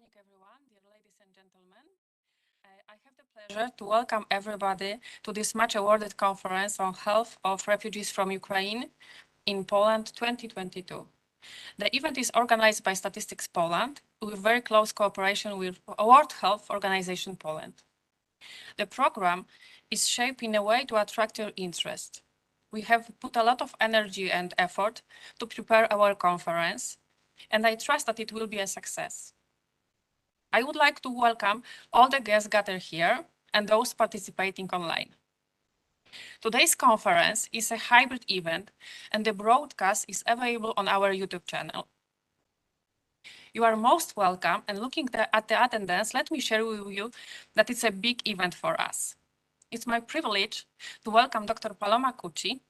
morning, everyone, dear ladies and gentlemen. I have the pleasure to welcome everybody to this much awarded conference on health of refugees from Ukraine in Poland 2022. The event is organized by Statistics Poland with very close cooperation with World Health Organization Poland. The program is shaped in a way to attract your interest. We have put a lot of energy and effort to prepare our conference, and I trust that it will be a success. I would like to welcome all the guests gathered here and those participating online. Today's conference is a hybrid event, and the broadcast is available on our YouTube channel. You are most welcome, and looking at the attendance, let me share with you that it's a big event for us. It's my privilege to welcome Dr. Paloma Cucci,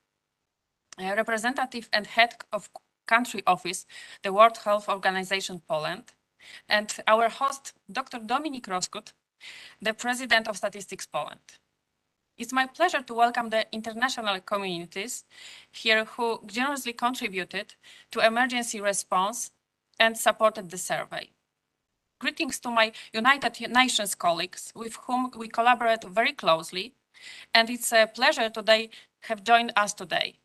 a representative and head of country office, the World Health Organization Poland, and our host, Dr. Dominik Roskut, the president of Statistics Poland. It's my pleasure to welcome the international communities here who generously contributed to emergency response and supported the survey. Greetings to my United Nations colleagues with whom we collaborate very closely, and it's a pleasure today have joined us today.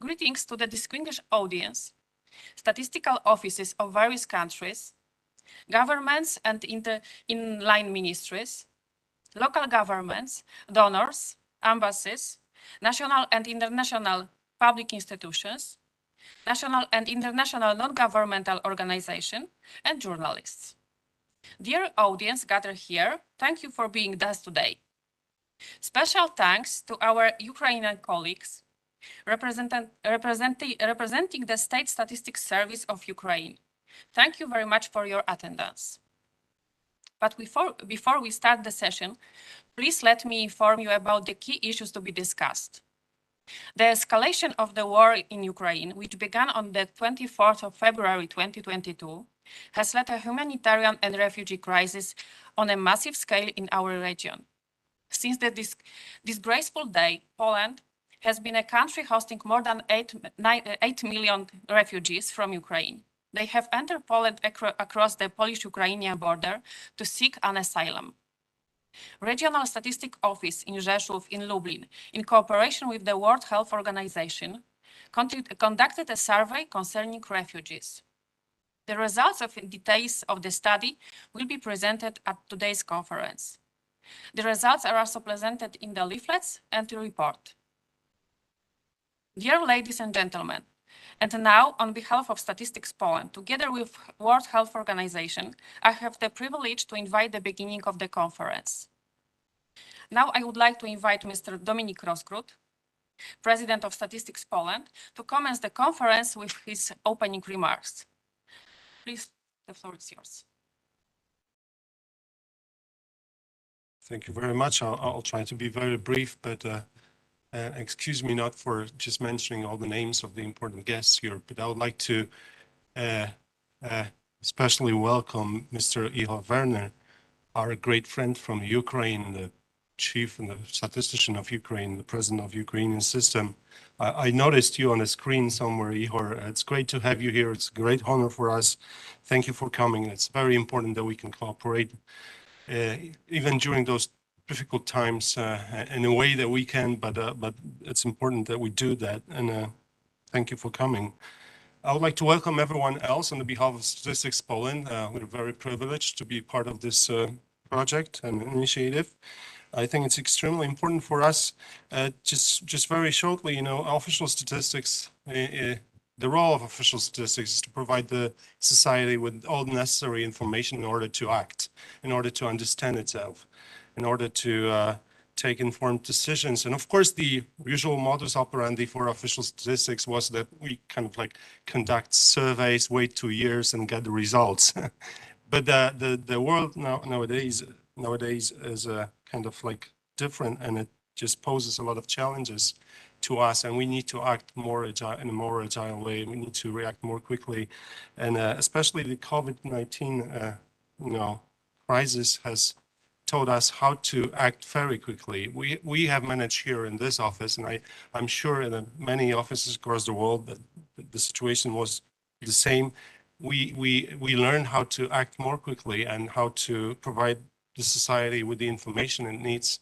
Greetings to the distinguished audience, statistical offices of various countries, governments and in-line ministries, local governments, donors, embassies, national and international public institutions, national and international non-governmental organizations, and journalists. Dear audience gathered here, thank you for being with us today. Special thanks to our Ukrainian colleagues representing the State Statistics Service of Ukraine. Thank you very much for your attendance. But before we start the session, please let me inform you about the key issues to be discussed. The escalation of the war in Ukraine, which began on the 24th of February 2022, has led a humanitarian and refugee crisis on a massive scale in our region. Since the disgraceful day, Poland has been a country hosting more than 8 million refugees from Ukraine. They have entered Poland across the Polish-Ukrainian border to seek an asylum. Regional Statistical Office in Rzeszów in Lublin, in cooperation with the World Health Organization, conducted a survey concerning refugees. The results of details of the study will be presented at today's conference. The results are also presented in the leaflets and the report. Dear ladies and gentlemen, and now on behalf of Statistics Poland, together with World Health Organization, I have the privilege to invite the beginning of the conference. Now I would like to invite Mr. Dominik Roskut, President of Statistics Poland, to commence the conference with his opening remarks. Please, the floor is yours. Thank you very much. I'll try to be very brief, but excuse me not for just mentioning all the names of the important guests here, but I would like to especially welcome Mr. Ihor Werner, our great friend from Ukraine, the chief and the statistician of Ukraine, the president of Ukrainian system. I noticed you on the screen somewhere, Ihor. It's great to have you here. It's a great honor for us. Thank you for coming. It's very important that we can cooperate even during those difficult times in a way that we can, but it's important that we do that. And thank you for coming. I would like to welcome everyone else on behalf of Statistics Poland. We're very privileged to be part of this project and initiative. I think it's extremely important for us. Just very shortly, you know, official statistics, the role of official statistics is to provide the society with all the necessary information in order to act, in order to understand itself, in order to take informed decisions. And of course, the usual modus operandi for official statistics was that we kind of like conduct surveys, wait 2 years and get the results. But the world nowadays is kind of like different, and it just poses a lot of challenges to us, and we need to act more agile, in a more agile way. We need to react more quickly, and especially the COVID-19 crisis has taught us how to act very quickly. We have managed here in this office, and I'm sure in many offices across the world that the situation was the same, we learn how to act more quickly and how to provide the society with the information it needs.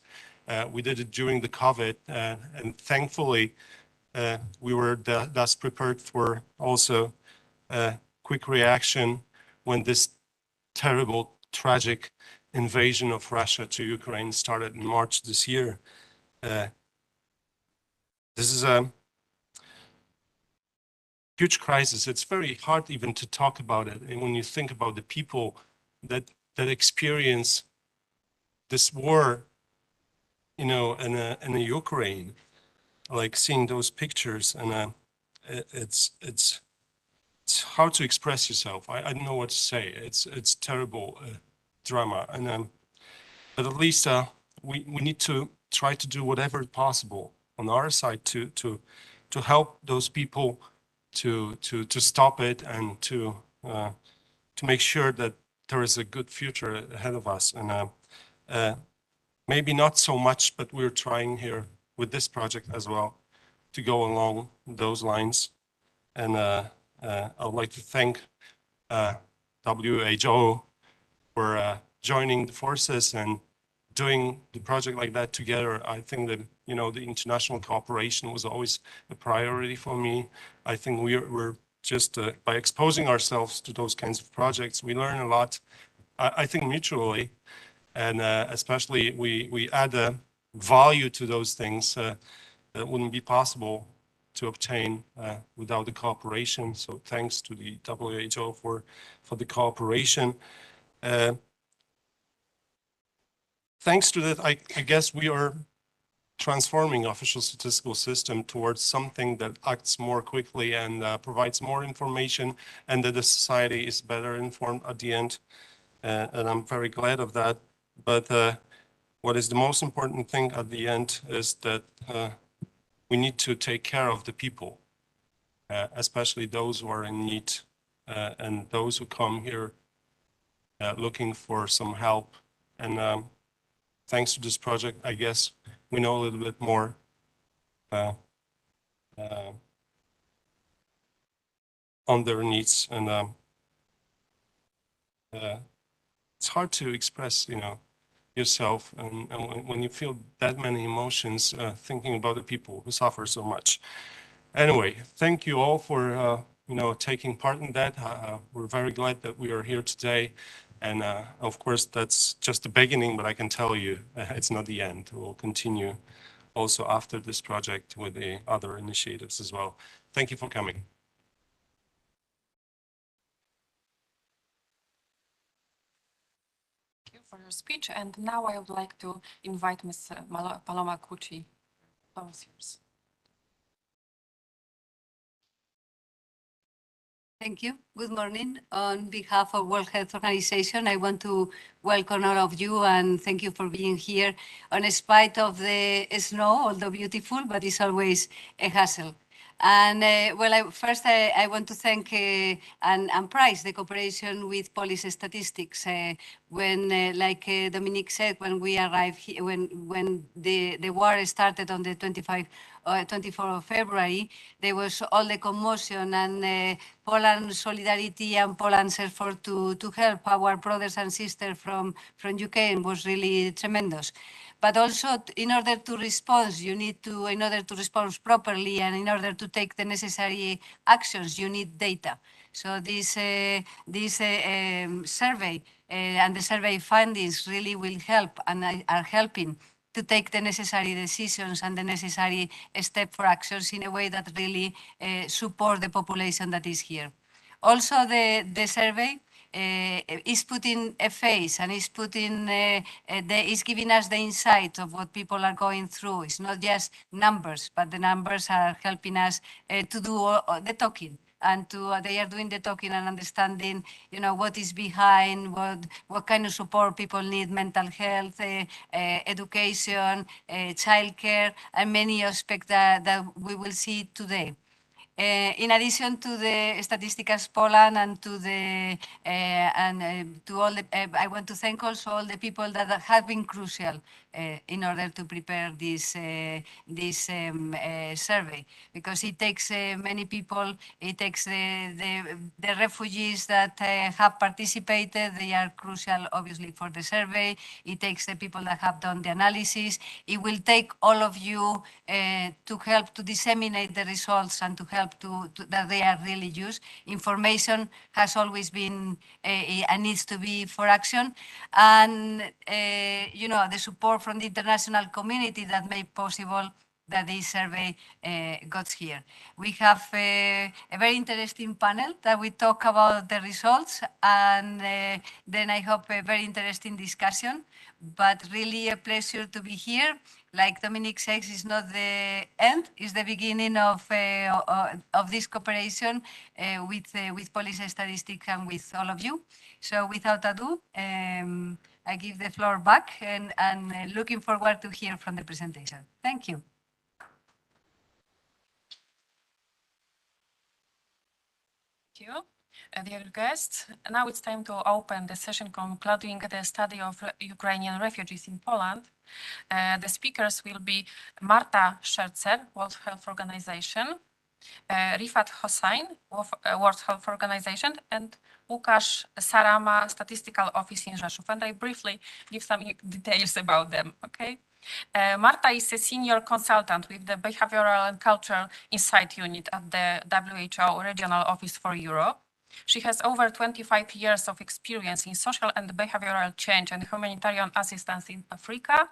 We did it during the COVID, and thankfully, we were thus prepared for also quick reaction when this terrible, tragic invasion of Russia to Ukraine started in March this year. This is a huge crisis. It's very hard even to talk about it. And when you think about the people that experience this war, you know, in a Ukraine, like seeing those pictures, and it's hard to express yourself. I don't know what to say. It's terrible drama, and but at least we need to try to do whatever possible on our side to help those people to stop it and to make sure that there is a good future ahead of us. And maybe not so much, but we're trying here with this project as well to go along those lines. And I would like to thank WHO for joining the forces and doing the project like that together. I think that, you know, the international cooperation was always a priority for me. I think we're just by exposing ourselves to those kinds of projects, we learn a lot, I think mutually, and especially we add a value to those things that wouldn't be possible to obtain without the cooperation. So thanks to the WHO for the cooperation. Thanks to that, I guess we are transforming official statistical system towards something that acts more quickly and provides more information, and that the society is better informed at the end. And I'm very glad of that. But what is the most important thing at the end is that we need to take care of the people, especially those who are in need and those who come here looking for some help. And thanks to this project, I guess we know a little bit more on their needs. And it's hard to express, you know, yourself, and when you feel that many emotions, thinking about the people who suffer so much. Anyway, thank you all for you know, taking part in that. We're very glad that we are here today, and of course that's just the beginning. But I can tell you, it's not the end. We'll continue also after this project with the other initiatives as well. Thank you for coming. For your speech, and now I would like to invite Ms. Paloma Cucci. Floor is yours. Thank you. Good morning. On behalf of World Health Organization, I want to welcome all of you and thank you for being here. In spite of the snow, although beautiful, but it's always a hassle. And well, first I want to thank and praise the cooperation with Polish statistics. When, like Dominic said, when we arrived here, when the war started on the 24th of February, there was all the commotion, and Poland's solidarity and Poland's effort to help our brothers and sisters from Ukraine was really tremendous. But also, in order to respond, in order to respond properly and in order to take the necessary actions, you need data. So this survey and the survey findings really will help and are helping to take the necessary decisions and the necessary step for actions in a way that really support the population that is here. Also, the survey is putting a face and is putting is giving us the insight of what people are going through. It's not just numbers, but the numbers are helping us to do all the talking, and they are doing the talking and understanding, you know, what is behind, what kind of support people need, mental health, education, childcare, and many aspects that we will see today. In addition to the Statistics Poland and to the to all the, I want to thank also all the people that have been crucial in order to prepare this survey, because it takes many people. It takes the refugees that have participated. They are crucial, obviously, for the survey. It takes the people that have done the analysis. It will take all of you to help to disseminate the results and to help that they are really used. Information has always been and needs to be for action, and the support from the international community that made possible that this survey got here. We have a very interesting panel that we talk about the results, and then I hope a very interesting discussion, but really a pleasure to be here. Like Dominic says, it's not the end, it's the beginning of this cooperation with Police Statistics and with all of you. So without ado, I give the floor back and looking forward to hear from the presentation. Thank you. Thank you, dear guests. Now it's time to open the session concluding the study of Ukrainian refugees in Poland. The speakers will be Marta Szercer, World Health Organization, Rifat Hossain, World Health Organization, and Łukasz Sarama, Statistical Office in Rzeszów. And I briefly give some details about them, okay? Marta is a senior consultant with the Behavioral and Cultural Insight Unit at the WHO Regional Office for Europe. She has over 25 years of experience in social and behavioral change and humanitarian assistance in Africa,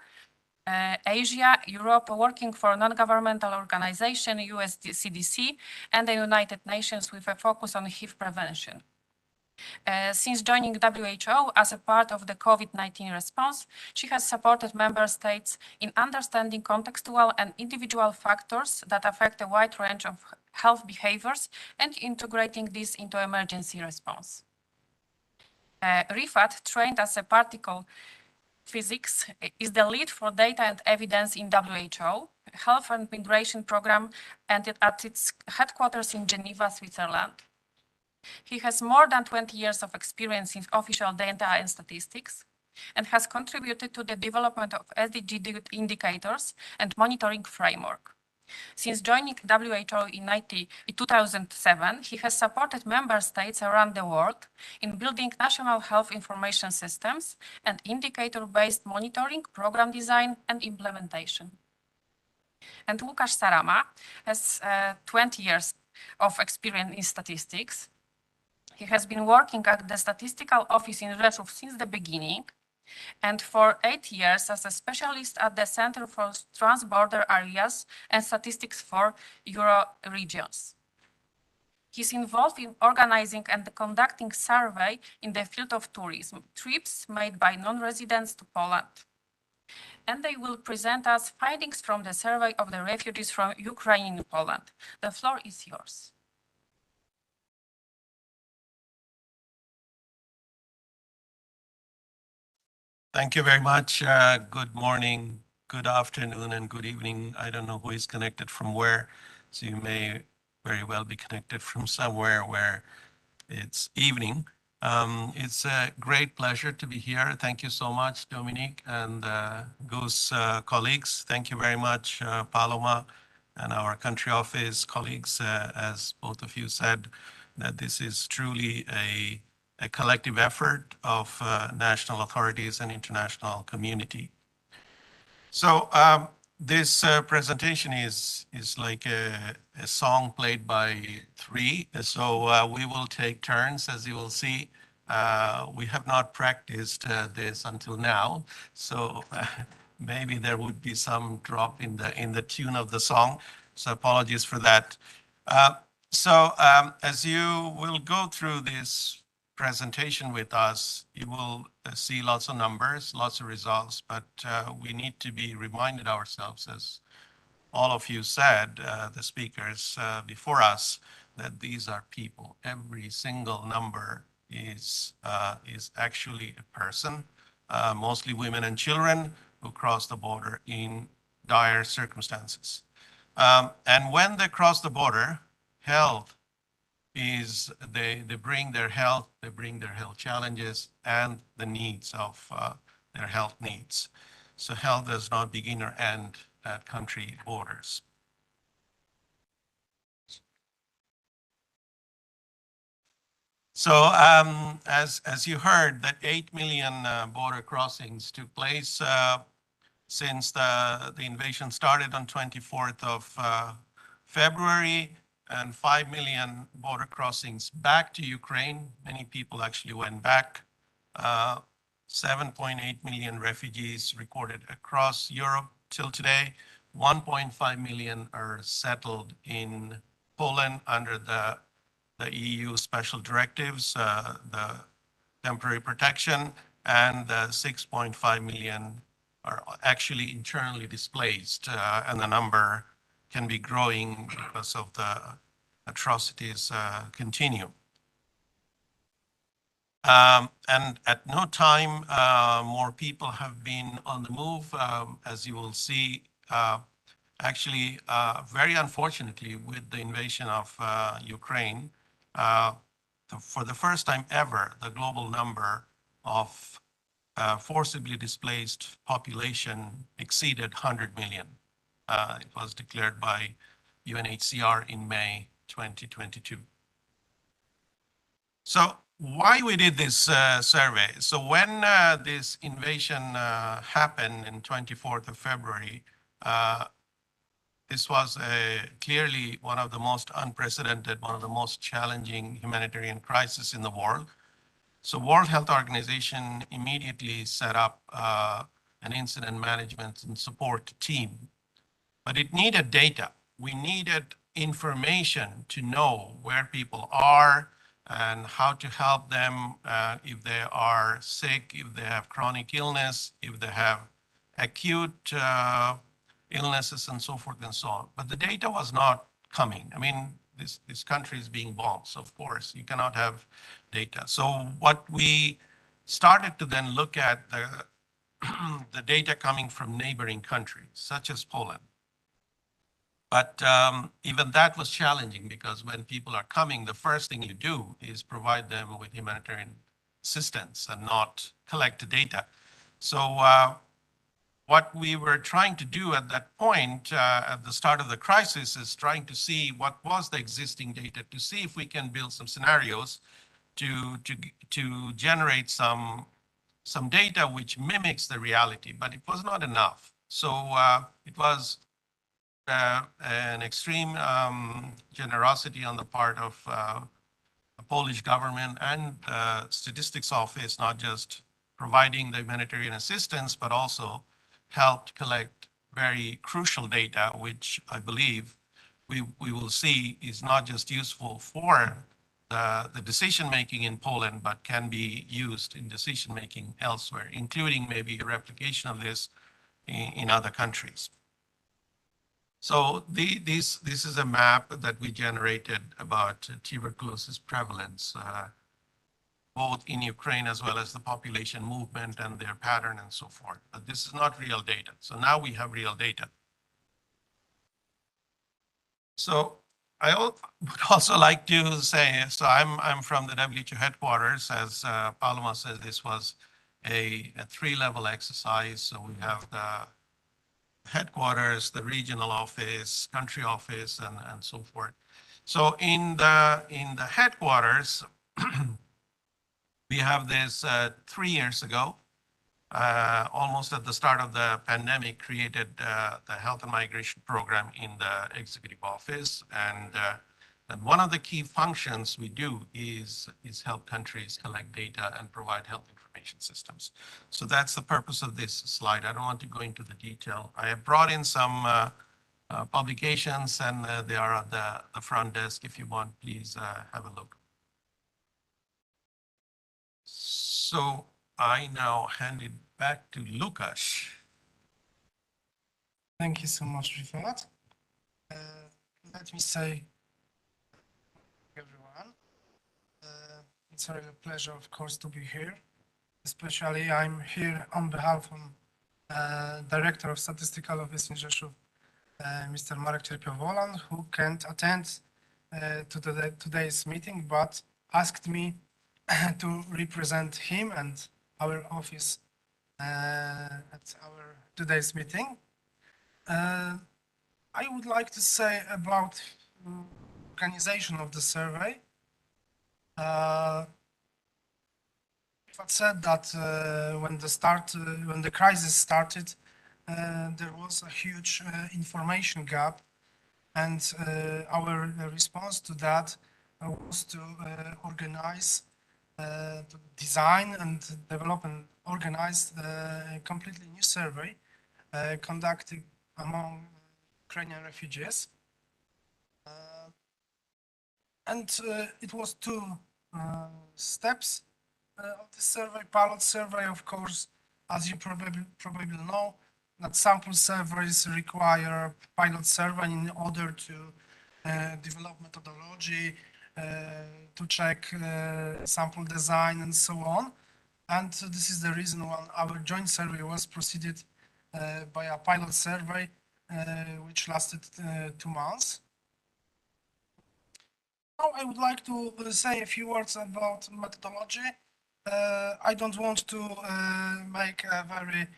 Asia, Europe, working for non-governmental organization, US CDC, and the United Nations with a focus on HIV prevention. Since joining WHO as a part of the COVID-19 response, she has supported member states in understanding contextual and individual factors that affect a wide range of health behaviors and integrating this into emergency response. Rifat, trained as a particle physics, is the lead for data and evidence in WHO Health and Migration Program and at its headquarters in Geneva, Switzerland. He has more than 20 years of experience in official data and statistics and has contributed to the development of SDG indicators and monitoring framework. Since joining WHO in 2007, he has supported member states around the world in building national health information systems and indicator-based monitoring, program design, and implementation. And Łukasz Sarama has 20 years of experience in statistics. He has been working at the Statistical Office in Rzeszów since the beginning, and for 8 years as a specialist at the Center for Transborder Areas and Statistics for Euro regions. He's involved in organizing and conducting survey in the field of tourism, trips made by non-residents to Poland. And they will present us findings from the survey of the refugees from Ukraine in Poland. The floor is yours. Thank you very much. Good morning, good afternoon, and good evening. I don't know who is connected from where, so you may very well be connected from somewhere where it's evening. It's a great pleasure to be here. Thank you so much, Dominic and Gus colleagues. Thank you very much, Paloma and our country office colleagues, as both of you said, that this is truly a collective effort of national authorities and international community. So this presentation is like a song played by three. So we will take turns, as you will see. We have not practiced this until now, so maybe there would be some drop in the tune of the song. So apologies for that. As you will go through this presentation with us, you will see lots of numbers, lots of results, but we need to be reminded ourselves, as all of you said, the speakers before us, that these are people. Every single number is actually a person, mostly women and children who cross the border in dire circumstances. And when they cross the border, health is they bring their health, they bring their health challenges and the needs of their health needs. So health does not begin or end at country borders. So as you heard, that 8 million border crossings took place since the invasion started on 24th of February, and 5 million border crossings back to Ukraine. Many people actually went back. 7.8 million refugees recorded across Europe till today. 1.5 million are settled in Poland under the EU special directives, the temporary protection, and 6.5 million are actually internally displaced, and the number can be growing because of the atrocities continue. And at no time, more people have been on the move, as you will see. Actually, very unfortunately, with the invasion of Ukraine, for the first time ever, the global number of forcibly displaced population exceeded 100 million. It was declared by UNHCR in May 2022. So why we did this survey? So when this invasion happened in 24th of February, this was clearly one of the most unprecedented, one of the most challenging humanitarian crises in the world. So World Health Organization immediately set up an incident management and support team, but it needed data. We needed information to know where people are and how to help them if they are sick, if they have chronic illness, if they have acute illnesses and so forth and so on. But the data was not coming. I mean, this country is being bombed, so of course you cannot have data. So what we started to then look at the data coming from neighboring countries, such as Poland. But even that was challenging, because when people are coming, the first thing you do is provide them with humanitarian assistance and not collect the data. So what we were trying to do at that point, at the start of the crisis, is trying to see what was the existing data, to see if we can build some scenarios to generate some data which mimics the reality, but it was not enough. So it was an extreme generosity on the part of the Polish government and the Statistics Office, not just providing the humanitarian assistance, but also helped collect very crucial data, which I believe we will see is not just useful for the decision-making in Poland, but can be used in decision-making elsewhere, including maybe a replication of this in other countries. So this is a map that we generated about tuberculosis prevalence, both in Ukraine as well as the population movement and their pattern and so forth. But this is not real data. So now we have real data. So I would also like to say, so I'm from the WHO headquarters. As Paloma said, this was a three-level exercise. So we have the headquarters, the regional office, country office, and so forth. So in the headquarters, we have this 3 years ago, almost at the start of the pandemic, created the Health and Migration Program in the Executive Office. And one of the key functions we do is help countries collect data and provide health information systems. So that's the purpose of this slide. I don't want to go into the detail. I have brought in some publications, and they are at the front desk. If you want, please have a look. So I now hand it back to Łukasz. Thank you so much, Rifat. Let me say, everyone, it's a real pleasure, of course, to be here. Especially, I'm here on behalf of Director of Statistical Office in Rzeszów, Mr. Marek Cierpiowolan, who can't attend to today's meeting, but asked me to represent him and our office at our today's meeting. I would like to say about organization of the survey. It said that when the crisis started, there was a huge information gap, and our response to that was to organize, to design and develop and organize a completely new survey conducted among Ukrainian refugees. And it was two steps of the survey. Pilot survey, of course, as you probably know, that sample surveys require pilot survey in order to develop methodology, to check sample design and so on. And this is the reason why our joint survey was proceeded by a pilot survey, which lasted 2 months. Now I would like to say a few words about methodology. I don't want to make a very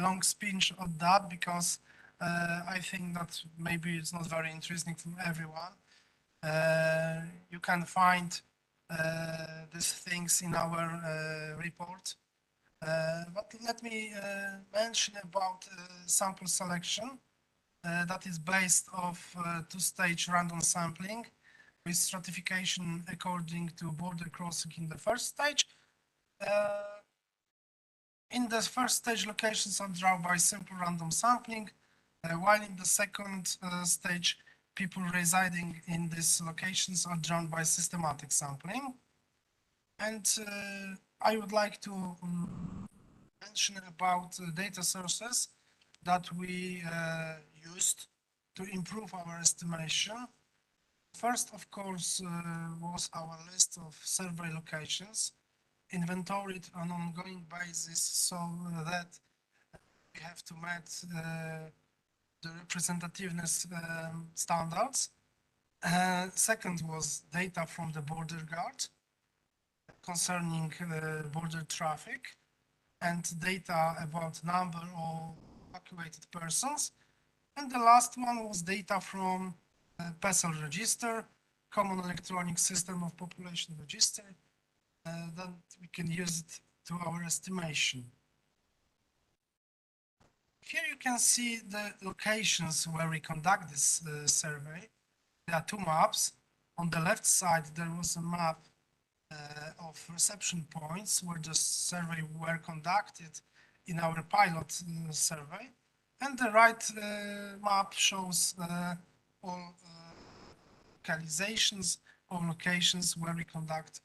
long speech on that, because I think that maybe it's not very interesting for everyone. You can find these things in our report. But let me mention about sample selection that is based off two-stage random sampling with stratification according to border crossing in the first stage. In the first stage, locations are drawn by simple random sampling, while in the second stage, people residing in these locations are drawn by systematic sampling. And I would like to mention about data sources that we used to improve our estimation. First, of course, was our list of survey locations, inventoried on an ongoing basis, so that we have to meet the representativeness standards. Second was data from the border guard concerning border traffic, and data about number of evacuated persons. And the last one was data from PESEL register, Common Electronic System of Population Register, that we can use it to our estimation. Here you can see the locations where we conduct this survey. There are two maps. On the left side, there was a map of reception points where the survey were conducted in our pilot survey. And the right map shows all localizations or locations where we conduct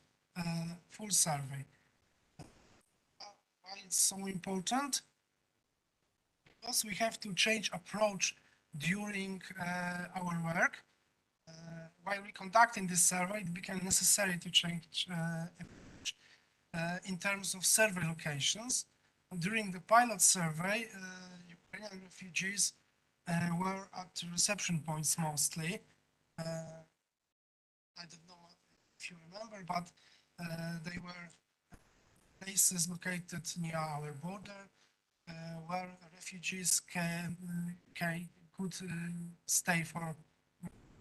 full survey. Why it's so important? Because we have to change approach during our work. While we conducting this survey, it became necessary to change approach in terms of survey locations. During the pilot survey, Ukrainian refugees were at reception points mostly. I don't know if you remember, but they were places located near our border where refugees could stay for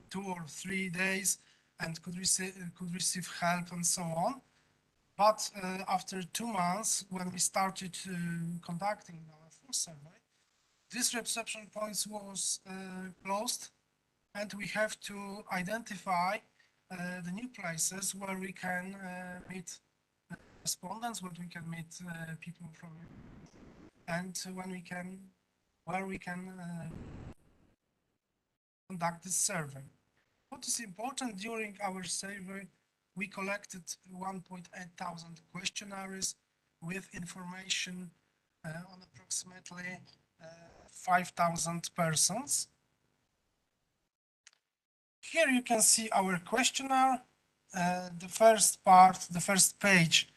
2 or 3 days and could receive help and so on. But after 2 months, when we started conducting our full survey, this reception points was closed, and we have to identify the new places where we can meet respondents, where we can meet people from, and where we can conduct this survey. What is important, during our survey, we collected 1,800 questionnaires with information on approximately 5,000 persons. Here you can see our questionnaire. The first part, the first page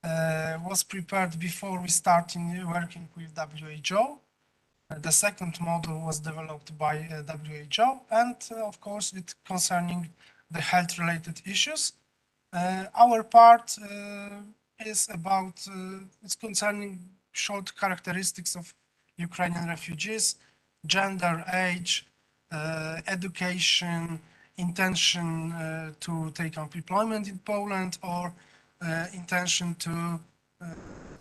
was prepared before we started working with WHO. The second model was developed by WHO, and of course it concerning the health-related issues. Our part is about, it's concerning short characteristics of Ukrainian refugees, gender, age, education, intention to take up employment in Poland, or intention to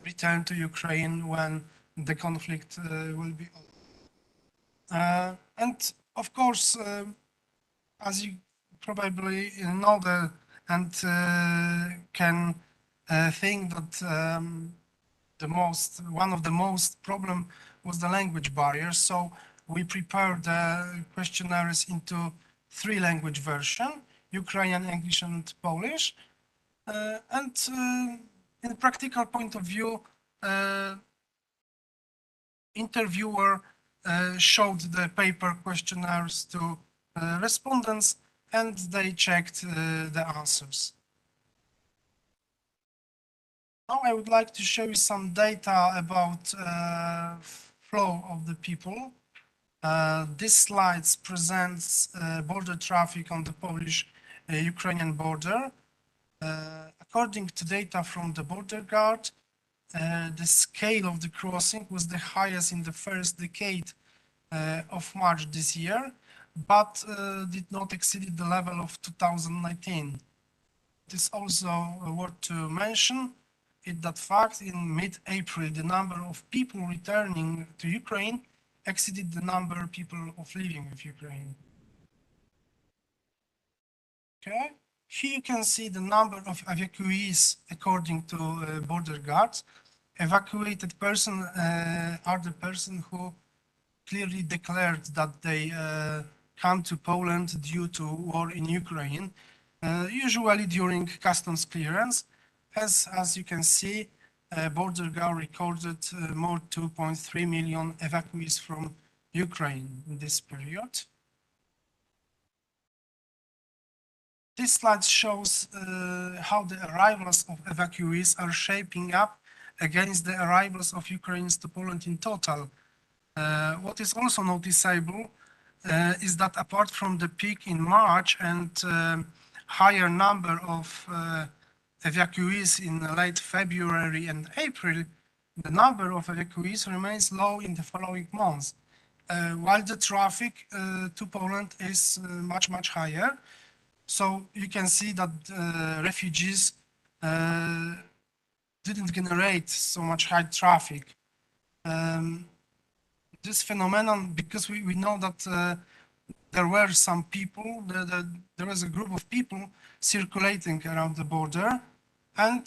return to Ukraine when the conflict will be over. And of course, as you probably know and can think that one of the most problem was the language barrier. So we prepared the questionnaires into 3 language version: Ukrainian, English, and Polish. And in practical point of view, interviewer showed the paper questionnaires to respondents, and they checked the answers. Now I would like to show you some data about flow of the people. This slides presents border traffic on the Polish-Ukrainian border. According to data from the border guard, the scale of the crossing was the highest in the first decade of March this year, but did not exceed the level of 2019. It is also worth to mention that fact in mid-April, the number of people returning to Ukraine exceeded the number of people of leaving with Ukraine. Okay, here you can see the number of evacuees according to border guards. Evacuated person are the person who clearly declared that they come to Poland due to war in Ukraine, usually during customs clearance. As you can see, border guard recorded more 2.3 million evacuees from Ukraine in this period. This slide shows how the arrivals of evacuees are shaping up against the arrivals of Ukrainians to Poland in total. What is also noticeable is that apart from the peak in March and higher number of evacuees in late February and April, the number of evacuees remains low in the following months, while the traffic to Poland is much higher. So you can see that refugees didn't generate so much high traffic. This phenomenon, because we know that there were some people, there was a group of people circulating around the border. And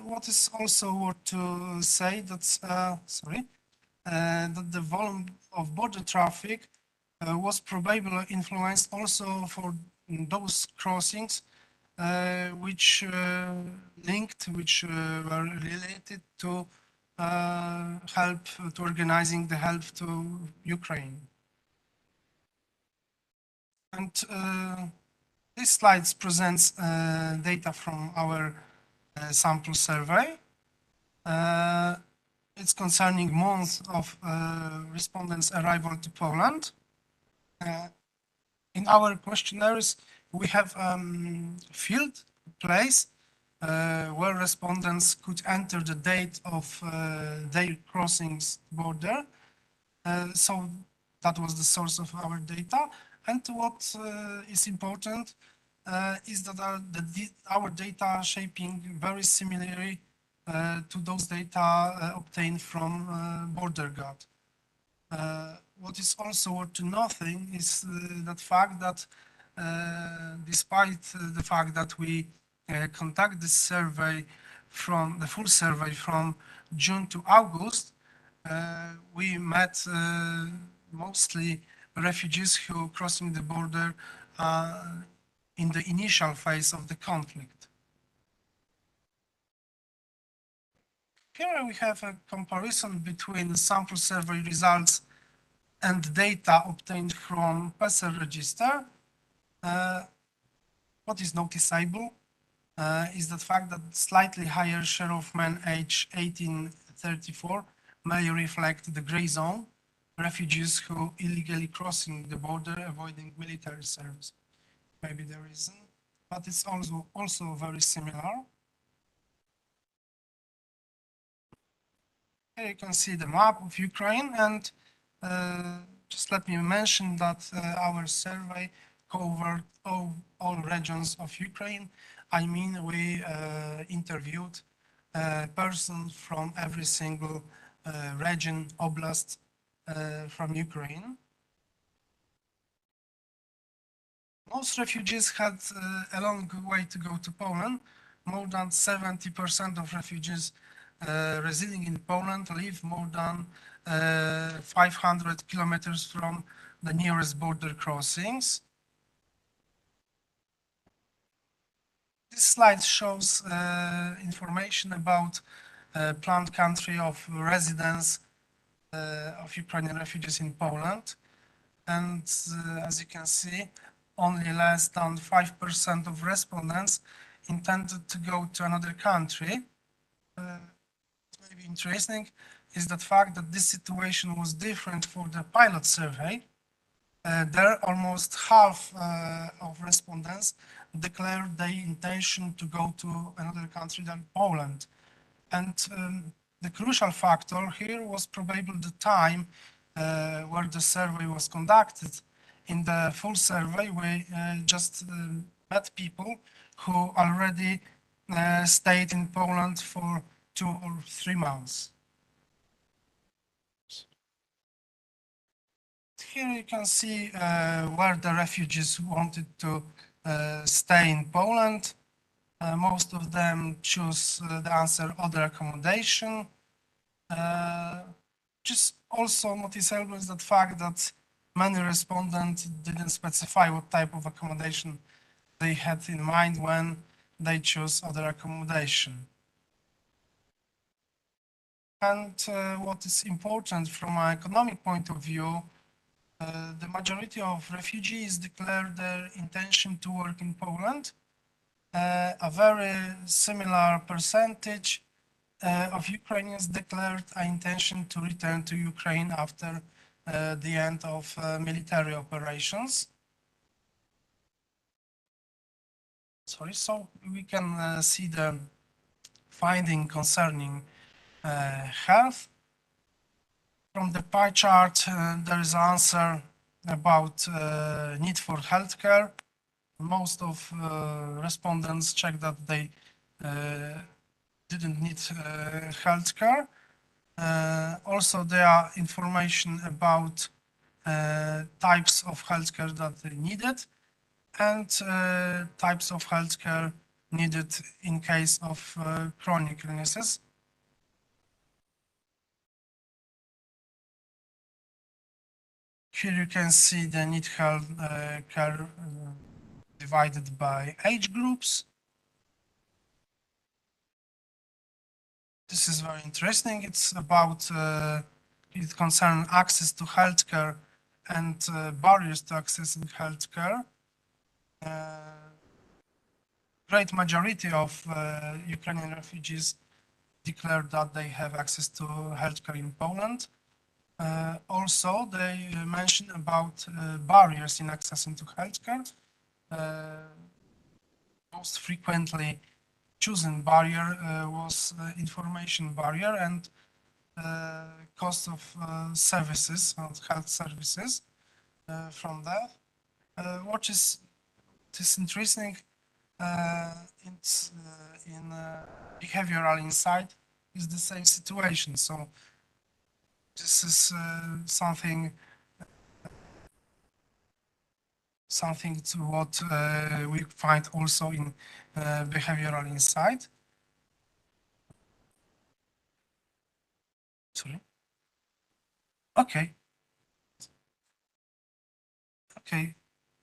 what is also worth to say that the volume of border traffic was probably influenced also for those crossings which were related to help to organizing the help to Ukraine. And this slide presents data from our sample survey. It's concerning months of respondents' arrival to Poland. In our questionnaires, we have field place where respondents could enter the date of their crossings border. So that was the source of our data. And what is important is that our data shaping very similarly to those data obtained from border guard. What is also worth to nothing is that fact that despite the fact that we conduct this survey from the full survey from June to August, we met mostly refugees who crossing the border in the initial phase of the conflict. Here we have a comparison between the sample survey results and data obtained from PESEL register. What is noticeable is the fact that slightly higher share of men aged 18-34 may reflect the gray zone, refugees who illegally crossing the border, avoiding military service. Maybe the reason, but it's also very similar. Here you can see the map of Ukraine, and just let me mention that our survey covered all regions of Ukraine. I mean, we interviewed persons from every single region, oblast from Ukraine. Most refugees had a long way to go to Poland. More than 70% of refugees residing in Poland live more than 500 kilometers from the nearest border crossings. This slide shows information about planned country of residence of Ukrainian refugees in Poland. And as you can see, only less than 5% of respondents intended to go to another country. What may be interesting is the fact that this situation was different for the pilot survey. There, almost half of respondents declared their intention to go to another country than Poland. And the crucial factor here was probably the time where the survey was conducted. In the full survey, we just met people who already stayed in Poland for 2 or 3 months. Here you can see where the refugees wanted to stay in Poland. Most of them choose the answer other accommodation. Just also noticeable is the fact that many respondents didn't specify what type of accommodation they had in mind when they choose other accommodation. And what is important from an economic point of view, the majority of refugees declared their intention to work in Poland. A very similar percentage of Ukrainians declared an intention to return to Ukraine after the end of military operations. Sorry, so we can see the finding concerning health. From the pie chart, there is an answer about need for healthcare. Most of respondents checked that they didn't need healthcare. Also, there are information about types of healthcare that they needed and types of healthcare needed in case of chronic illnesses. Here you can see the need health care divided by age groups. This is very interesting. It's about, it concerns access to healthcare and barriers to accessing healthcare. Great majority of Ukrainian refugees declared that they have access to healthcare in Poland. Also, they mentioned about barriers in accessing to healthcare. Most frequently chosen barrier was information barrier and cost of services, health services from that. What is interesting in behavioral insight is the same situation. So this is something to what we find also in behavioral insight. Sorry. Okay. Okay.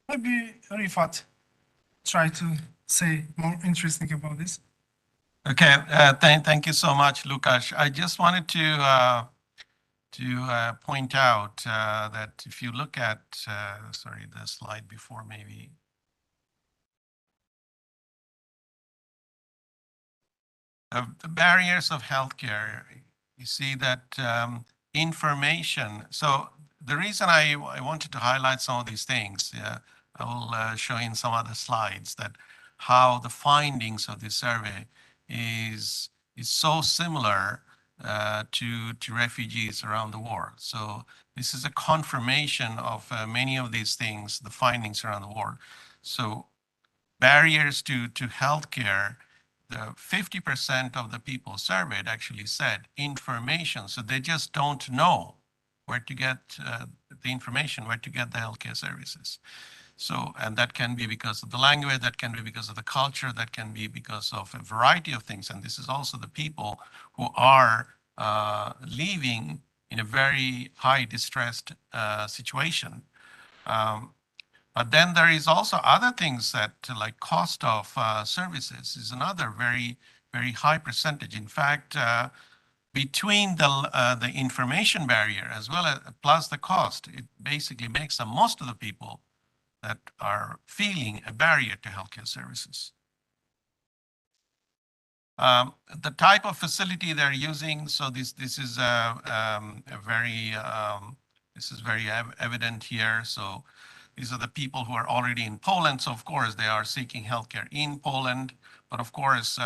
Maybe Rifat try to say more interesting about this. Okay, thank you so much, Lukasz. I just wanted to point out that if you look at, sorry, the slide before maybe. The barriers of healthcare, you see that information. So the reason I wanted to highlight some of these things, I will show in some other slides that how the findings of this survey is so similar to refugees around the world. So this is a confirmation of many of these things, the findings around the world. So barriers to healthcare, the 50% of the people surveyed actually said information. So they just don't know where to get the information, where to get the healthcare services. So, and that can be because of the language, that can be because of the culture, that can be because of a variety of things. And this is also the people who are living in a very high distressed situation. But then there is also other things that like cost of services is another very, very high percentage. In fact, between the information barrier as well as plus the cost, it basically makes most of the people that are feeling a barrier to healthcare services. The type of facility they're using, so this is very evident here. So these are the people who are already in Poland. So of course they are seeking healthcare in Poland. But of course,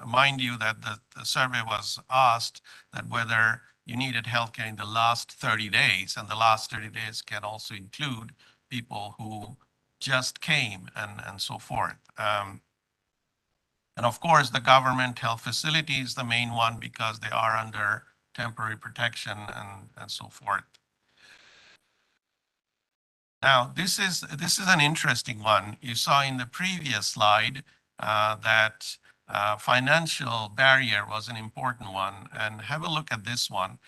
mind you that the survey was asked that whether you needed healthcare in the last 30 days, and the last 30 days can also include people who just came and so forth. And of course, the government health facility is the main one because they are under temporary protection and so forth. Now, this is an interesting one. You saw in the previous slide that financial barrier was an important one. And have a look at this one.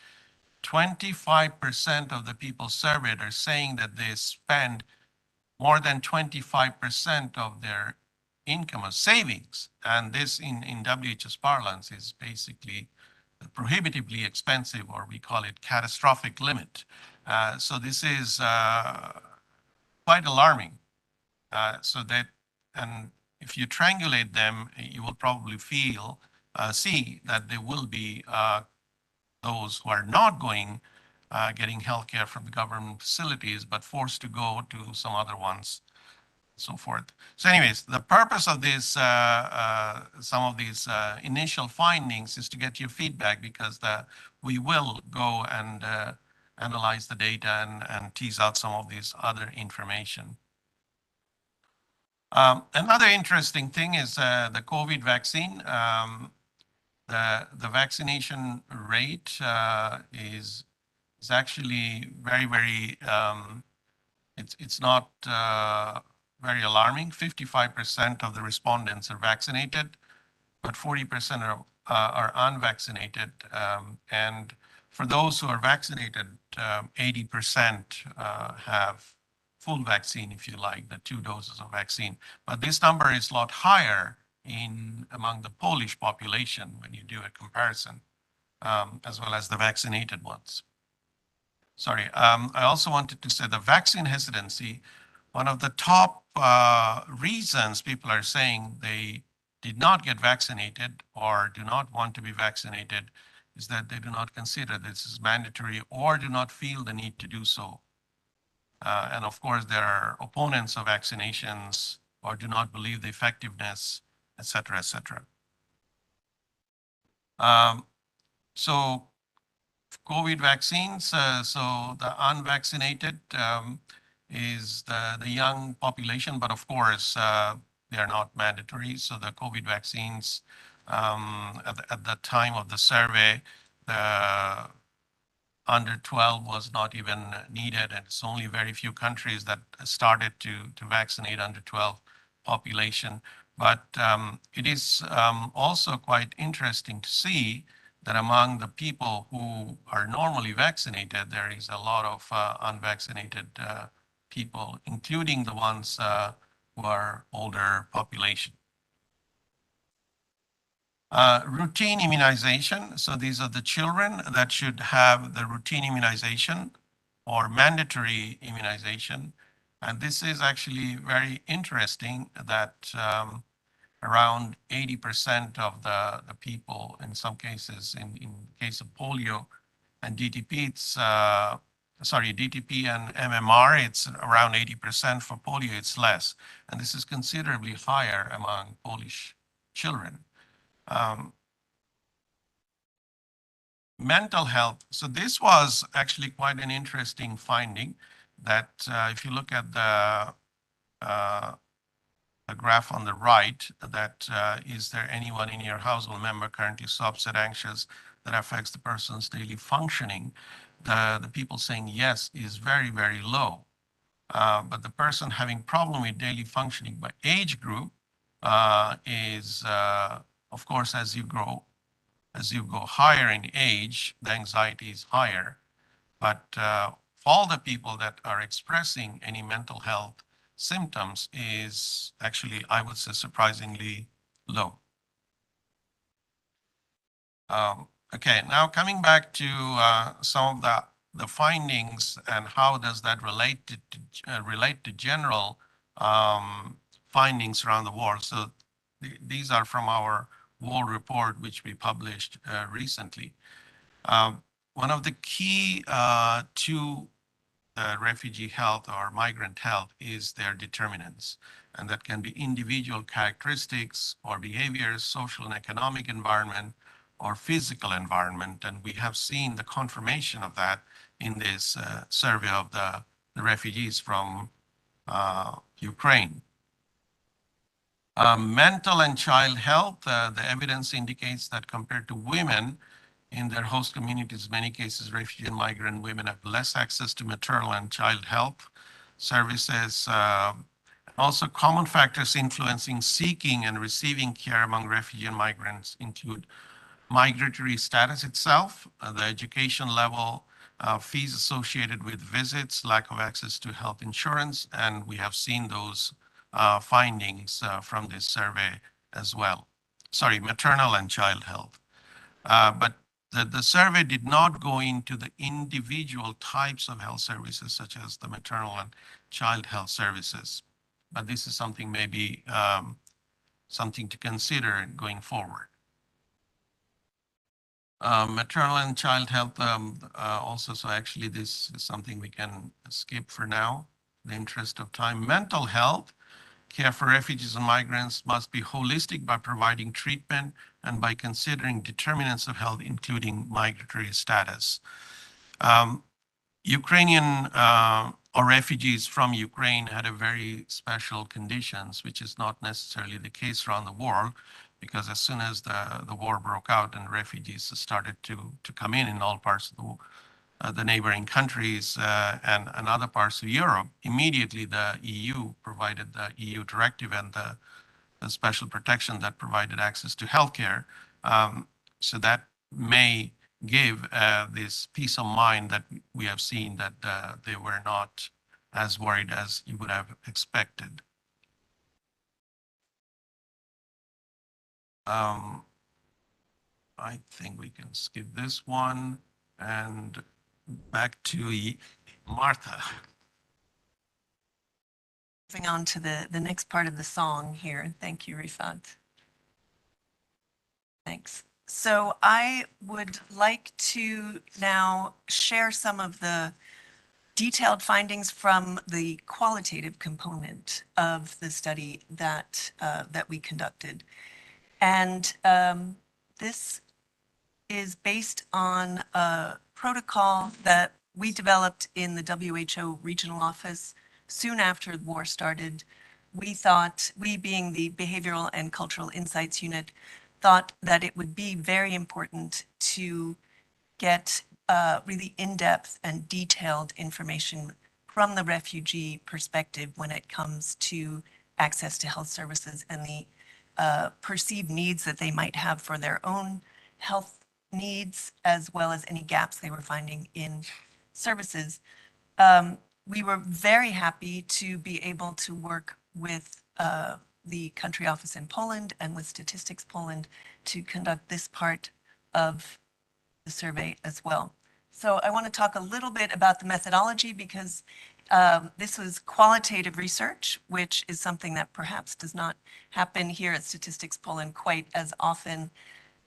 25% of the people surveyed are saying that they spend more than 25% of their income or savings. And this in WHS parlance is basically prohibitively expensive, or we call it catastrophic limit. So this is quite alarming. So that, and if you triangulate them, you will probably see that there will be those who are not getting healthcare from the government facilities, but forced to go to some other ones, so forth. So anyways, the purpose of this, some of these initial findings is to get your feedback, because we will go and analyze the data and tease out some of these other information. Another interesting thing is the COVID vaccine. The vaccination rate is actually very, it's not very alarming. 55% of the respondents are vaccinated, but 40% are unvaccinated. And for those who are vaccinated, 80% have full vaccine, if you like, the 2 doses of vaccine. But this number is a lot higher among the Polish population when you do a comparison, as well as the vaccinated ones. Sorry, I also wanted to say the vaccine hesitancy, one of the top reasons people are saying they did not get vaccinated or do not want to be vaccinated is that they do not consider this is mandatory or do not feel the need to do so. And of course, there are opponents of vaccinations or do not believe the effectiveness, et cetera, et cetera. So COVID vaccines, so the unvaccinated is the young population, but of course, they are not mandatory. So the COVID vaccines, at the time of the survey, the under 12 was not even needed, and it's only very few countries that started to vaccinate under 12 population. But it is also quite interesting to see that among the people who are normally vaccinated, there is a lot of unvaccinated people, including the ones who are older population. Routine immunization. So these are the children that should have the routine immunization or mandatory immunization. And this is actually very interesting that around 80% of the people, in some cases, in case of polio and DTP, DTP and MMR, it's around 80%. For polio, it's less. And this is considerably higher among Polish children. Mental health. So this was actually quite an interesting finding that if you look at the graph on the right, that is there anyone in your household member currently so upset, anxious that affects the person's daily functioning? The people saying yes is very, very low. But the person having problem with daily functioning by age group is, of course, as you go higher in age, the anxiety is higher. But all the people that are expressing any mental health symptoms is actually, I would say, surprisingly low. Okay, now coming back to some of the findings and how does that relate to general findings around the world. So these are from our world report, which we published recently. One of the key to refugee health or migrant health is their determinants. And that can be individual characteristics or behaviors, social and economic environment, or physical environment. And we have seen the confirmation of that in this survey of the refugees from Ukraine. Mental and child health, the evidence indicates that compared to women in their host communities, in many cases, refugee and migrant women have less access to maternal and child health services. Also, common factors influencing seeking and receiving care among refugee and migrants include migratory status itself, the education level, fees associated with visits, lack of access to health insurance, and we have seen those findings from this survey as well. Sorry, maternal and child health. But the survey did not go into the individual types of health services, such as the maternal and child health services. But this is something maybe something to consider going forward. Maternal and child health also, so actually this is something we can skip for now, in the interest of time. Mental health, care for refugees and migrants must be holistic by providing treatment and by considering determinants of health, including migratory status. Ukrainian or refugees from Ukraine had a very special conditions, which is not necessarily the case around the world, because as soon as the war broke out and refugees started to come in all parts of the neighboring countries and other parts of Europe, immediately the EU provided the EU directive and the special protection that provided access to healthcare. So that may give this peace of mind that we have seen that they were not as worried as you would have expected. I think we can skip this one and back to Martha. Moving on to the next part of the song here. Thank you, Rifat. Thanks. So I would like to now share some of the detailed findings from the qualitative component of the study that we conducted. And this is based on a protocol that we developed in the WHO regional office soon after the war started. We thought, we being the Behavioral and Cultural Insights Unit, thought that it would be very important to get really in-depth and detailed information from the refugee perspective when it comes to access to health services and the perceived needs that they might have for their own health needs, as well as any gaps they were finding in services. We were very happy to be able to work with the country office in Poland and with Statistics Poland to conduct this part of the survey as well. So I want to talk a little bit about the methodology because this was qualitative research, which is something that perhaps does not happen here at Statistics Poland quite as often.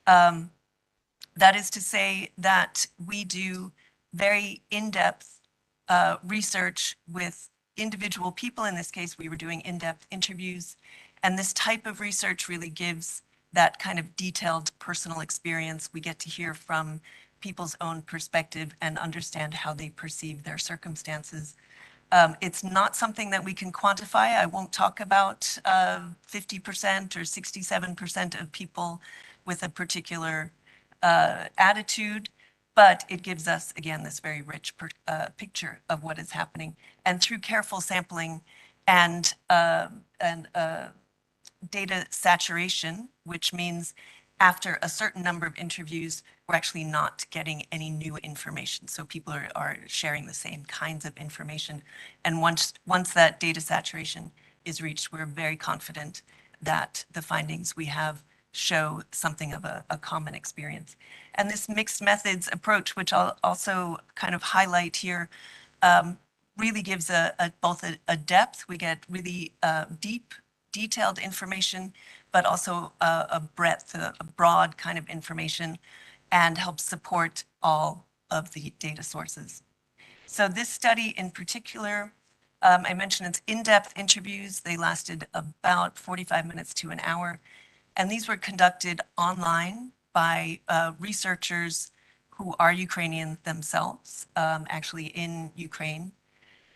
That is to say that we do very in-depth research with individual people. In this case, we were doing in-depth interviews. And this type of research really gives that kind of detailed personal experience. We get to hear from people's own perspective and understand how they perceive their circumstances. It's not something that we can quantify. I won't talk about 50% or 67% of people with a particular attitude, but it gives us, again, this very rich picture of what is happening. And through careful sampling and data saturation, which means after a certain number of interviews, we're actually not getting any new information. So people are sharing the same kinds of information. And once that data saturation is reached, we're very confident that the findings we have show something of a common experience. And this mixed methods approach, which I'll also kind of highlight here, really gives both a depth. We get really deep, detailed information, but also a breadth, a broad kind of information, and helps support all of the data sources. So this study in particular, I mentioned it's in-depth interviews. They lasted about 45 minutes to an hour. And these were conducted online by researchers who are Ukrainian themselves, actually in Ukraine.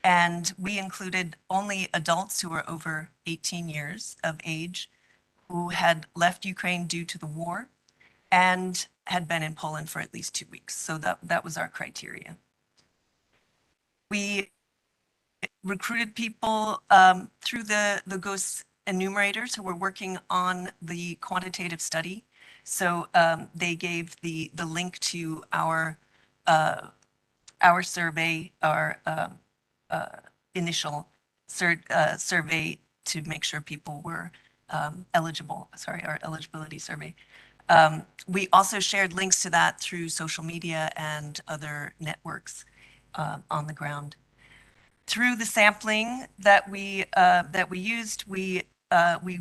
And we included only adults who were over 18 years of age, who had left Ukraine due to the war and had been in Poland for at least 2 weeks. So that was our criteria. We recruited people through the GOS enumerators who were working on the quantitative study. So they gave the link to our survey, our initial survey to make sure people were eligible, our eligibility survey. We also shared links to that through social media and other networks on the ground. Through the sampling that we used, we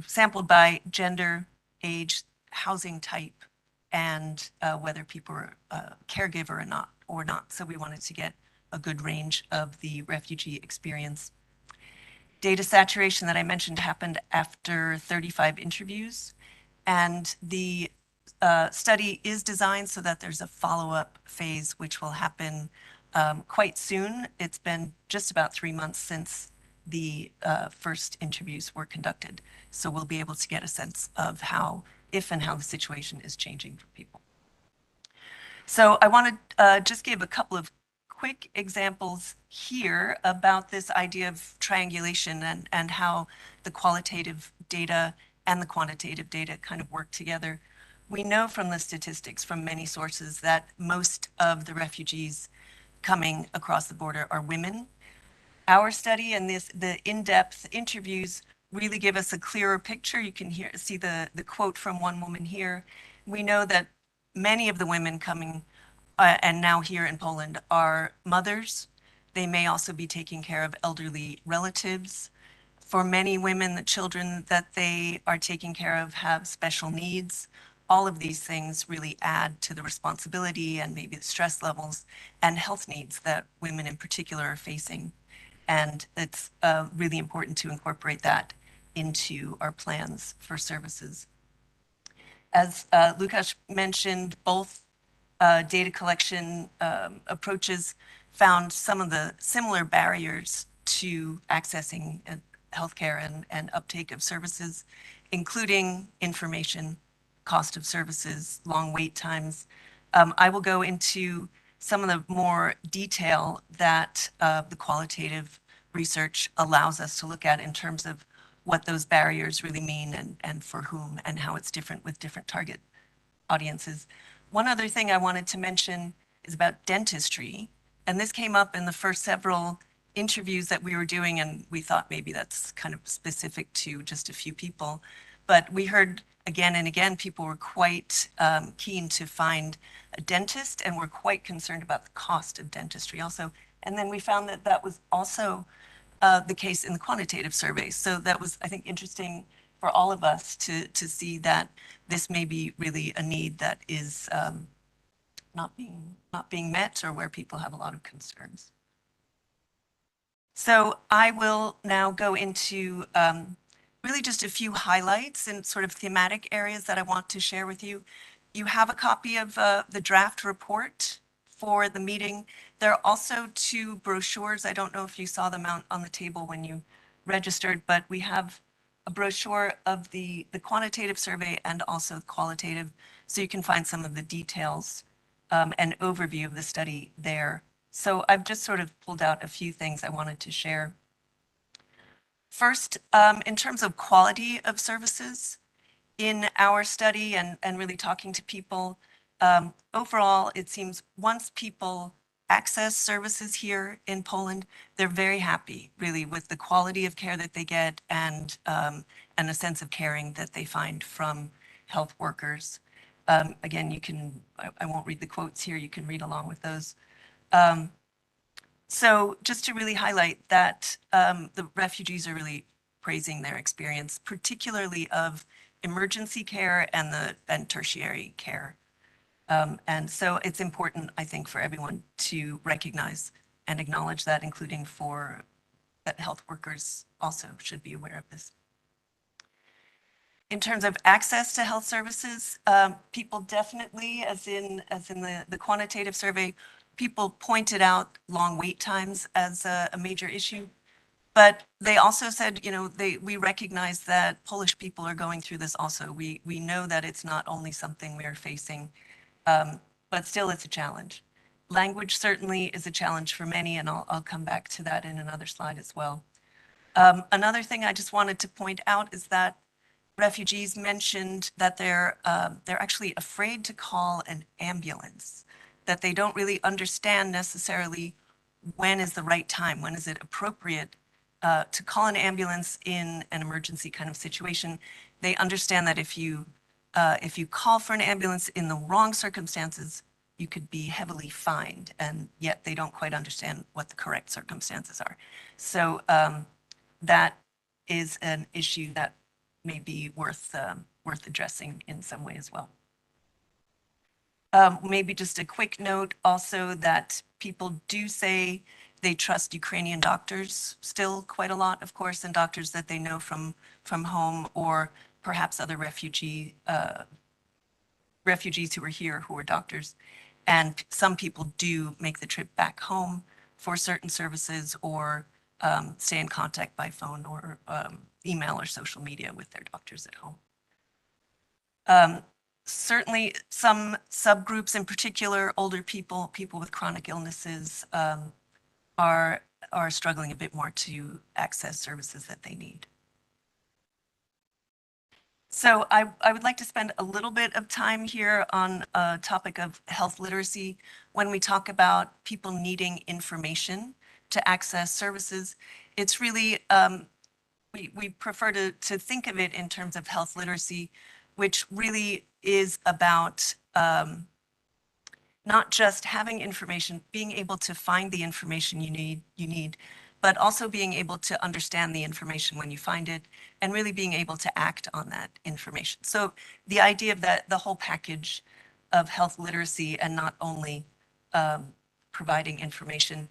sampled by gender, age, housing type, and whether people were a caregiver or not. So we wanted to get a good range of the refugee experience. Data saturation that I mentioned happened after 35 interviews, and the study is designed so that there's a follow-up phase, which will happen quite soon. It's been just about 3 months since the first interviews were conducted. So we'll be able to get a sense of if and how the situation is changing for people. So I want to just give a couple of quick examples here about this idea of triangulation and how the qualitative data and the quantitative data kind of work together. We know from the statistics from many sources that most of the refugees coming across the border are women. Our study and the in-depth interviews really give us a clearer picture. You can see the quote from one woman here. We know that many of the women coming and now here in Poland are mothers. They may also be taking care of elderly relatives. For many women, the children that they are taking care of have special needs. All of these things really add to the responsibility and maybe the stress levels and health needs that women in particular are facing. And it's really important to incorporate that into our plans for services. As Lukasz mentioned, both data collection approaches found some of the similar barriers to accessing healthcare and uptake of services, including information, cost of services, long wait times. I will go into some of the more detail that the qualitative research allows us to look at in terms of what those barriers really mean and for whom and how it's different with different target audiences. One other thing I wanted to mention is about dentistry. And this came up in the first several interviews that we were doing, and we thought maybe that's kind of specific to just a few people. But we heard again and again, people were quite keen to find a dentist and were quite concerned about the cost of dentistry also. And then we found that that was also the case in the quantitative surveys. So that was, I think, interesting for all of us to see that this may be really a need that is not being met or where people have a lot of concerns. So I will now go into really just a few highlights and sort of thematic areas that I want to share with you. You have a copy of the draft report for the meeting. There are also 2 brochures. I don't know if you saw them out on the table when you registered, but we have a brochure of the quantitative survey and also the qualitative, so you can find some of the details and overview of the study there. So I've just sort of pulled out a few things I wanted to share. First, in terms of quality of services in our study and really talking to people, overall, it seems once people access services here in Poland, they're very happy really with the quality of care that they get and a sense of caring that they find from health workers. Again, you can, I won't read the quotes here, you can read along with those. So just to really highlight that the refugees are really praising their experience, particularly of emergency care and tertiary care. And so it's important, I think, for everyone to recognize and acknowledge that, including for that health workers also should be aware of this. In terms of access to health services, people definitely, as in the quantitative survey, people pointed out long wait times as a major issue. But they also said, you know, we recognize that Polish people are going through this also. We know that it's not only something we're facing, but still it's a challenge. Language certainly is a challenge for many, and I'll come back to that in another slide as well. Another thing I just wanted to point out is that refugees mentioned that they're actually afraid to call an ambulance, that they don't really understand necessarily when is the right time, when is it appropriate to call an ambulance in an emergency kind of situation. They understand that if you call for an ambulance in the wrong circumstances, you could be heavily fined, and yet they don't quite understand what the correct circumstances are. So that is an issue that may be worth addressing in some way as well. Maybe just a quick note also that people do say they trust Ukrainian doctors still quite a lot, of course, and doctors that they know from home, or perhaps other refugees who are here who are doctors. And some people do make the trip back home for certain services, or stay in contact by phone or email or social media with their doctors at home. Certainly some subgroups, in particular older people, people with chronic illnesses, are struggling a bit more to access services that they need. So I would like to spend a little bit of time here on a topic of health literacy. When we talk about people needing information to access services, it's really, we prefer to think of it in terms of health literacy, which really is about not just having information, being able to find the information you need, but also being able to understand the information when you find it, and really being able to act on that information. So the idea of that, the whole package of health literacy, and not only providing information.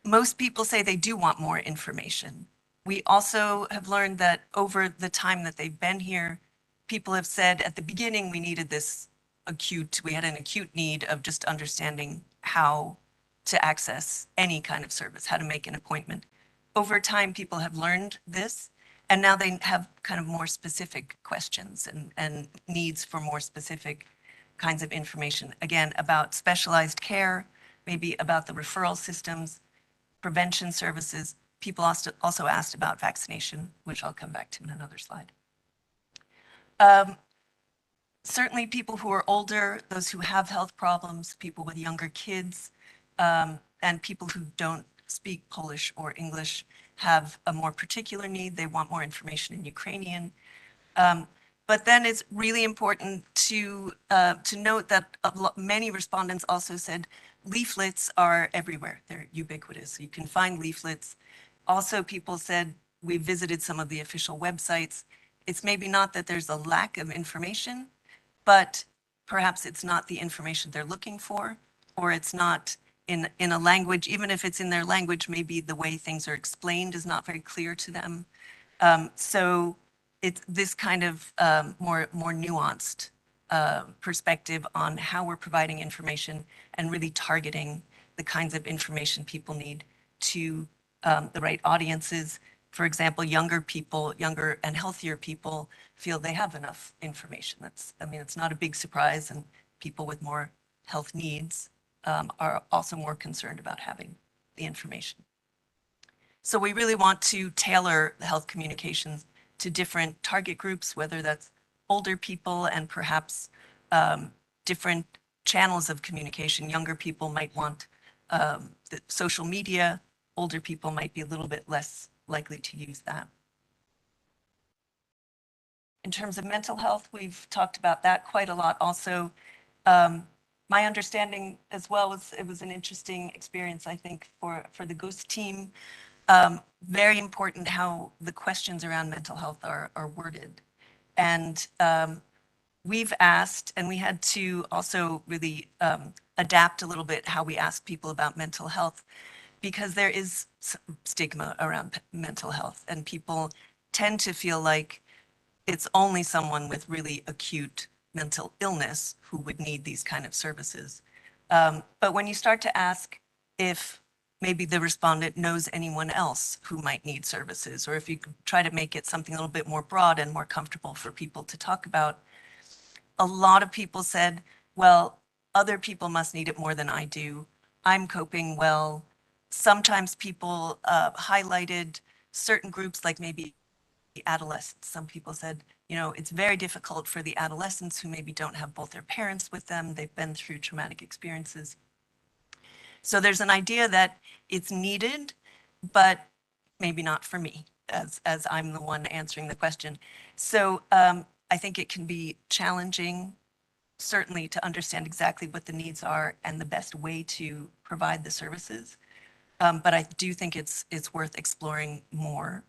Most people say they do want more information. We also have learned that over the time that they've been here, people have said at the beginning we needed this we had an acute need of just understanding how to access any kind of service, how to make an appointment. Over time, people have learned this, and now they have kind of more specific questions and needs for more specific kinds of information. Again, about specialized care, maybe about the referral systems, prevention services. People also asked about vaccination, which I'll come back to in another slide. Certainly people who are older, those who have health problems, people with younger kids, and people who don't speak Polish or English have a more particular need. They want more information in Ukrainian. But then it's really important to note that many respondents also said leaflets are everywhere. They're ubiquitous. You can find leaflets. Also, people said we visited some of the official websites. It's maybe not that there's a lack of information, but perhaps it's not the information they're looking for, or it's not in a language. Even if it's in their language, maybe the way things are explained is not very clear to them. So it's this kind of more nuanced perspective on how we're providing information and really targeting the kinds of information people need to the right audiences. For example, younger people, younger and healthier people feel they have enough information. It's not a big surprise, and people with more health needs are also more concerned about having the information. So we really want to tailor the health communications to different target groups, whether that's older people and perhaps different channels of communication. Younger people might want the social media, older people might be a little bit less likely to use that. In terms of mental health, we've talked about that quite a lot also. My understanding as well was it was an interesting experience, I think, for the GUS team. Very important how the questions around mental health are worded. And we've asked, and we had to also really adapt a little bit how we ask people about mental health, because there is stigma around mental health, and people tend to feel like it's only someone with really acute mental illness who would need these kind of services. But when you start to ask if maybe the respondent knows anyone else who might need services, or if you try to make it something a little bit more broad and more comfortable for people to talk about, a lot of people said, well, other people must need it more than I do. I'm coping well. Sometimes people highlighted certain groups, like maybe adolescents. Some people said, you know, it's very difficult for the adolescents who maybe don't have both their parents with them. They've been through traumatic experiences. So there's an idea that it's needed, but maybe not for me, as I'm the one answering the question. So I think it can be challenging, certainly, to understand exactly what the needs are and the best way to provide the services. But I do think it's worth exploring more.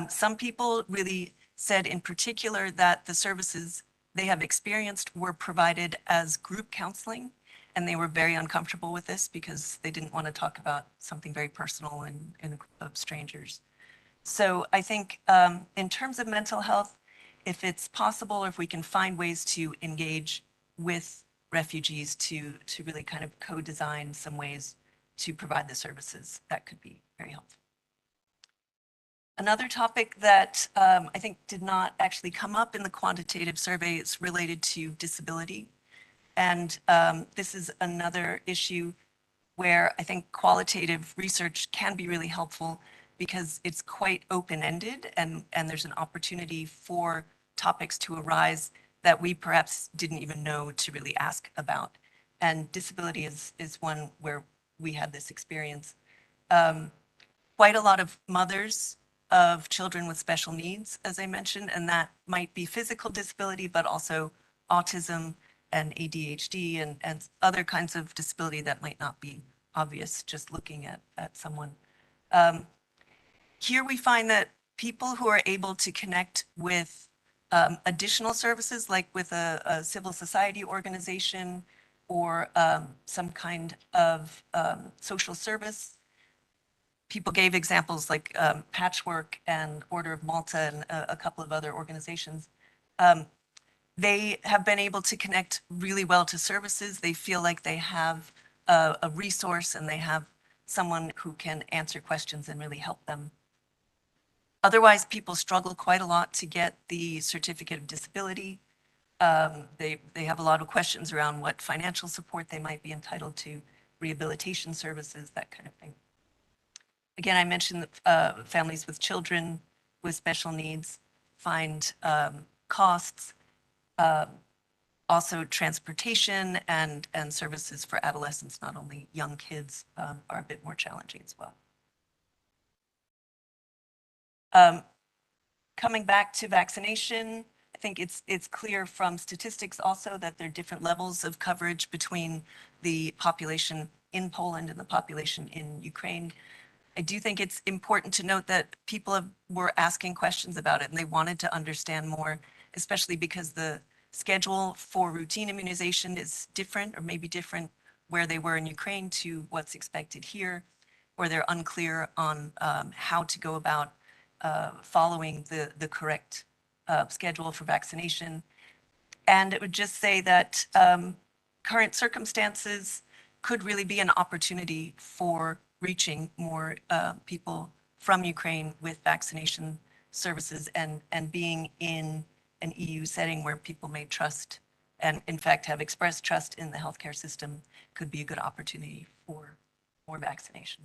Some people really said in particular that the services they have experienced were provided as group counseling, and they were very uncomfortable with this because they didn't want to talk about something very personal in a group of strangers. So I think in terms of mental health, if it's possible, or if we can find ways to engage with refugees to really kind of co-design some ways to provide the services, that could be very helpful. Another topic that I think did not actually come up in the quantitative survey is related to disability. And this is another issue where I think qualitative research can be really helpful because it's quite open-ended, and there's an opportunity for topics to arise that we perhaps didn't even know to really ask about. And disability is one where we had this experience. Quite a lot of mothers of children with special needs, as I mentioned, and that might be physical disability, but also autism and ADHD and other kinds of disability that might not be obvious just looking at someone. Here we find that people who are able to connect with additional services, like with a civil society organization or some kind of social service. People gave examples like Patchwork and Order of Malta and a couple of other organizations. They have been able to connect really well to services. They feel like they have a resource and they have someone who can answer questions and really help them. Otherwise, people struggle quite a lot to get the certificate of disability. They have a lot of questions around what financial support they might be entitled to, rehabilitation services, that kind of thing. Again, I mentioned that families with children with special needs find costs. Also, transportation and services for adolescents, not only young kids, are a bit more challenging as well. Coming back to vaccination, I think it's clear from statistics also that there are different levels of coverage between the population in Poland and the population in Ukraine. I do think it's important to note that people were asking questions about it and they wanted to understand more, especially because the schedule for routine immunization is different, or maybe different where they were in Ukraine to what's expected here, or they're unclear on how to go about following the correct schedule for vaccination. And it would just say that current circumstances could really be an opportunity for reaching more people from Ukraine with vaccination services and being in an EU setting where people may trust and in fact have expressed trust in the healthcare system could be a good opportunity for more vaccination.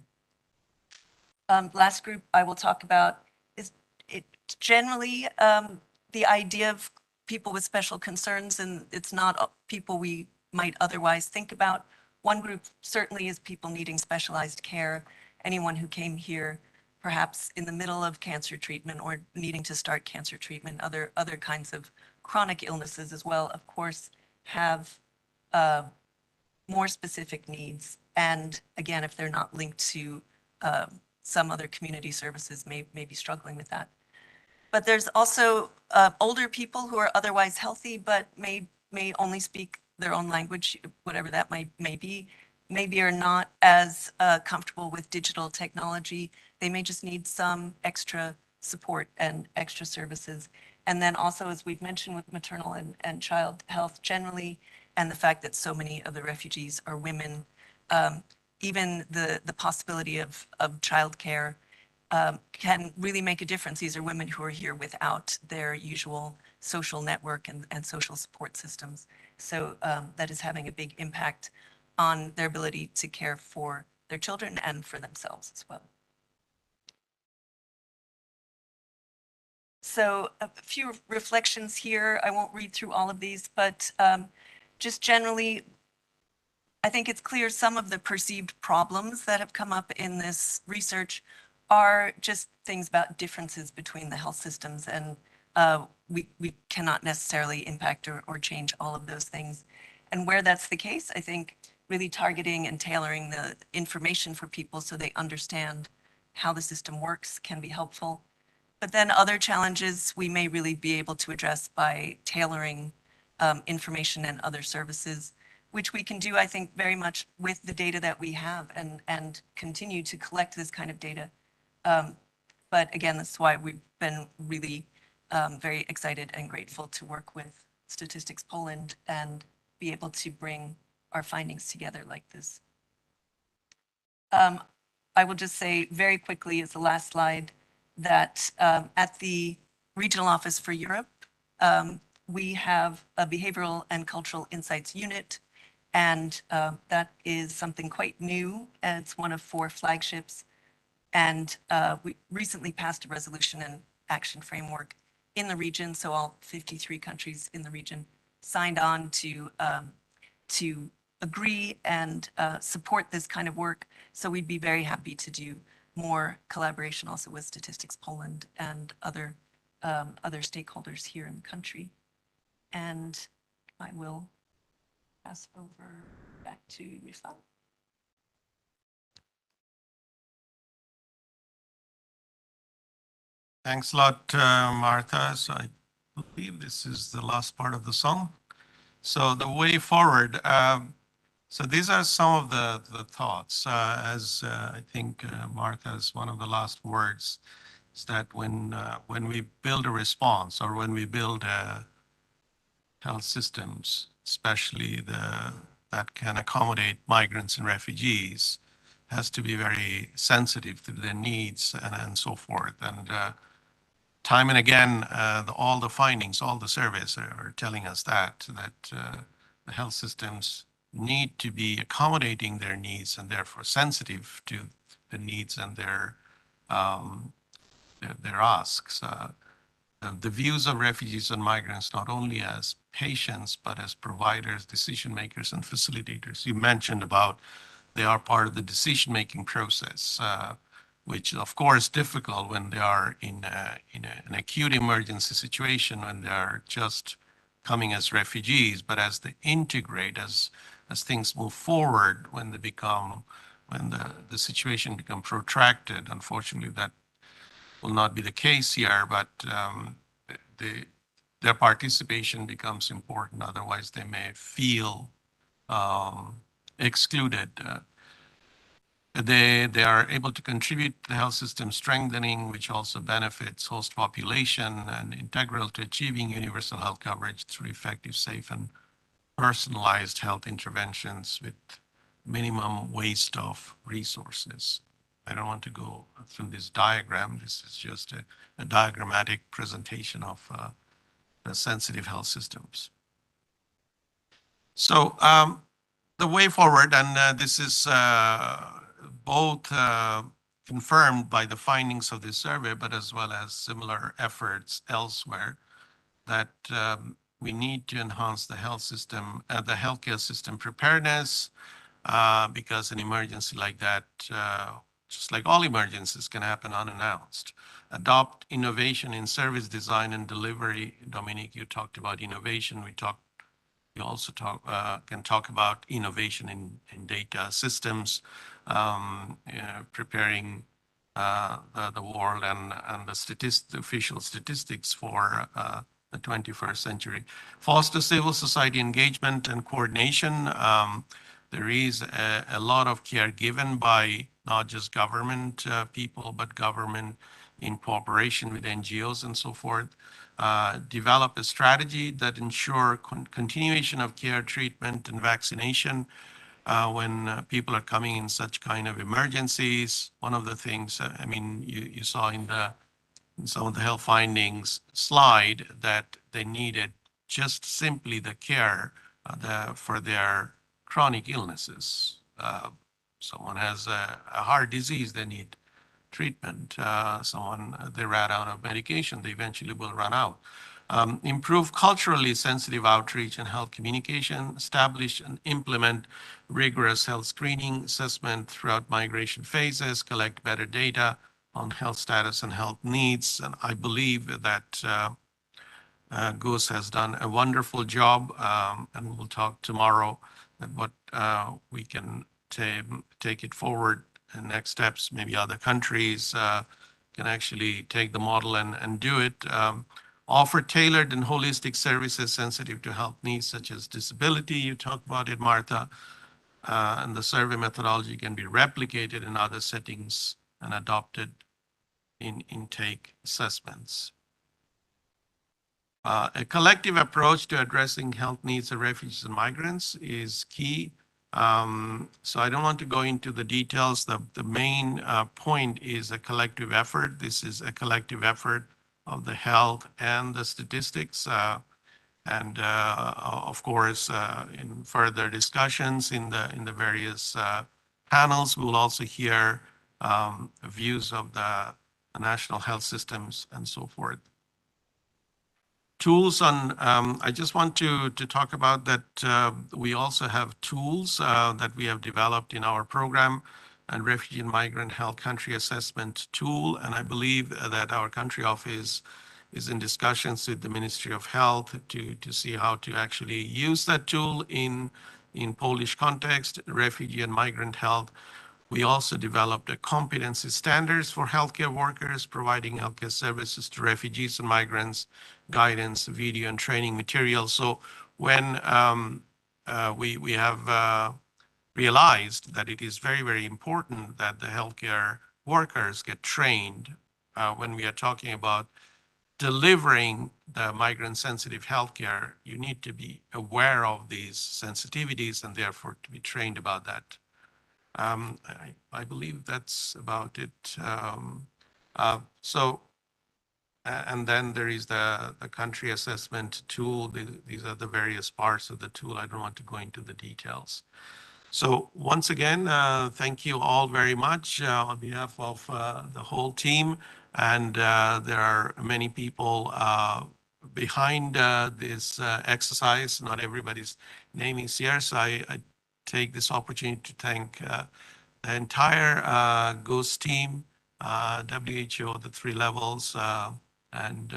Last group I will talk about is it generally the idea of people with special concerns, and it's not people we might otherwise think about. One group certainly is people needing specialized care, anyone who came here perhaps in the middle of cancer treatment or needing to start cancer treatment, other kinds of chronic illnesses as well, of course, have more specific needs. And again, if they're not linked to some other community services, may be struggling with that. But there's also older people who are otherwise healthy, but may only speak their own language, whatever that may be, maybe are not as comfortable with digital technology. They may just need some extra support and extra services. And then also, as we've mentioned with maternal and child health generally, and the fact that so many of the refugees are women, even the possibility of childcare can really make a difference. These are women who are here without their usual social network and social support systems. So that is having a big impact on their ability to care for their children and for themselves as well. So a few reflections here. I won't read through all of these, but just generally, I think it's clear some of the perceived problems that have come up in this research are just things about differences between the health systems, and we cannot necessarily impact or change all of those things. And where that's the case, I think really targeting and tailoring the information for people so they understand how the system works can be helpful. But then other challenges we may really be able to address by tailoring information and other services, which we can do, I think, very much with the data that we have and continue to collect this kind of data. But again, that's why we've been really very excited and grateful to work with Statistics Poland and be able to bring our findings together like this. I will just say very quickly as the last slide that at the Regional Office for Europe, we have a Behavioral and Cultural Insights Unit, and that is something quite new, and it's one of 4 flagships. And we recently passed a resolution and action framework in the region, so all 53 countries in the region signed on to agree and support this kind of work. So we'd be very happy to do more collaboration also with Statistics Poland and other stakeholders here in the country. And I will pass over back to Rifat. Thanks a lot, Martha. So I believe this is the last part of the song. So the way forward, so these are some of the thoughts. As I think Martha's one of the last words is that when we build a response or when we build health systems, especially that can accommodate migrants and refugees, has to be very sensitive to their needs and so forth. And time and again, all the findings, all the surveys are telling us that the health systems need to be accommodating their needs and therefore sensitive to the needs and their asks. The views of refugees and migrants, not only as patients, but as providers, decision makers, and facilitators. You mentioned about they are part of the decision-making process, which of course is difficult when they are in an acute emergency situation, when they are just coming as refugees, but as they integrate, as things move forward, when the situation becomes protracted, unfortunately that will not be the case here, but their participation becomes important. Otherwise, they may feel excluded. they are able to contribute to the health system strengthening, which also benefits host population and integral to achieving universal health coverage through effective, safe, and personalized health interventions with minimum waste of resources. I don't want to go through this diagram. This is just a diagrammatic presentation of the sensitive health systems. So the way forward, and this is both confirmed by the findings of this survey, but as well as similar efforts elsewhere, that we need to enhance the health system, the healthcare system preparedness, because an emergency like that, just like all emergencies, can happen unannounced. Adopt innovation in service design and delivery. Dominique, you talked about innovation. We also can talk about innovation in data systems, preparing the world and the official statistics for the 21st century. Foster civil society engagement and coordination. There is a lot of care given by not just government people, but government in cooperation with NGOs and so forth. Develop a strategy that ensure continuation of care, treatment, and vaccination when people are coming in such kind of emergencies. One of the things, I mean, you saw in some of the health findings slide that they needed just simply the care for their chronic illnesses. Someone has a heart disease, they need treatment. They ran out of medication, they eventually will run out. Improve culturally sensitive outreach and health communication, establish and implement rigorous health screening assessment throughout migration phases, collect better data on health status and health needs. And I believe that Gus has done a wonderful job, and we'll talk tomorrow about what we can take it forward. And next steps, maybe other countries can actually take the model and do it. Offer tailored and holistic services sensitive to health needs, such as disability. You talked about it, Martha. And the survey methodology can be replicated in other settings and adopted in intake assessments. A collective approach to addressing health needs of refugees and migrants is key. So I don't want to go into the details. The main point is a collective effort. This is a collective effort of the health and the statistics. And of course, in further discussions in the various panels, we will also hear views of the national health systems and so forth. Tools on, I just want to talk about that we also have tools that we have developed in our program, and refugee and migrant health country assessment tool. And I believe that our country office is in discussions with the Ministry of Health to see how to actually use that tool in Polish context, refugee and migrant health. We also developed a competency standards for healthcare workers, providing healthcare services to refugees and migrants, guidance, video, and training materials. So when we have realized that it is very, very important that the healthcare workers get trained when we are talking about delivering the migrant-sensitive healthcare, you need to be aware of these sensitivities and therefore to be trained about that. I believe that's about it. And then there is the country assessment tool. These are the various parts of the tool. I don't want to go into the details. So once again, thank you all very much on behalf of the whole team. And there are many people behind this exercise. Not everybody's name is here, so I take this opportunity to thank the entire GOES team, WHO, the 3 levels, and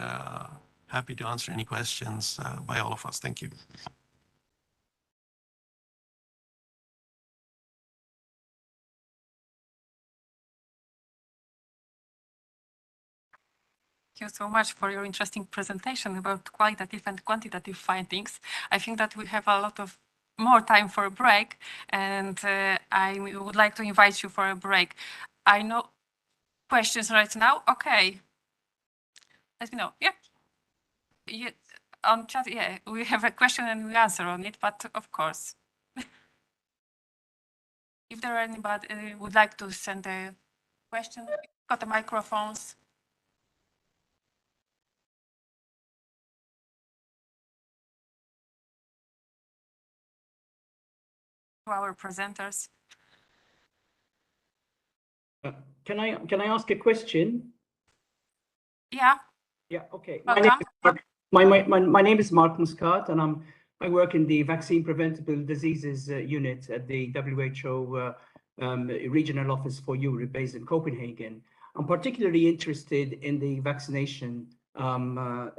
happy to answer any questions by all of us. Thank you. Thank you so much for your interesting presentation about qualitative and quantitative findings. I think that we have a lot of more time for a break, and I would like to invite you for a break. I know questions right now. Okay. Let me know. Yeah. On chat, yeah, we have a question and we answer on it, but of course. If there are anybody who would like to send a question, got the microphones. To our presenters. Can I ask a question? Yeah. Yeah, okay. Welcome. My name is Mark Muscat, and I work in the Vaccine Preventable Diseases Unit at the WHO Regional Office for Europe, based in Copenhagen. I'm particularly interested in the vaccination part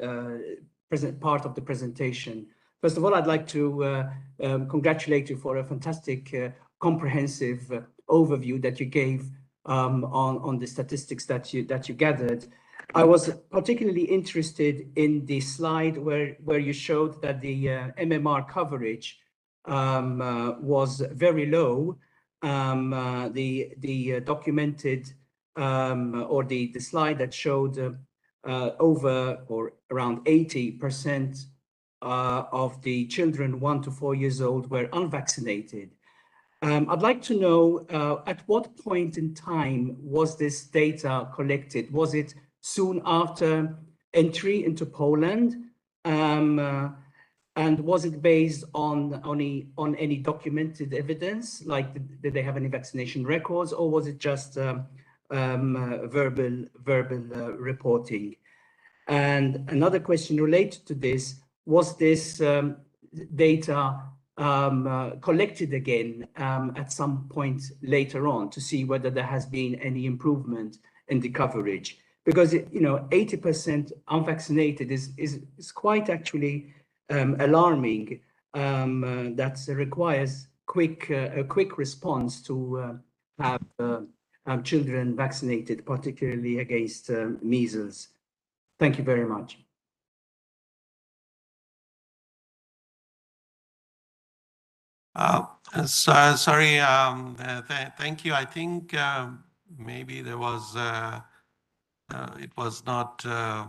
of the presentation. First of all, I'd like to congratulate you for a fantastic, comprehensive overview that you gave on the statistics that you gathered. I was particularly interested in the slide where you showed that the MMR coverage was very low. The documented or the slide that showed over or around 80% of the children 1 to 4 years old were unvaccinated. I'd like to know at what point in time was this data collected? Was it soon after entry into Poland? And was it based on any documented evidence, like did they have any vaccination records, or was it just verbal reporting? And another question related to this, was this data collected again at some point later on to see whether there has been any improvement in the coverage? Because 80% unvaccinated is quite actually alarming. That requires a quick response to have children vaccinated, particularly against measles. Thank you very much. Sorry, thank you. I think maybe there was, it was not, I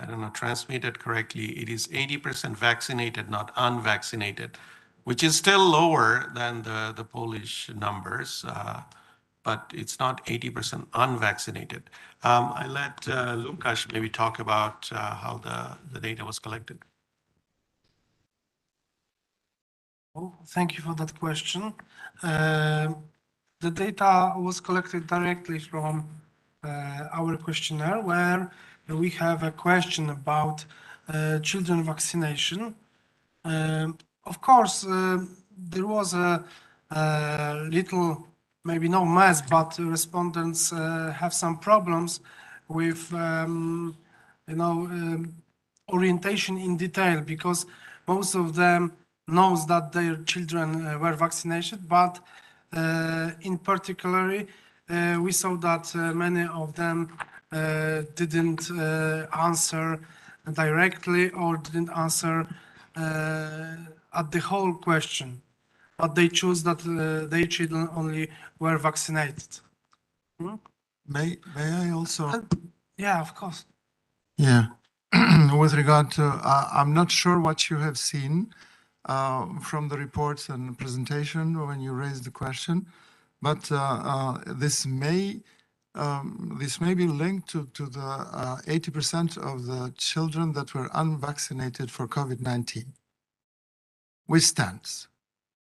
don't know, transmitted correctly. It is 80% vaccinated, not unvaccinated, which is still lower than the Polish numbers, but it's not 80% unvaccinated. I let Łukasz maybe talk about how the data was collected. Oh, thank you for that question. The data was collected directly from our questionnaire, where we have a question about children vaccination. Of course, there was a little, maybe no mess, but respondents have some problems with, orientation in detail, because most of them knows that their children were vaccinated, but in particular, we saw that many of them didn't answer directly or didn't answer at the whole question, but they choose that their children only were vaccinated. May I also? Yeah, of course. Yeah, with regard to, I'm not sure what you have seen from the reports and presentation when you raised the question, but this may be linked to the 80% of the children that were unvaccinated for COVID-19, which stands.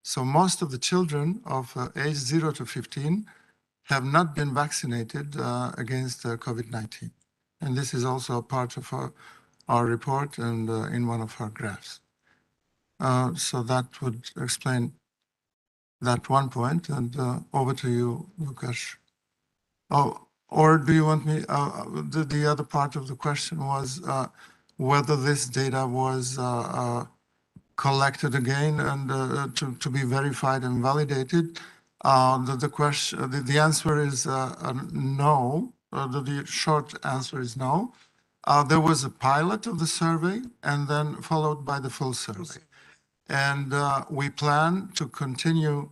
So most of the children of age 0 to 15 have not been vaccinated against COVID-19. And this is also a part of our report and in one of our graphs. So that would explain that one point. And over to you, Łukasz. Oh, or do you want me, the other part of the question was whether this data was collected again and to be verified and validated. The answer is no. The short answer is no. There was a pilot of the survey and then followed by the full survey. And we plan to continue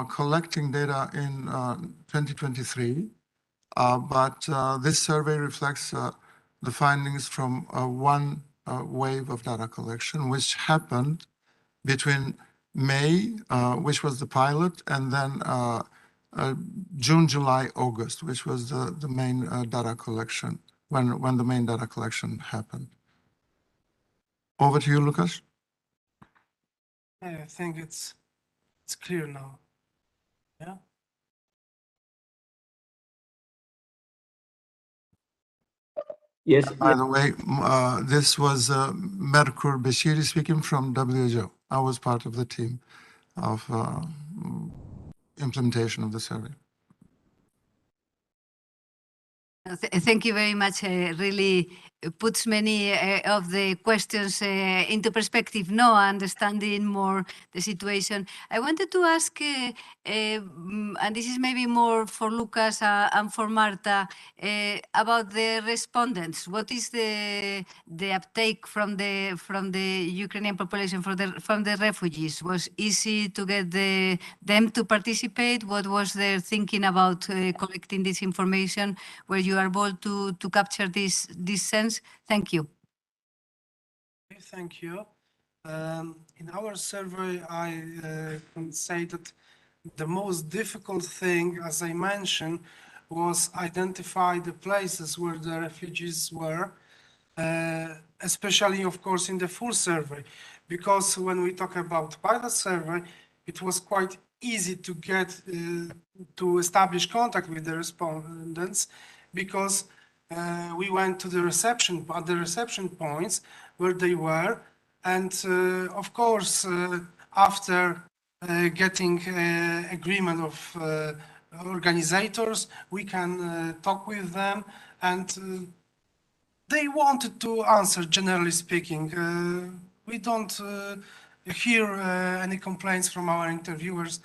collecting data in 2023. But this survey reflects the findings from one wave of data collection, which happened between May, which was the pilot, and then June, July, August, which was the main data collection, when the main data collection happened. Over to you, Lucas. I think it's clear now. Yeah. Yes. By the way, this was Merkur Bashiri speaking from WHO. I was part of the team of implementation of the survey. Thank you very much. Really puts many of the questions into perspective, understanding more the situation. I wanted to ask, and this is maybe more for Lucas and for Marta, about the respondents. What is the uptake from the Ukrainian population, from the refugees? Was easy to get them to participate? What was their thinking about collecting this information? Were you able to capture this sense? Thank you. Thank you. In our survey, I can say that the most difficult thing, as I mentioned, was identify the places where the refugees were, especially, of course, in the full survey, because when we talk about pilot survey, it was quite easy to get to establish contact with the respondents, because we went to the reception points where they were, and of course, after getting agreement of organizers, we can talk with them, and they wanted to answer, generally speaking. We don't hear any complaints from our interviewers.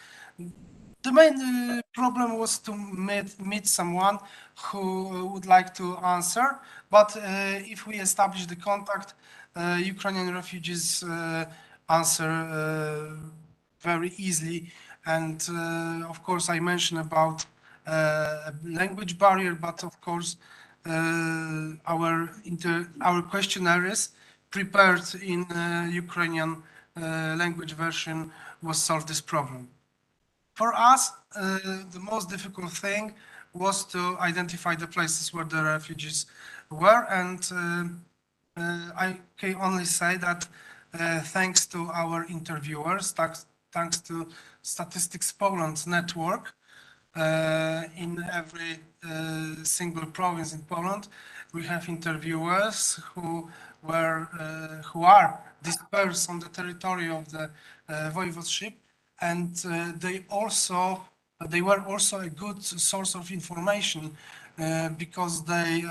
The main problem was to meet someone who would like to answer, but if we establish the contact, Ukrainian refugees answer very easly. And of course, I mentioned about language barrier, but of course, our questionnaires prepared in Ukrainian language version was solve this problem. For us, the most difficult thing was to identify the places where the refugees were, and I can only say that thanks to our interviewers, thanks to Statistics Poland network, in every single province in Poland, we have interviewers who are dispersed on the territory of the voivodeship, and they were also a good source of information because they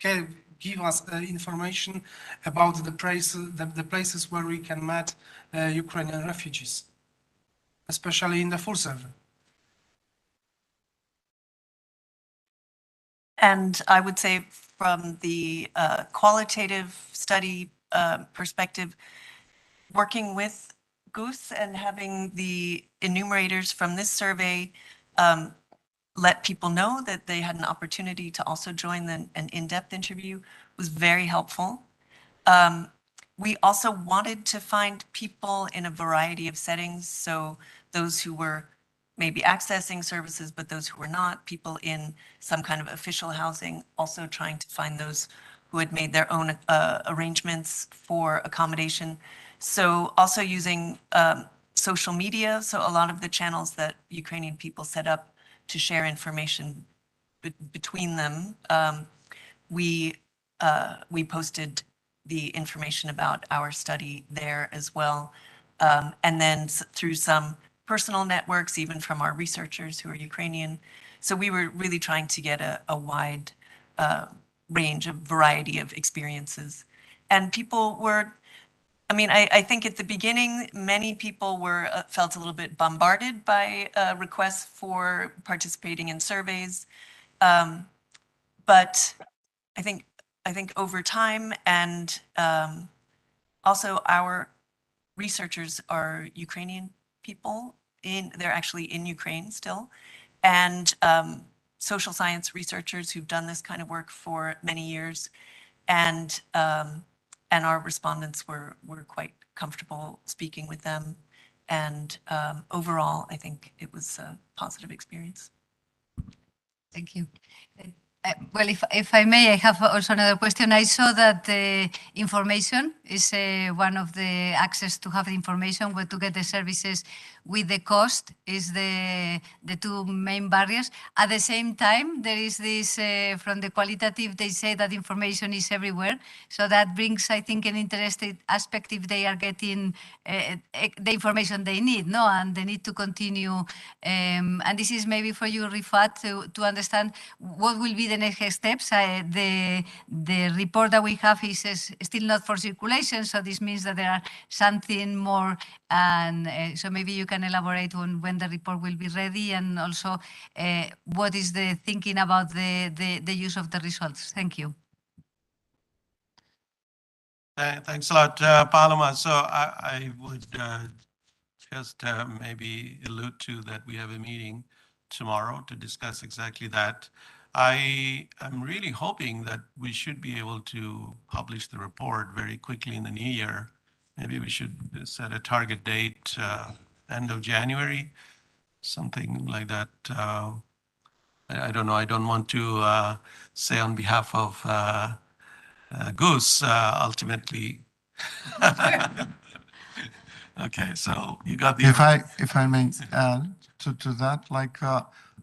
can give us information about the places where we can meet Ukrainian refugees, especially in the full survey. And I would say from the qualitative study perspective, working with GUS and having the enumerators from this survey let people know that they had an opportunity to also join an in-depth interview was very helpful. We also wanted to find people in a variety of settings, so those who were maybe accessing services, but those who were not, people in some kind of official housing, also trying to find those who had made their own arrangements for accommodation. So also using social media, so a lot of the channels that Ukrainian people set up to share information between them, we posted the information about our study there as well. And then through some personal networks, even from our researchers who are Ukrainian. So we were really trying to get a wide range of variety of experiences. And people were, I mean, I think at the beginning, many people were felt a little bit bombarded by requests for participating in surveys. But I think over time and also our researchers are Ukrainian people they're actually in Ukraine still, and social science researchers who've done this kind of work for many years. And our respondents were quite comfortable speaking with them. And overall, I think it was a positive experience. Thank you. Well, if I may, I have also another question. I saw that information is one of the access to have the information, where to get the services with the cost is the two main barriers. At the same time, there is this, from the qualitative, they say that information is everywhere. So that brings, I think, an interesting aspect if they are getting the information they need, no? And they need to continue. And this is maybe for you, Rifat, to understand what will be the next steps. The report that we have is still not for circulation, so this means that there are something more, and so maybe you can elaborate on when the report will be ready, and also what is the thinking about the use of the results. Thank you. Thanks a lot, Paloma. So I would just maybe allude to that we have a meeting tomorrow to discuss exactly that. I am really hoping that we should be able to publish the report very quickly in the new year. Maybe we should set a target date, end of January, something like that. I don't know. I don't want to say on behalf of Goose, ultimately. Okay, so you got the. If I may add to that, like,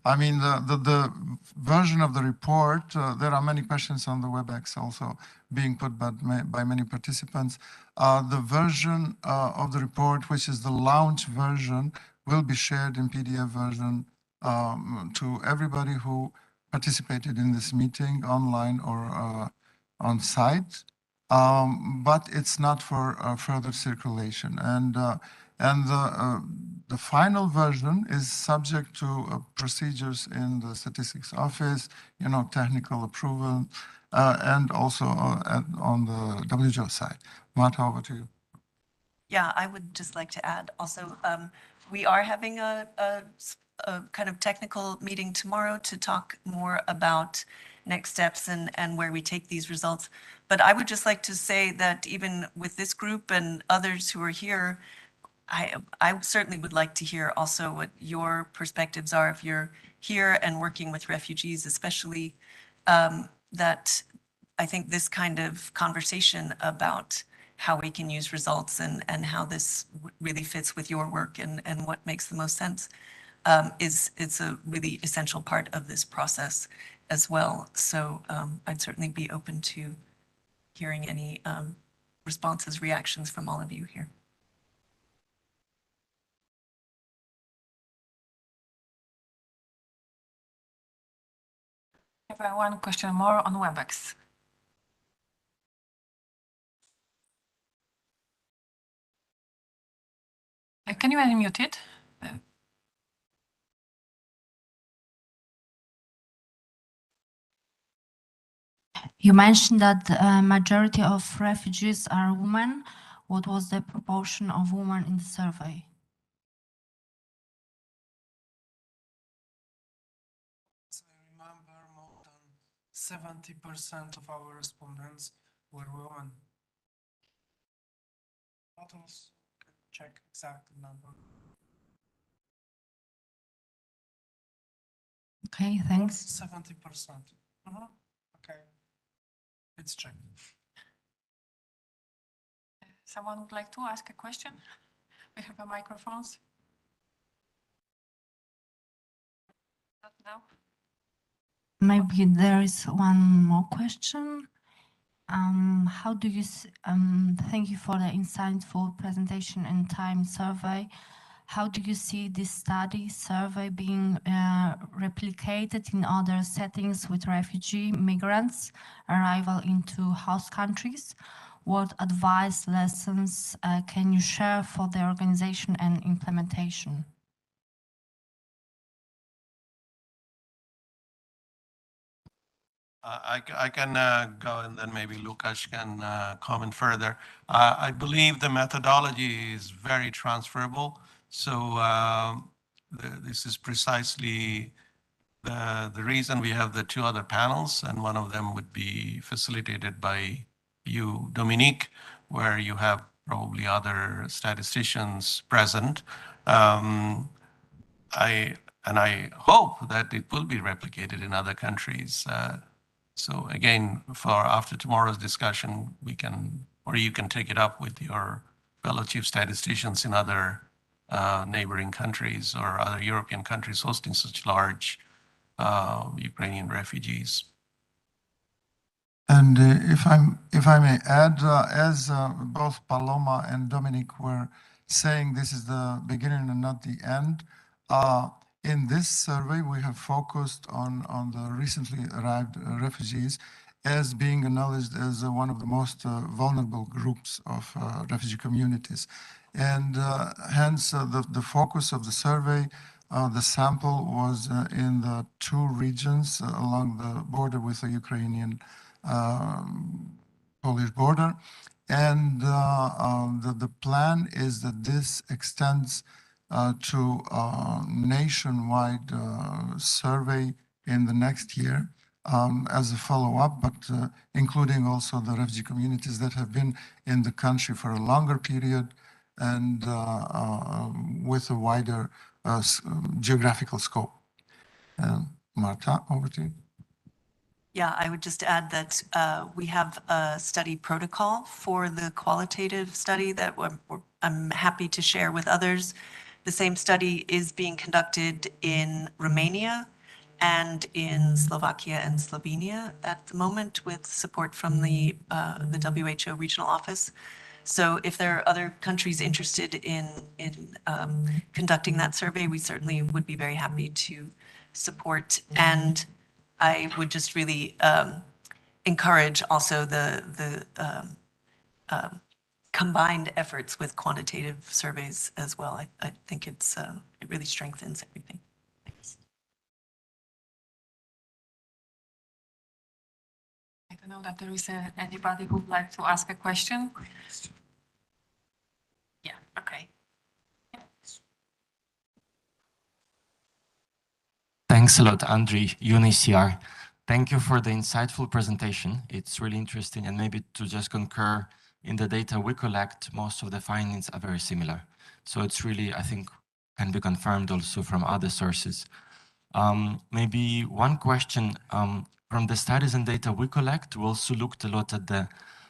I mean, the version of the report, there are many questions on the WebEx also being put by many participants. The version of the report, which is the launch version, will be shared in PDF version to everybody who participated in this meeting online or on site. But it's not for further circulation. And the final version is subject to procedures in the Statistics Office, you know, technical approval, and also on the WHO side. Marta, over to you. Yeah, I would just like to add also, we are having a kind of technical meeting tomorrow to talk more about next steps and where we take these results. But I would just like to say that even with this group and others who are here, I certainly would like to hear also what your perspectives are if you're here and working with refugees, especially that I think this kind of conversation about how we can use results and how this really fits with your work and what makes the most sense it's a really essential part of this process as well. So I'd certainly be open to hearing any responses, reactions from all of you here. I have one question more on WebEx. Can you unmute it? You mentioned that the majority of refugees are women. What was the proportion of women in the survey? I remember more than 70% of our respondents were women. Totals, check exact number. Okay, thanks. 70%. Okay, it's checked. Someone would like to ask a question? We have microphones. Not now. Maybe there is one more question. How do you, thank you for the insightful presentation and time survey. How do you see this study survey being replicated in other settings with refugee migrants arrival into host countries? What advice, lessons can you share for the organization and implementation? I can go and then maybe Lukasz can comment further. I believe the methodology is very transferable. So this is precisely the reason we have the two other panels, and one of them would be facilitated by you, Dominique, where you have probably other statisticians present. I hope that it will be replicated in other countries. So again, for after tomorrow's discussion, we can, or you can take it up with your fellow chief statisticians in other neighboring countries or other European countries hosting such large Ukrainian refugees. And if I may add, as both Paloma and Dominic were saying, this is the beginning and not the end. In this survey, we have focused on the recently arrived refugees as being acknowledged as one of the most vulnerable groups of refugee communities. And hence, the focus of the survey, the sample was in the two regions along the border with the Ukrainian Polish border. And the plan is that this extends to a nationwide survey in the next year as a follow-up, but including also the refugee communities that have been in the country for a longer period and with a wider geographical scope. Marta, over to you. Yeah, I would just add that we have a study protocol for the qualitative study that I'm happy to share with others. The same study is being conducted in Romania and in Slovakia and Slovenia at the moment with support from the WHO regional office. So if there are other countries interested in conducting that survey, we certainly would be very happy to support. And I would just really encourage also the combined efforts with quantitative surveys as well. I think it really strengthens everything. Thanks. I don't know that there is anybody who would like to ask a question. Yeah, okay. Thanks a lot, Andriy, UNHCR. Thank you for the insightful presentation. It's really interesting, and maybe to just concur in the data we collect, most of the findings are very similar. So it's really, I think, can be confirmed also from other sources. Maybe one question, from the studies and data we collect, we also looked a lot at the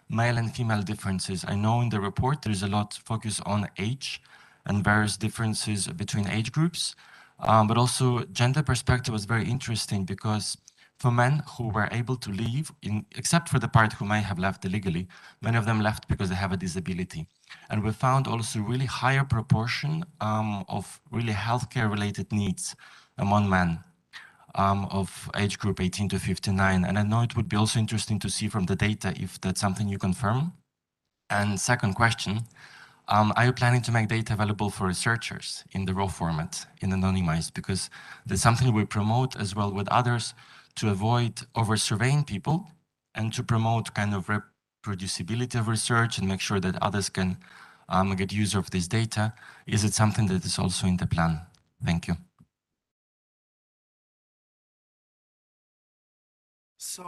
male and female differences. I know in the report there is a lot focus on age and various differences between age groups, but also gender perspective was very interesting because for men who were able to leave, except for the part who may have left illegally, many of them left because they have a disability. And we found also really higher proportion of really healthcare related needs among men of age group 18 to 59. And I know it would be also interesting to see from the data if that's something you confirm. And second question, are you planning to make data available for researchers in the raw format, in anonymized? Because there's something we promote as well with others to avoid over-surveying people and to promote kind of reproducibility of research and make sure that others can get use of this data. Is it something that is also in the plan? Thank you. So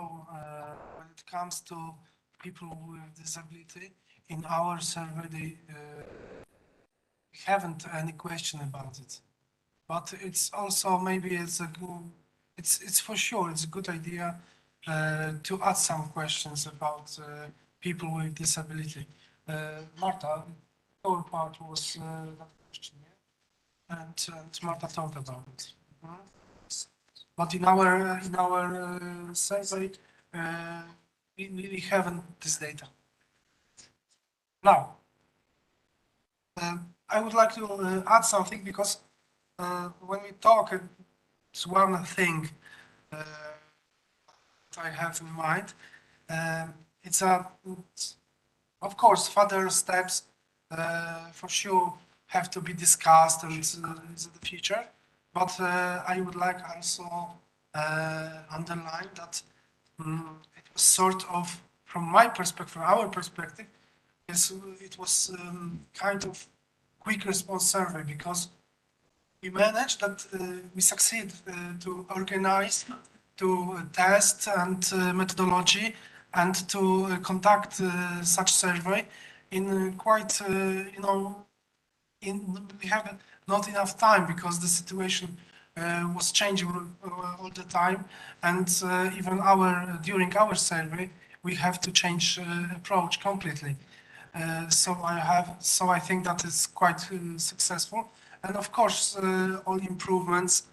when it comes to people with disability, in our survey, we haven't any question about it. But it's also maybe it's a good, it's for sure it's a good idea to add some questions about people with disability. Marta, your part was that question, yeah? And Marta thought about it. But in our survey, we haven't this data. Now, I would like to add something because when we talk, it's one thing that I have in mind. It's of course, further steps for sure have to be discussed in the future. But I would like also underline that it was sort of, from my perspective, from our perspective, it was kind of quick response survey because we managed that we succeed to organize, to test and methodology and to conduct such survey in quite, we have not enough time because the situation was changing all the time, and even during our survey we have to change approach completely. So I think that is quite successful, and of course all improvements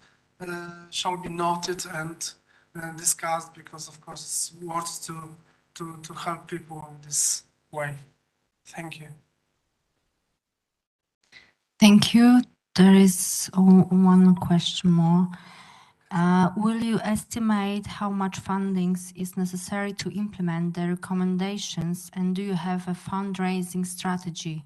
shall be noted and discussed because of course it's worth to help people in this way. Thank you. Thank you. There is one question more. Will you estimate how much funding is necessary to implement the recommendations, and do you have a fundraising strategy?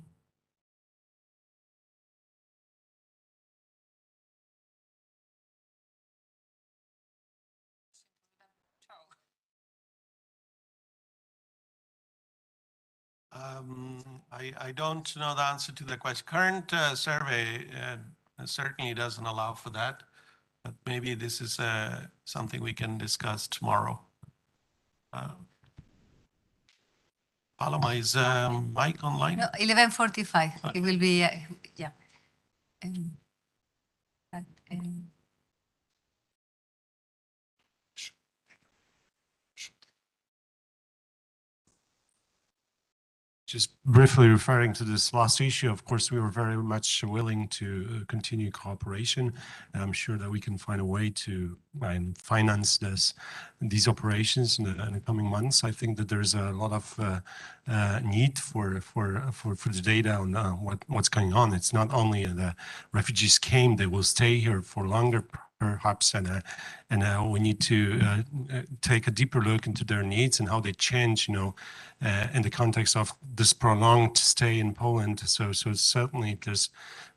I don't know the answer to the question. Current survey certainly doesn't allow for that, but maybe this is something we can discuss tomorrow. Paloma, is Mike online? No, 11:45. It will be, yeah. Just briefly referring to this last issue, of course, we were very much willing to continue cooperation. And I'm sure that we can find a way to finance these operations in the coming months. I think that there's a lot of need for the data on what's going on. It's not only the refugees came, they will stay here for longer perhaps, and we need to take a deeper look into their needs and how they change, in the context of this prolonged stay in Poland. So certainly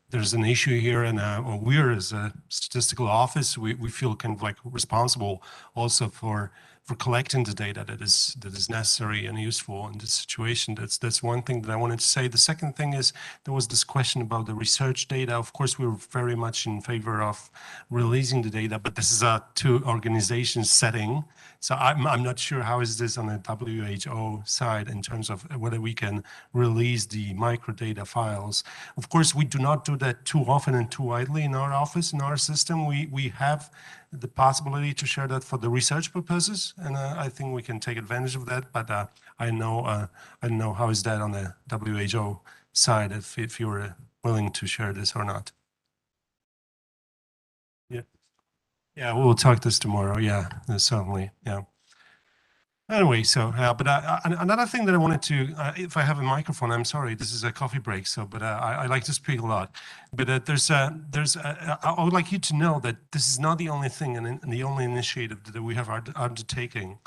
there's an issue here, and we're, as a statistical office, we feel kind of like responsible also for collecting the data that is necessary and useful in this situation. That's one thing that I wanted to say. The second thing is there was this question about the research data. Of course, we're very much in favor of releasing the data, but this is a two organizations setting. So I'm not sure how is this on the WHO side in terms of whether we can release the microdata files. Of course, we do not do that too often and too widely in our office, in our system. We have the possibility to share that for the research purposes, and I think we can take advantage of that. But I don't know how is that on the WHO side, if you're willing to share this or not. Yeah, we'll talk this tomorrow. Yeah, certainly. Yeah. Anyway, so but another thing that I wanted to, if I have a microphone, I'm sorry, this is a coffee break. So, but I like to speak a lot. But I would like you to know that this is not the only thing and the only initiative that we have undertaking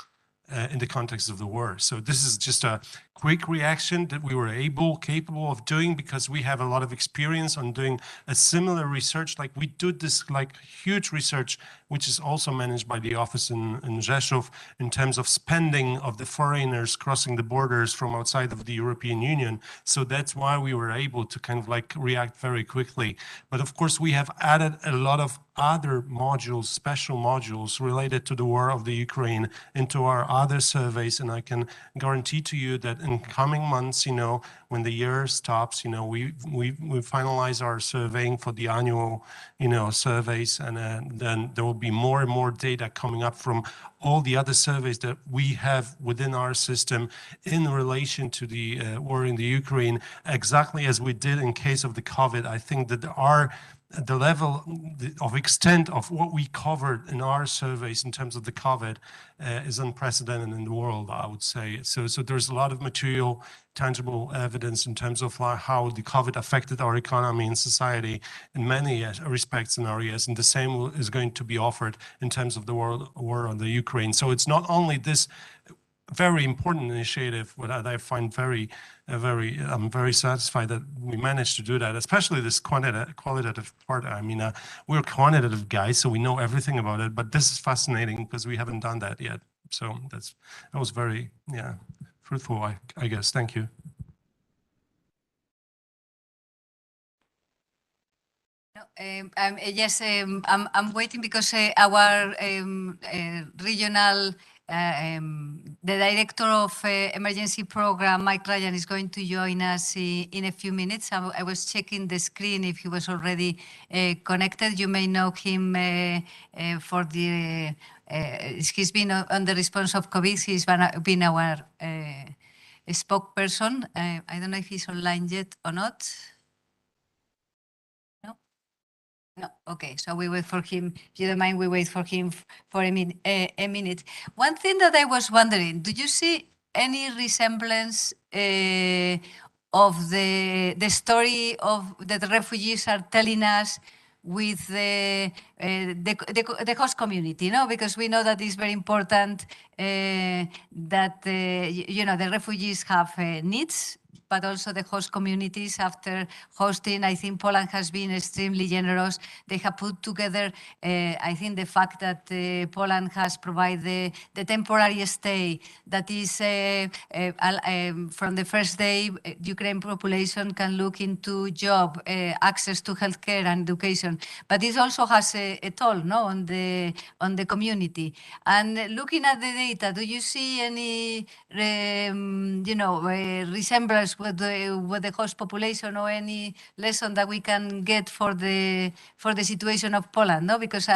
in the context of the war. So this is just a quick reaction that we were capable of doing because we have a lot of experience on doing a similar research. Like we do this like huge research, which is also managed by the office in Rzeszów in terms of spending of the foreigners crossing the borders from outside of the European Union. So that's why we were able to kind of like react very quickly. But of course, we have added a lot of other modules, special modules related to the war of the Ukraine into our other surveys. And I can guarantee to you that in coming months, when the year stops, we finalize our surveying for the annual, surveys, and then there will be more and more data coming up from all the other surveys that we have within our system in relation to the war in the Ukraine, exactly as we did in case of the COVID. I think that the level of extent of what we covered in our surveys in terms of the COVID is unprecedented in the world, I would say. So there's a lot of material, tangible evidence in terms of how the COVID affected our economy and society in many respects and areas. And the same is going to be offered in terms of the war on the Ukraine. So it's not only this very important initiative, but I find I'm very satisfied that we managed to do that, especially this qualitative part. I mean, we're quantitative guys, so we know everything about it, but this is fascinating because we haven't done that yet. So that was very, fruitful, I guess. Thank you. Yes, I'm waiting because our regional, the director of emergency program, Mike Ryan, is going to join us in a few minutes. I was checking the screen if he was already connected. You may know him for the, he's been on the response of COVID. He's been our spokesperson. I don't know if he's online yet or not. No, okay, so we wait for him. If you don't mind, we wait for him for a minute. One thing that I was wondering, do you see any resemblance of the story of that the refugees are telling us with the host community, no? Because we know that it's very important that the refugees have needs, but also the host communities after hosting. I think Poland has been extremely generous. They have put together, I think, the fact that Poland has provided the temporary stay that is from the first day, Ukraine population can look into job, access to healthcare and education. But it also has a toll, no, on the community. And looking at the data, do you see any, resemblance with the host population, or any lesson that we can get for the situation of Poland? No, because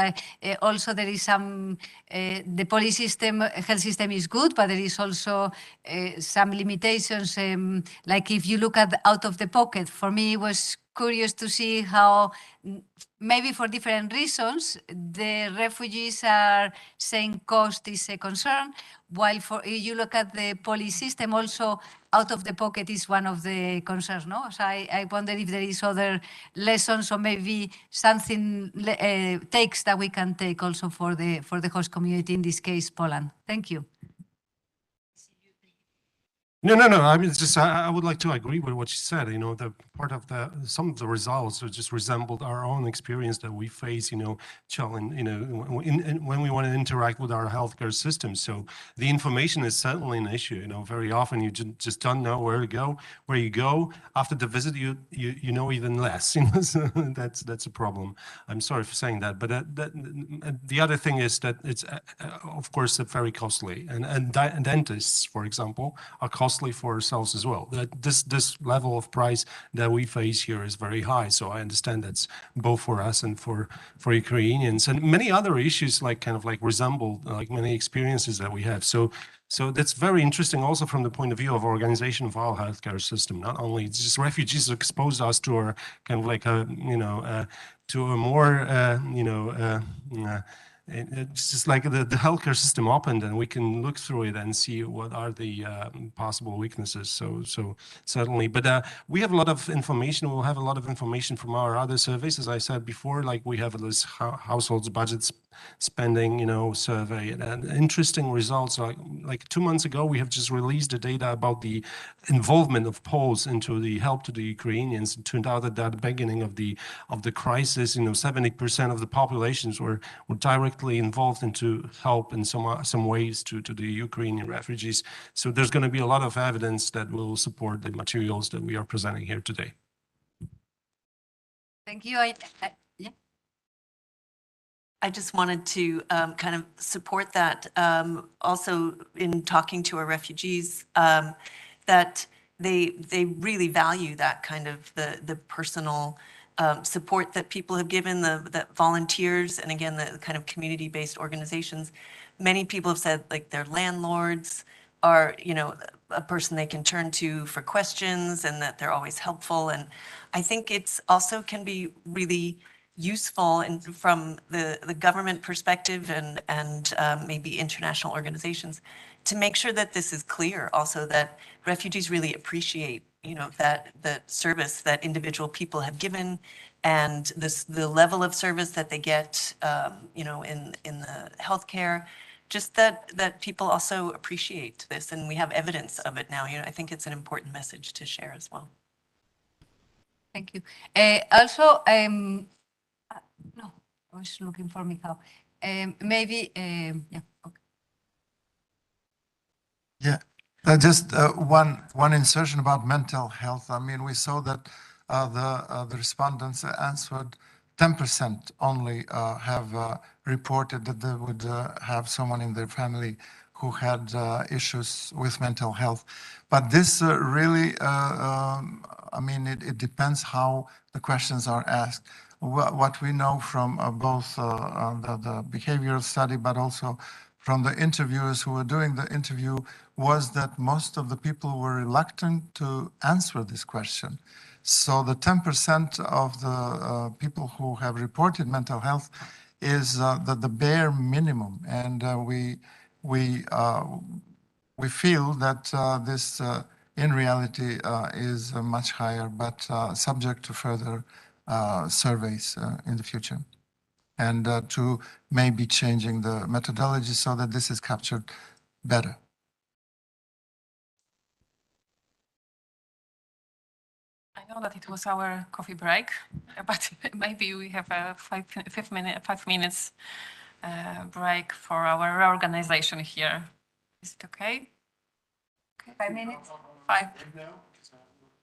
also there is some the police system, health system is good, but there is also some limitations. Like if you look at out of the pocket, for me it was curious to see how maybe for different reasons the refugees are saying cost is a concern, while for you look at the police system, also out of the pocket is one of the concerns. No, so I wonder if there is other lessons or maybe something takes that we can take also for the host community, in this case Poland. Thank you. No. I mean, it's just I would like to agree with what you said. The part of some of the results are just resembled our own experience that we face. When we want to interact with our healthcare system. So the information is certainly an issue. Very often you just don't know where to go. Where you go after the visit, you know even less. So that's a problem. I'm sorry for saying that, but the other thing is that it's of course very costly, and dentists, for example, are costly for ourselves as well. This level of price that we face here is very high. So I understand that's both for us and for Ukrainians, and many other issues resemble many experiences that we have. So that's very interesting also from the point of view of organization of our healthcare system. Not only just refugees expose us to our to a more it's just like the healthcare system opened, and we can look through it and see what are the possible weaknesses. So certainly, but we have a lot of information. We'll have a lot of information from our other surveys, as I said before. Like we have this households budgets spending, survey, and interesting results. Like 2 months ago, we have just released the data about the involvement of Poles into the help to the Ukrainians. It turned out that at the beginning of the crisis, 70% of the populations were directly involved into help in some ways to the Ukrainian refugees. So there's going to be a lot of evidence that will support the materials that we are presenting here today. Thank you. I just wanted to kind of support that. Also, in talking to our refugees, that they really value that kind of the personal support that people have given, the volunteers, and again, the kind of community-based organizations. Many people have said like their landlords are, a person they can turn to for questions, and that they're always helpful. And I think it's also can be really useful from the government perspective and maybe international organizations to make sure that this is clear also, that refugees really appreciate that the service that individual people have given, and the level of service that they get in the healthcare, just that people also appreciate this, and we have evidence of it now. I think it's an important message to share as well. Thank you. Also, no, I was looking for Michał. Maybe, yeah, okay. Yeah, just one insertion about mental health. I mean, we saw that the respondents answered 10% only have reported that they would have someone in their family who had issues with mental health. But this really, I mean, it depends how the questions are asked. What we know from both the behavioral study, but also from the interviewers who were doing the interview, was that most of the people were reluctant to answer this question. So the 10% of the people who have reported mental health is the bare minimum, and we feel that this in reality is much higher, but subject to further surveys in the future, and to maybe changing the methodology so that this is captured better. I know that it was our coffee break, but maybe we have a 5 minutes break for our reorganization here. Is it okay? 5 minutes? 5.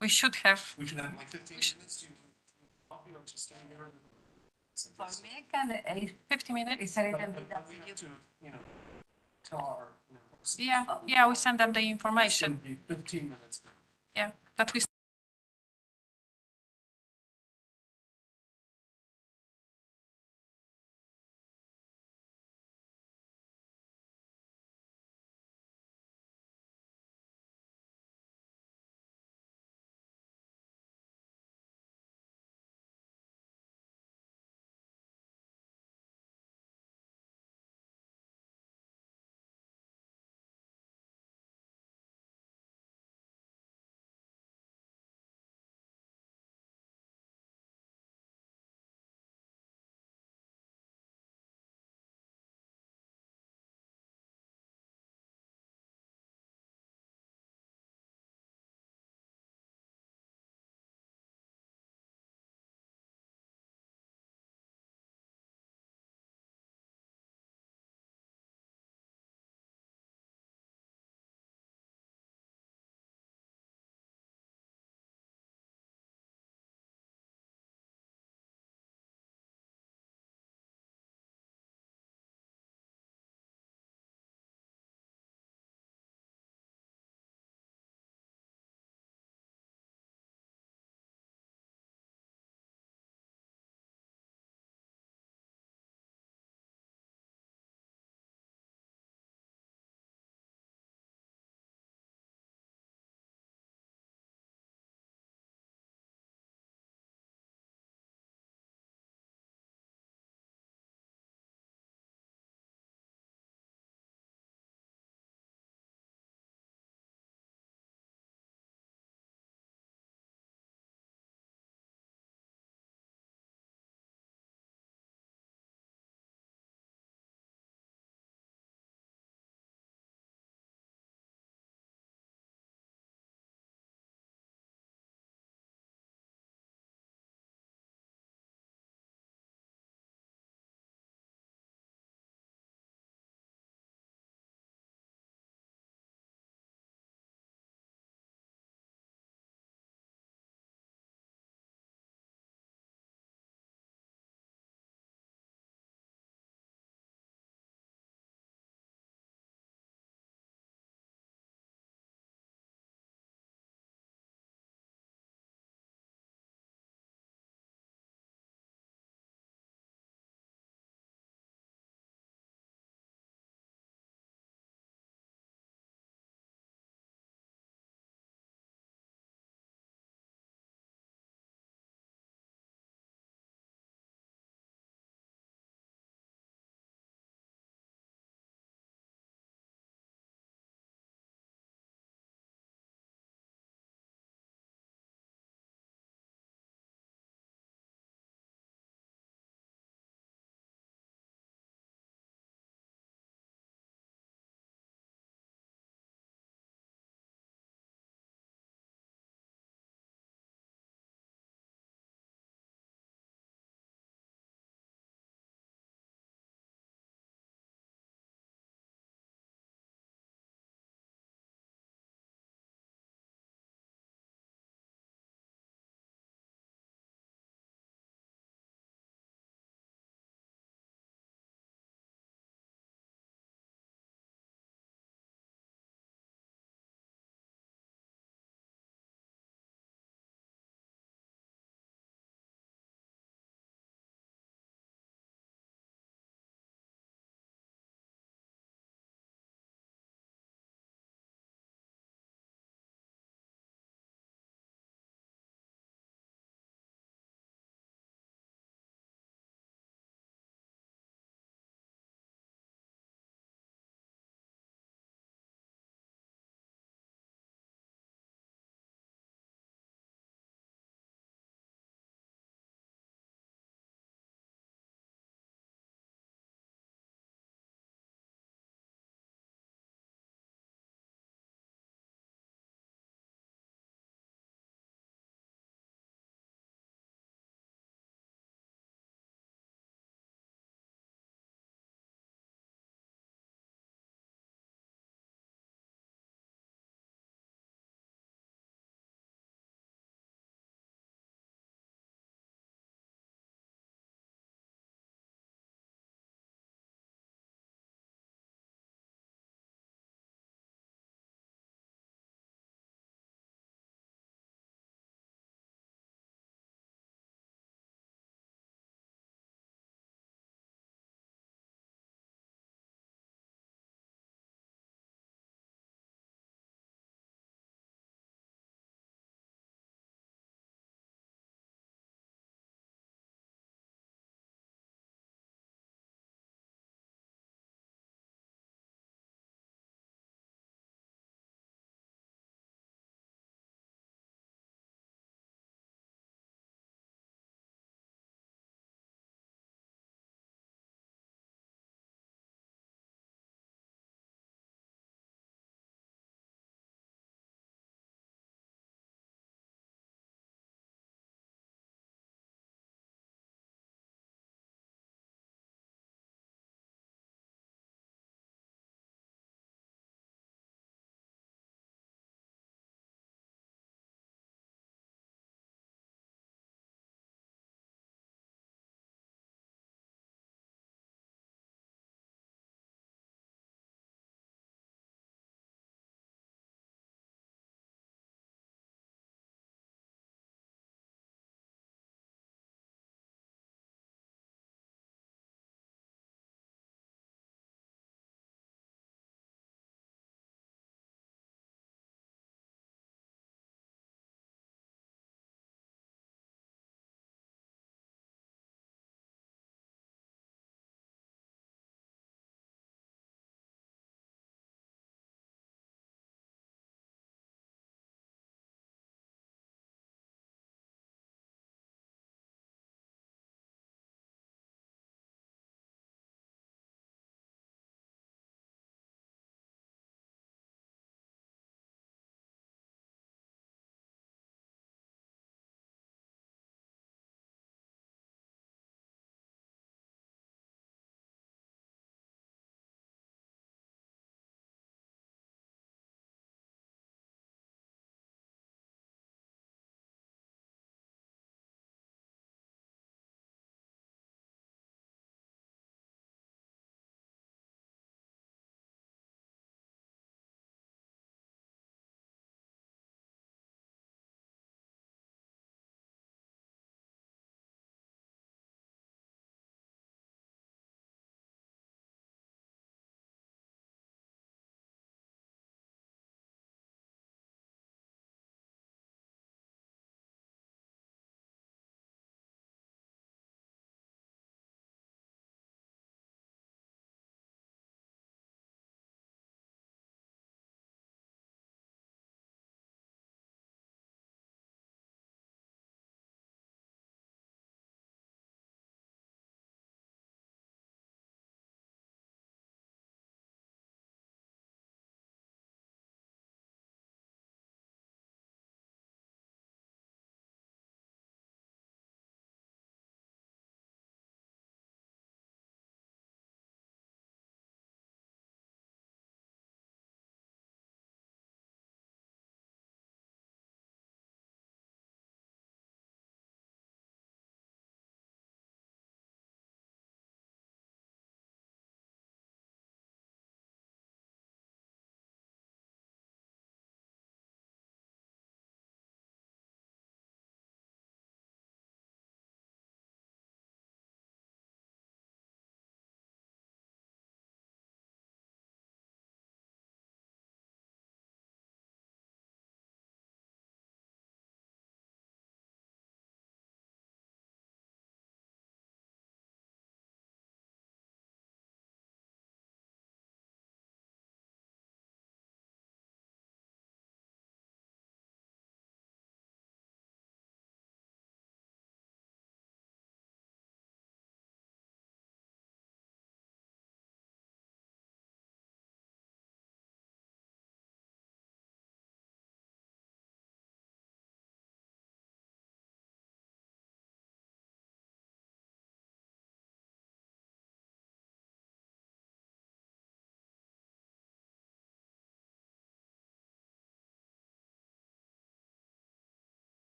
We should have. We should have like 15 minutes to coffee or to stay here. For me, I can, 50 minutes? it's a little bit up to We you. have to, you know, tell our, Yeah, we send them the information. 15 minutes. Yeah, that we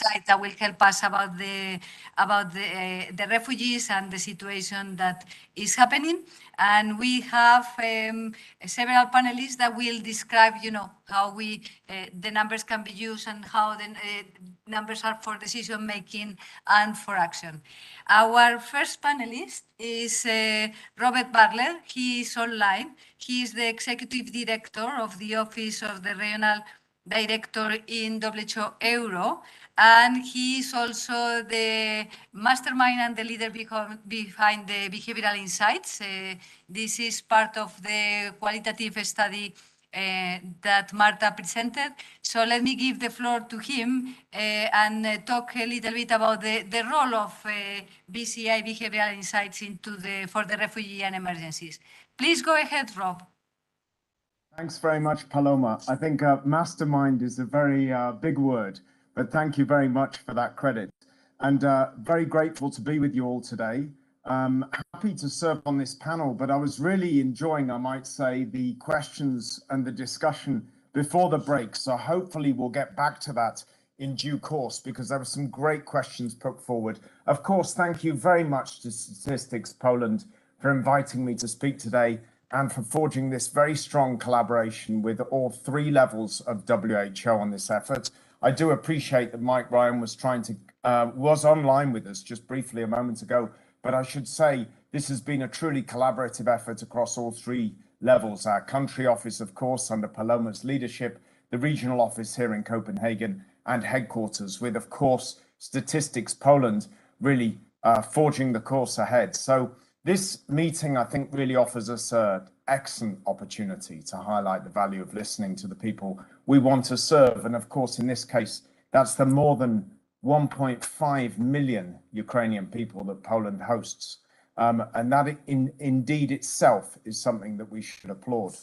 insight that will help us about the refugees and the situation that is happening. And we have several panelists that will describe, how the numbers can be used and how the numbers are for decision making and for action. Our first panelist is Robert Barler. He is online. He is the executive director of the Office of the Regional Director in WHO Euro, and he is also the mastermind and the leader behind the behavioral insights. This is part of the qualitative study that Marta presented. So let me give the floor to him and talk a little bit about the role of BCI, behavioral insights, for the refugee and emergencies. Please go ahead, Rob. Thanks very much, Paloma. I think mastermind is a very big word, but thank you very much for that credit. And very grateful to be with you all today. Happy to serve on this panel, but I was really enjoying, I might say, the questions and the discussion before the break. So hopefully we'll get back to that in due course, because there were some great questions put forward. Of course, thank you very much to Statistics Poland for inviting me to speak today, and for forging this very strong collaboration with all three levels of WHO on this effort. I do appreciate that Mike Ryan was online with us just briefly a moment ago, but I should say this has been a truly collaborative effort across all three levels. Our country office, of course, under Paloma's leadership, the regional office here in Copenhagen, and headquarters with, of course, Statistics Poland really forging the course ahead. So this meeting, I think, really offers us an excellent opportunity to highlight the value of listening to the people we want to serve. And of course, in this case, that's the more than 1.5 million Ukrainian people that Poland hosts. And that indeed itself is something that we should applaud.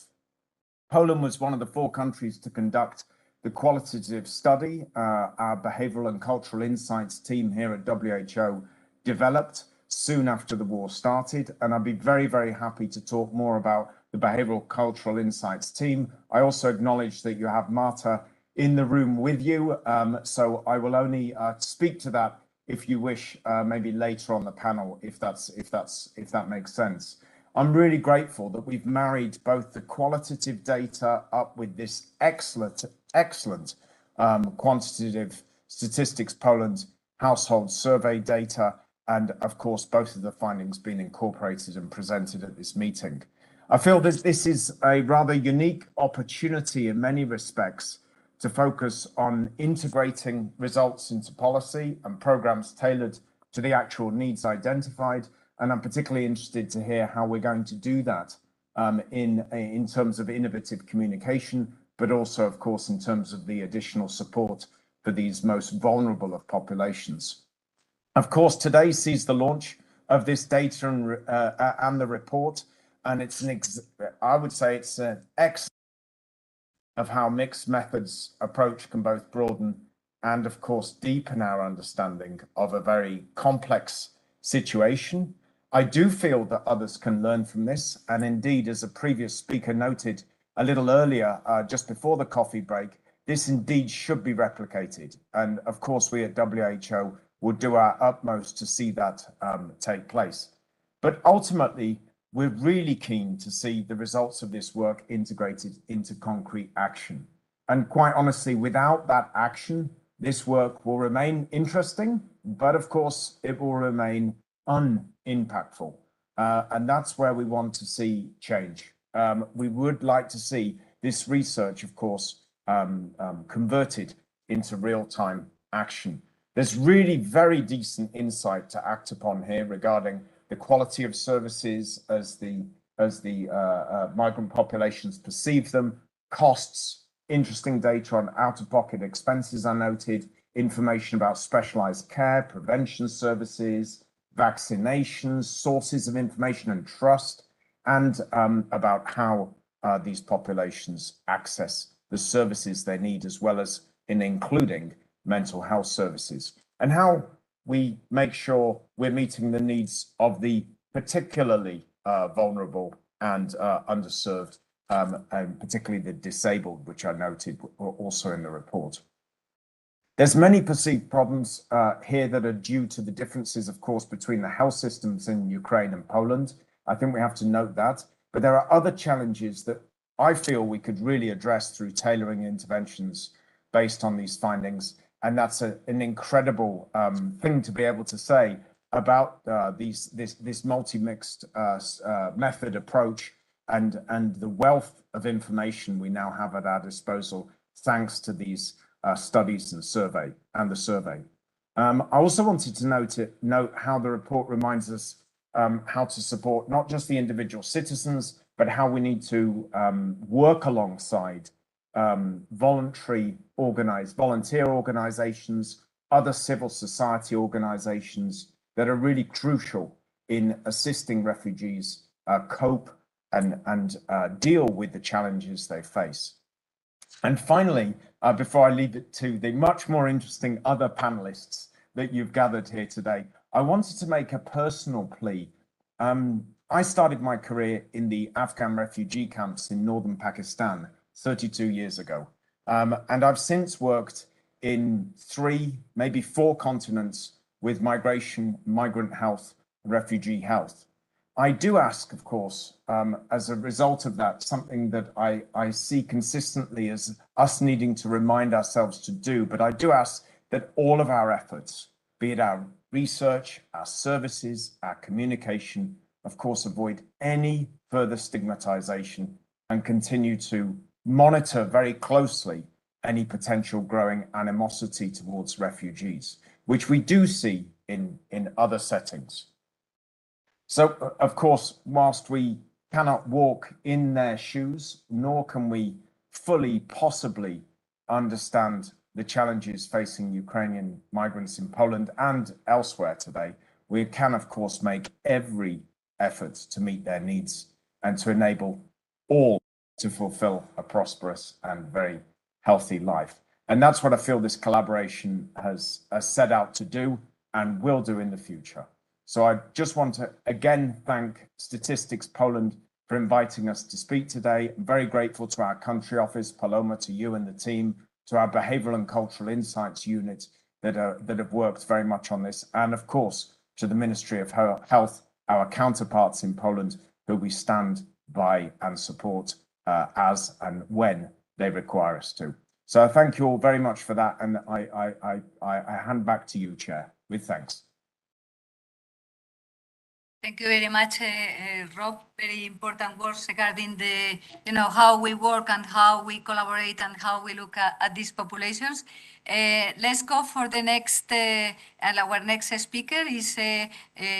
Poland was one of the 4 countries to conduct the qualitative study our behavioral and cultural insights team here at WHO developed soon after the war started, and I'd be very, very happy to talk more about the Behavioral Cultural Insights team. I also acknowledge that you have Marta in the room with you, so I will only speak to that if you wish, maybe later on the panel, if that makes sense. I'm really grateful that we've married both the qualitative data up with this excellent quantitative Statistics Poland household survey data, and of course, both of the findings being incorporated and presented at this meeting. I feel that this is a rather unique opportunity in many respects to focus on integrating results into policy and programs tailored to the actual needs identified. And I'm particularly interested to hear how we're going to do that in terms of innovative communication, but also, of course, in terms of the additional support for these most vulnerable of populations. Of course, today sees the launch of this data and the report, and I would say it's an excellent of how mixed methods approach can both broaden and, of course, deepen our understanding of a very complex situation. I do feel that others can learn from this, and indeed, as a previous speaker noted a little earlier, just before the coffee break, this indeed should be replicated. And of course, we at WHO will do our utmost to see that take place. But ultimately, we're really keen to see the results of this work integrated into concrete action. And quite honestly, without that action, this work will remain interesting, but of course, it will remain unimpactful. And that's where we want to see change. We would like to see this research, of course, converted into real-time action. There's really very decent insight to act upon here regarding the quality of services as the migrant populations perceive them, costs, interesting data on out-of-pocket expenses are noted, information about specialized care, prevention services, vaccinations, sources of information and trust, and about how these populations access the services they need, as well as in including mental health services, and how we make sure we're meeting the needs of the particularly vulnerable and underserved, and particularly the disabled, which I noted also in the report. There's many perceived problems here that are due to the differences, of course, between the health systems in Ukraine and Poland. I think we have to note that. But there are other challenges that I feel we could really address through tailoring interventions based on these findings. And that's an incredible thing to be able to say about this multi-mixed method approach and the wealth of information we now have at our disposal, thanks to these studies and the survey. I also wanted to note how the report reminds us how to support not just the individual citizens, but how we need to work alongside volunteer organizations, other civil society organizations that are really crucial in assisting refugees cope and deal with the challenges they face. And finally, before I leave it to the much more interesting other panelists that you've gathered here today, I wanted to make a personal plea. I started my career in the Afghan refugee camps in northern Pakistan 32 years ago. And I've since worked in 3, maybe 4 continents with migration, migrant health, refugee health. I do ask, of course, as a result of that, something that I see consistently as us needing to remind ourselves to do, but I do ask that all of our efforts, be it our research, our services, our communication, of course, avoid any further stigmatization and continue to monitor very closely any potential growing animosity towards refugees, which we do see in other settings. So, of course, whilst we cannot walk in their shoes, nor can we fully possibly understand the challenges facing Ukrainian migrants in Poland and elsewhere today, we can, of course, make every effort to meet their needs and to enable all to fulfill a prosperous and very healthy life. And that's what I feel this collaboration has set out to do and will do in the future. So I just want to again thank Statistics Poland for inviting us to speak today. I'm very grateful to our country office, Paloma, to you and the team, to our Behavioural and Cultural Insights unit that have worked very much on this, and of course to the Ministry of Health, our counterparts in Poland, who we stand by and support as and when they require us to. So I thank you all very much for that, and I hand back to you, Chair, with thanks. Thank you very much, Rob. Very important words regarding the, how we work and how we collaborate and how we look at these populations. Let's go for the next, and our next speaker is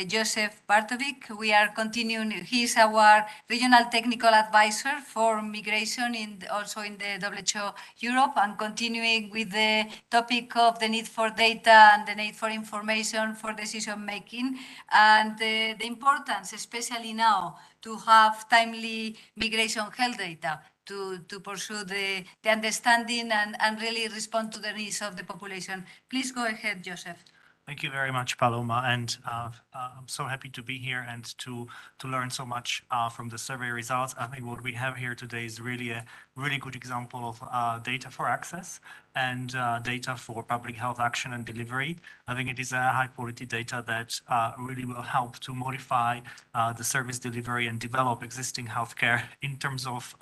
Joseph Bartovic. We are continuing, he's our Regional Technical Advisor for Migration also in the WHO Europe, and continuing with the topic of the need for data and the need for information for decision making, and the importance, especially now, to have timely migration health data to pursue the understanding and really respond to the needs of the population. Please go ahead, Joseph. Thank you very much, Paloma, and I'm so happy to be here and to learn so much from the survey results. I think what we have here today is really a really good example of data for access and data for public health action and delivery. I think it is a high quality data that really will help to modify the service delivery and develop existing healthcare in terms of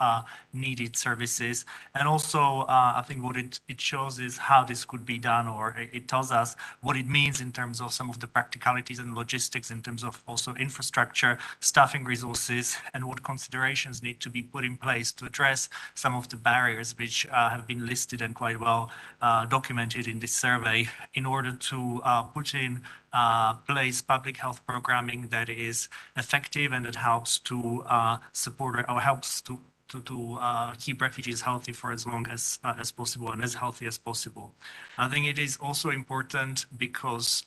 needed services. And also, I think what it shows is how this could be done, or it tells us what it means in terms of some of the practicalities and logistics, in terms of also infrastructure, staffing resources, and what considerations need to be put in place to address some of the barriers which have been listed and quite well documented in this survey, in order to put in place public health programming that is effective and that helps to support or helps to keep refugees healthy for as long as possible and as healthy as possible. I think it is also important because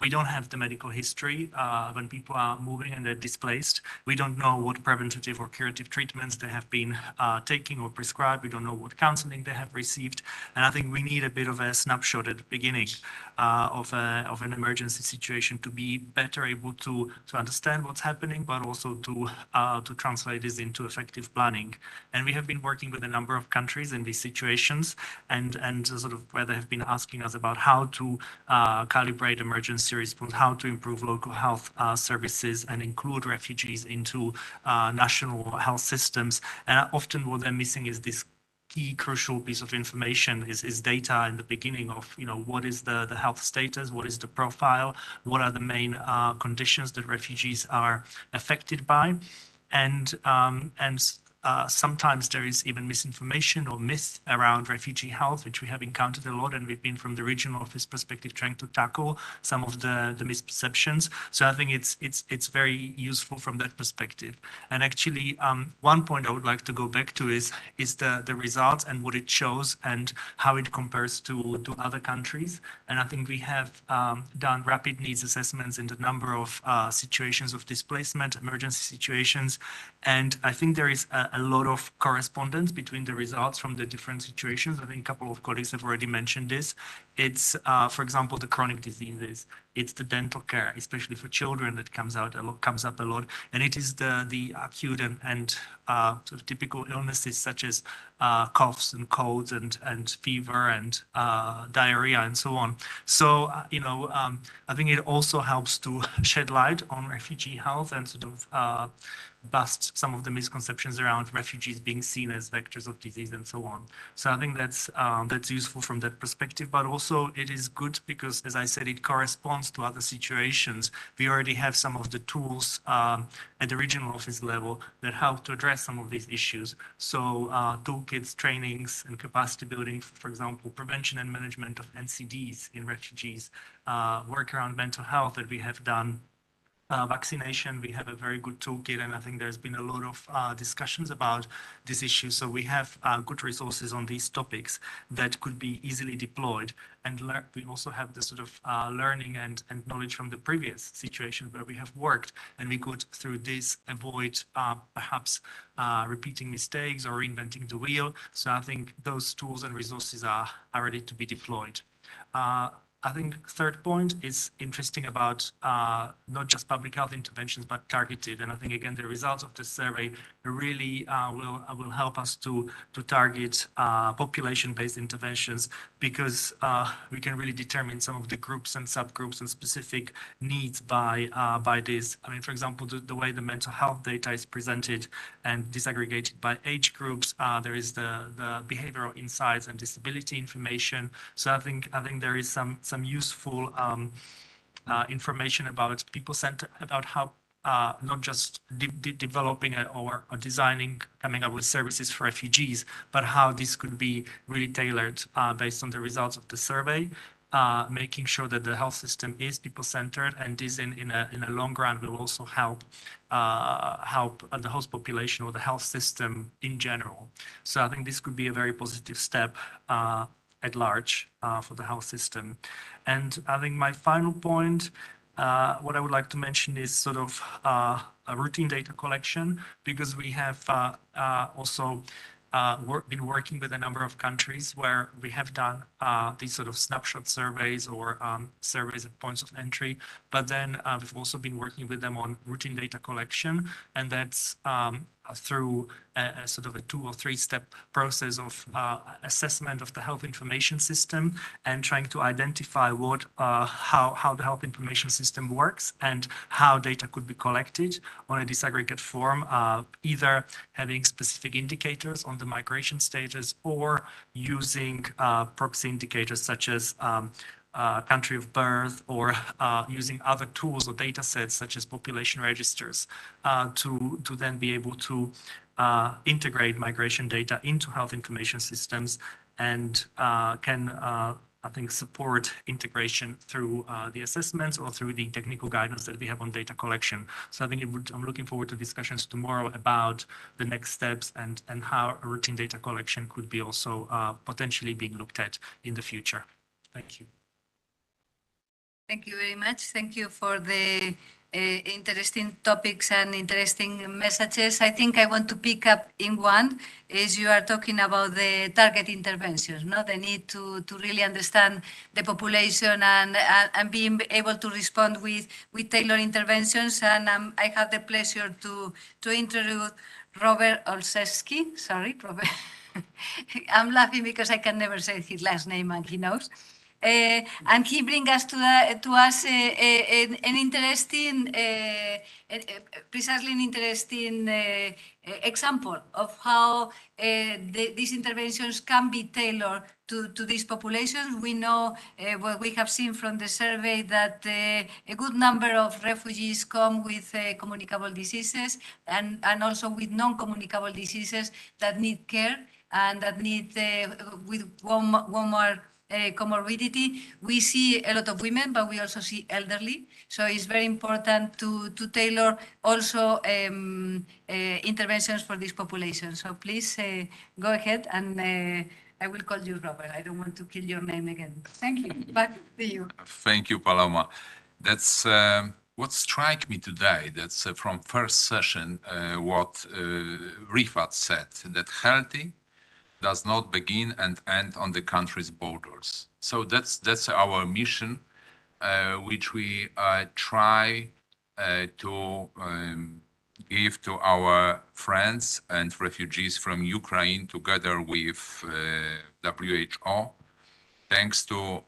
We don't have the medical history when people are moving and they're displaced. We don't know what preventative or curative treatments they have been taking or prescribed. We don't know what counseling they have received. And I think we need a bit of a snapshot at the beginning of an emergency situation to be better able to understand what's happening, but also to translate this into effective planning. And we have been working with a number of countries in these situations, and sort of where they have been asking us about how to calibrate emergency response, how to improve local health services and include refugees into national health systems. And often what they're missing is this key crucial piece of information is data in the beginning of, what is the health status, what is the profile, what are the main conditions that refugees are affected by. And sometimes there is even misinformation or myth around refugee health, which we have encountered a lot, and we've been from the regional office perspective trying to tackle some of the misperceptions. So I think it's very useful from that perspective. And actually, one point I would like to go back to is the results and what it shows and how it compares to other countries. And I think we have done rapid needs assessments in the number of situations of displacement, emergency situations. And I think there is a lot of correspondence between the results from the different situations. I think a couple of colleagues have already mentioned this. It's, for example, the chronic diseases. It's the dental care, especially for children, that comes up a lot. And it is the acute and sort of typical illnesses such as coughs and colds and fever and diarrhea and so on. So, I think it also helps to shed light on refugee health and sort of bust some of the misconceptions around refugees being seen as vectors of disease and so on. So I think that's useful from that perspective, but also it is good because, as I said, it corresponds to other situations. We already have some of the tools at the regional office level that help to address some of these issues. So toolkits, trainings, and capacity building, for example, prevention and management of NCDs in refugees, work around mental health that we have done. Vaccination, we have a very good toolkit, and I think there's been a lot of discussions about this issue. So we have good resources on these topics that could be easily deployed. And we also have the sort of learning and knowledge from the previous situations where we have worked, and we could, through this, avoid perhaps repeating mistakes or reinventing the wheel. So I think those tools and resources are ready to be deployed. I think third point is interesting about not just public health interventions, but targeted. And I think, again, the results of the survey really will help us to target population-based interventions, because we can really determine some of the groups and subgroups and specific needs by this. I mean, for example, the way the mental health data is presented and disaggregated by age groups, there is the behavioral insights and disability information. So I think there is some useful information about people-centered, about how not just developing or designing, coming up with services for refugees, but how this could be really tailored based on the results of the survey, making sure that the health system is people-centered, and this in a long run will also help the host population or the health system in general. So I think this could be a very positive step at large for the health system. And I think my final point, what I would like to mention is sort of a routine data collection, because we have also been working with a number of countries where we have done these sort of snapshot surveys or surveys at points of entry, but then we've also been working with them on routine data collection, and that's through a sort of a 2 or 3 step process of assessment of the health information system and trying to identify how the health information system works and how data could be collected on a disaggregated form, either having specific indicators on the migration status or using proxy indicators such as country of birth, or using other tools or data sets such as population registers to then be able to integrate migration data into health information systems, and can I think support integration through the assessments or through the technical guidance that we have on data collection. So I think I'm looking forward to discussions tomorrow about the next steps and how routine data collection could be also potentially being looked at in the future. Thank you. Thank you very much. Thank you for the interesting topics and interesting messages. I think I want to pick up in one is you are talking about the target interventions, no? The need to really understand the population and being able to respond with tailored interventions. And I have the pleasure to introduce Robert Olszewski. Sorry, Robert. I'm laughing because I can never say his last name and he knows. And he brings us to us an interesting, precisely an interesting example of how these interventions can be tailored to these populations. We know what we have seen from the survey that a good number of refugees come with communicable diseases and also with non-communicable diseases that need care and that need with one more comorbidity. We see a lot of women, but we also see elderly. So it's very important to tailor also interventions for this population. So please go ahead and I will call you Robert. I don't want to kill your name again. Thank you. Back to you. Thank you, Paloma. That's what struck me today. That's from first session what Rifat said, that healthy does not begin and end on the country's borders. So that's our mission, which we try to give to our friends and refugees from Ukraine together with WHO, thanks to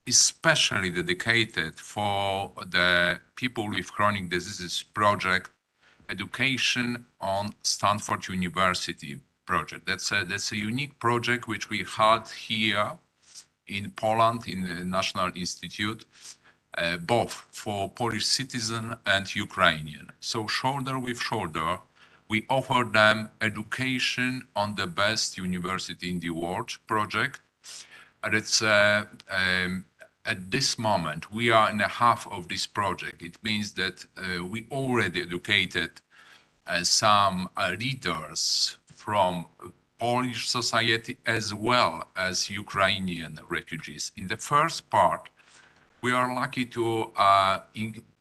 especially dedicated for the people with chronic diseases project, education on Stanford University project. That's a unique project which we had here in Poland in the National Institute, both for Polish citizen and Ukrainian. So shoulder with shoulder, we offer them education on the best university in the world project. And it's at this moment, we are in the half of this project. It means that we already educated some leaders from Polish society as well as Ukrainian refugees. In the first part, we are lucky to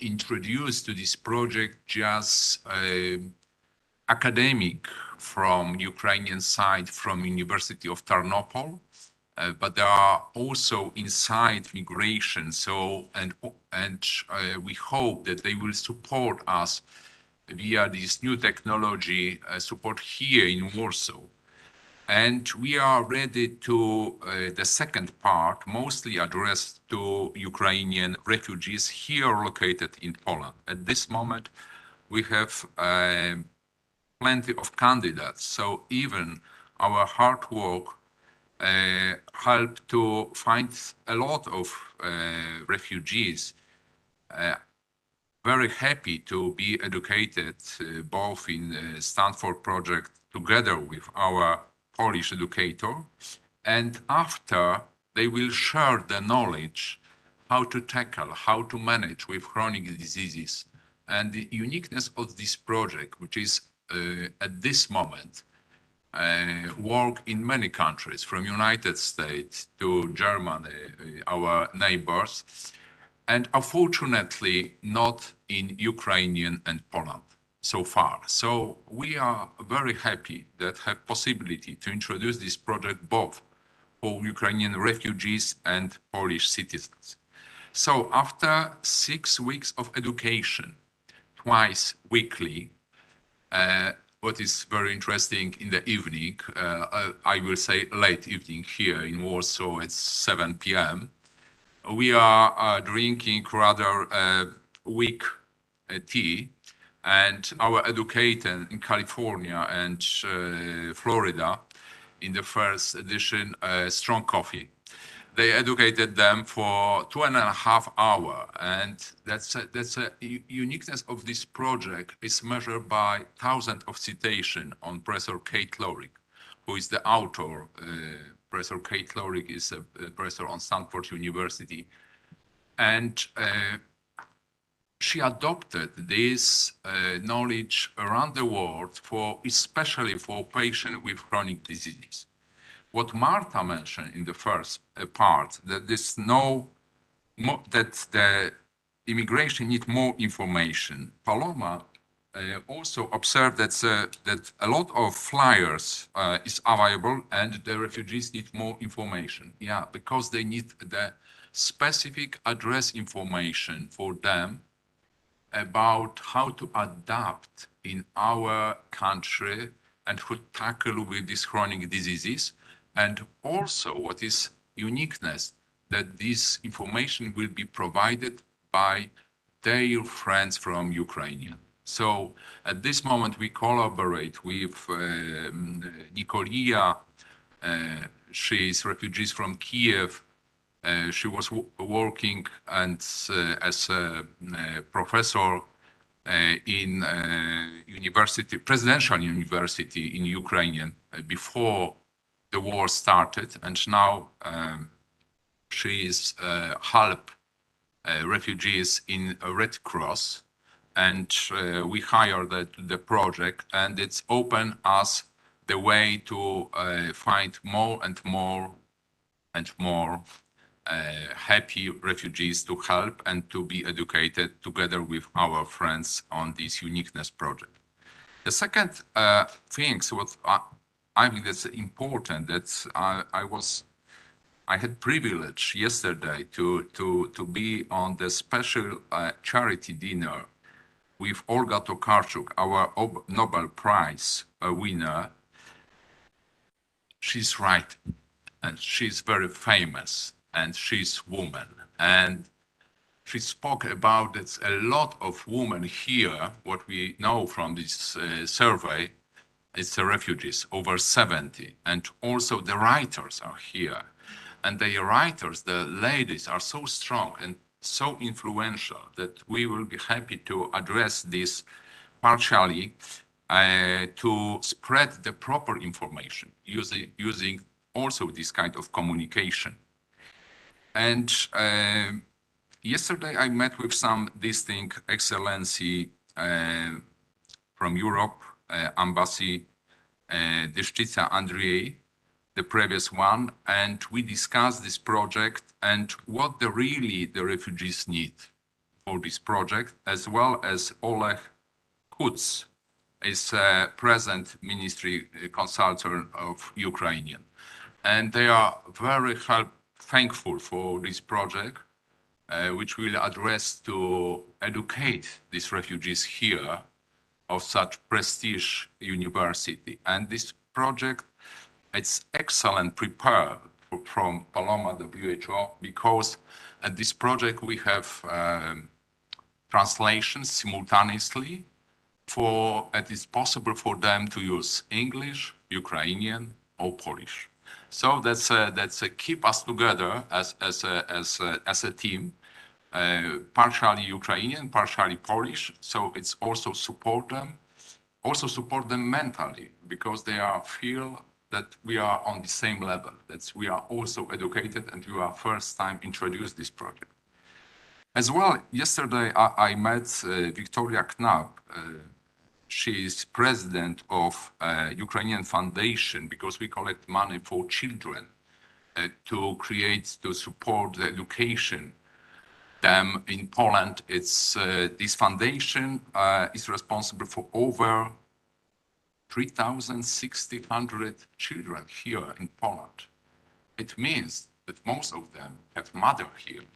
introduce to this project just academic from Ukrainian side from University of Tarnopol, but there are also inside migration. So and we hope that they will support us via this new technology support here in Warsaw. And we are ready to the second part, mostly addressed to Ukrainian refugees here located in Poland. At this moment, we have plenty of candidates. So even our hard work helped to find a lot of refugees very happy to be educated both in Stanford project together with our Polish educator, and after they will share the knowledge how to tackle, how to manage with chronic diseases. And the uniqueness of this project, which is at this moment work in many countries, from United States to Germany, our neighbors, and unfortunately not in Ukrainian and Poland so far. So we are very happy that have possibility to introduce this project both for Ukrainian refugees and Polish citizens. So after 6 weeks of education, twice weekly, what is very interesting in the evening, I will say late evening here in Warsaw, it's 7 p.m. We are drinking rather weak tea, and our educator in California and Florida in the first edition, strong coffee. They educated them for 2.5 hours, and that's a uniqueness of this project is measured by thousands of citations on Professor Kate Lorig, who is the author. Professor Kate Lorig is a professor on Stanford University, and she adopted this knowledge around the world for especially for patients with chronic diseases. What Marta mentioned in the first part, that there's no that the immigration need more information. Paloma also observed that a lot of flyers is available and the refugees need more information. Yeah, because they need the specific address information for them about how to adapt in our country and how to tackle with these chronic diseases. And also what is uniqueness, that this information will be provided by their friends from Ukraine. So at this moment, we collaborate with Nikolia. She is refugee from Kiev. She was working and as a professor in university, presidential university in Ukraine before the war started, and now she is help refugees in Red Cross, and we hired the project, and it's open us the way to find more and more and more happy refugees to help and to be educated together with our friends on this uniqueness project. The second thing, so what I think that's important, that I had privilege yesterday to be on the special charity dinner with Olga Tokarczuk, our Nobel Prize winner. She's right, and she's very famous, and she's woman. And she spoke about that a lot of women here, what we know from this survey, it's the refugees, over 70. And also the writers are here. And the writers, the ladies, are so strong and so influential that we will be happy to address this partially to spread the proper information using also this kind of communication. And yesterday I met with some distinct excellency from Europe, Embassy Deszczyca Andrzej, the previous one, and we discussed this project and what really the refugees need for this project, as well as Oleg Kuc is present ministry consultant of Ukrainian. And they are very thankful for this project, which will address to educate these refugees here of such prestige university. And this project, it's excellent prepared from Paloma, the WHO, because at this project we have translations simultaneously for it is possible for them to use English, Ukrainian, or Polish. So that's a keep us together as a team, partially Ukrainian, partially Polish. So it's also support them mentally, because they feel that we are on the same level, that we are also educated and we are first time introduced this project. As well, yesterday I met Victoria Knapp. She is president of Ukrainian Foundation, because we collect money for children to support the education them in Poland. It's this foundation is responsible for over 3,600 children here in Poland. It means that most of them have mother here,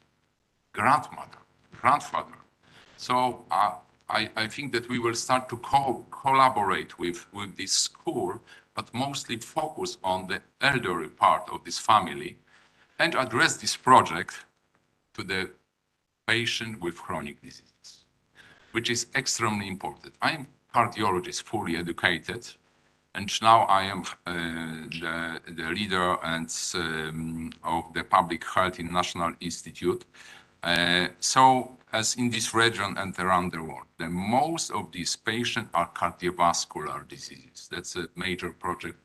grandmother, grandfather. So I think that we will start to collaborate with this school, but mostly focus on the elderly part of this family and address this project to the patient with chronic diseases, which is extremely important. I am cardiologist, fully educated, and now I am the leader and of the public health in National Institute. So as in this region and around the world, the most of these patients are cardiovascular diseases. That's a major project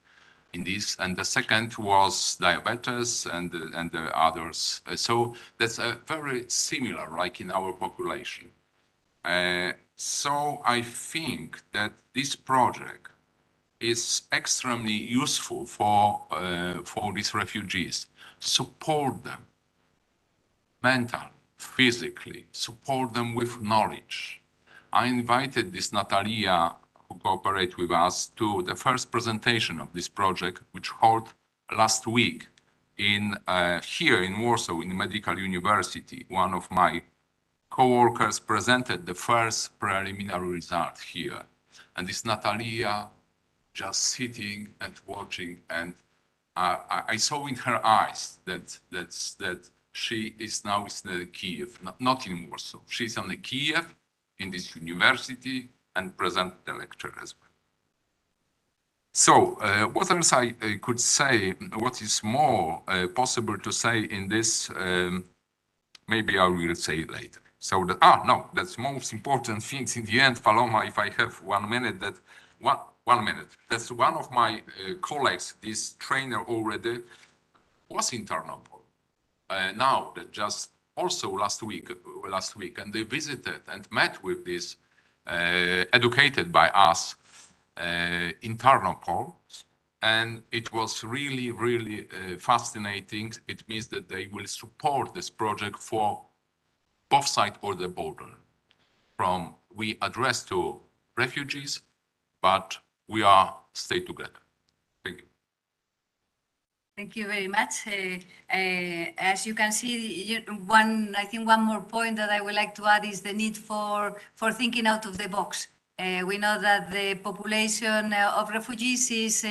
in this. And the second was diabetes and the others. So that's a very similar, like in our population. So I think that this project is extremely useful for these refugees. Support them mentally, physically, support them with knowledge. I invited this Natalia, who cooperate with us, to the first presentation of this project, which held last week in here in Warsaw, in Medical University. One of my co-workers presented the first preliminary result here. And this Natalia just sitting and watching, and I saw in her eyes that she is now in Kiev, not in Warsaw. She's in Kiev, in this university, and present the lecture as well. So what else I could say? What is more possible to say in this? Maybe I will say later. So no, that's most important things in the end, Paloma. If I have 1 minute, that 1 minute. That's one of my colleagues. This trainer already was in Tarnopol. Now that just also last week, and they visited and met with this educated by us in Tarnopol, and it was really, really fascinating. It means that they will support this project for both sides of the border. From we address to refugees, but we are stay together. Thank you. Thank you very much. As you can see, I think one more point that I would like to add is the need for thinking out of the box. We know that the population of refugees is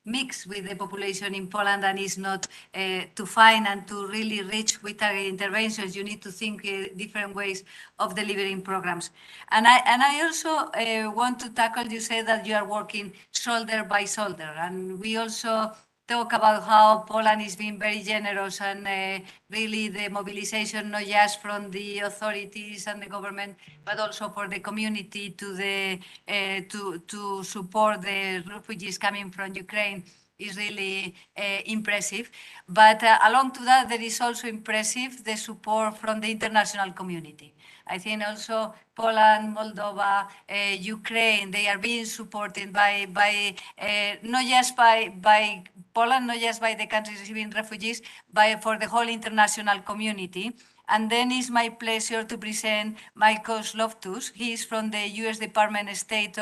mixed with the population in Poland, and is not to find and to really reach with targeted interventions. You need to think different ways of delivering programs. And I also want to tackle, you say that you are working shoulder by shoulder, and we also talk about how Poland is being very generous, and really the mobilization, not just from the authorities and the government, but also for the community to support the refugees coming from Ukraine is really impressive. But along to that, there is also impressive the support from the international community. I think also Poland, Moldova, Ukraine, they are being supported by not just by Poland, not just by the countries receiving refugees, but for the whole international community. And then it's my pleasure to present Michael Loftus. He is from the US Department of State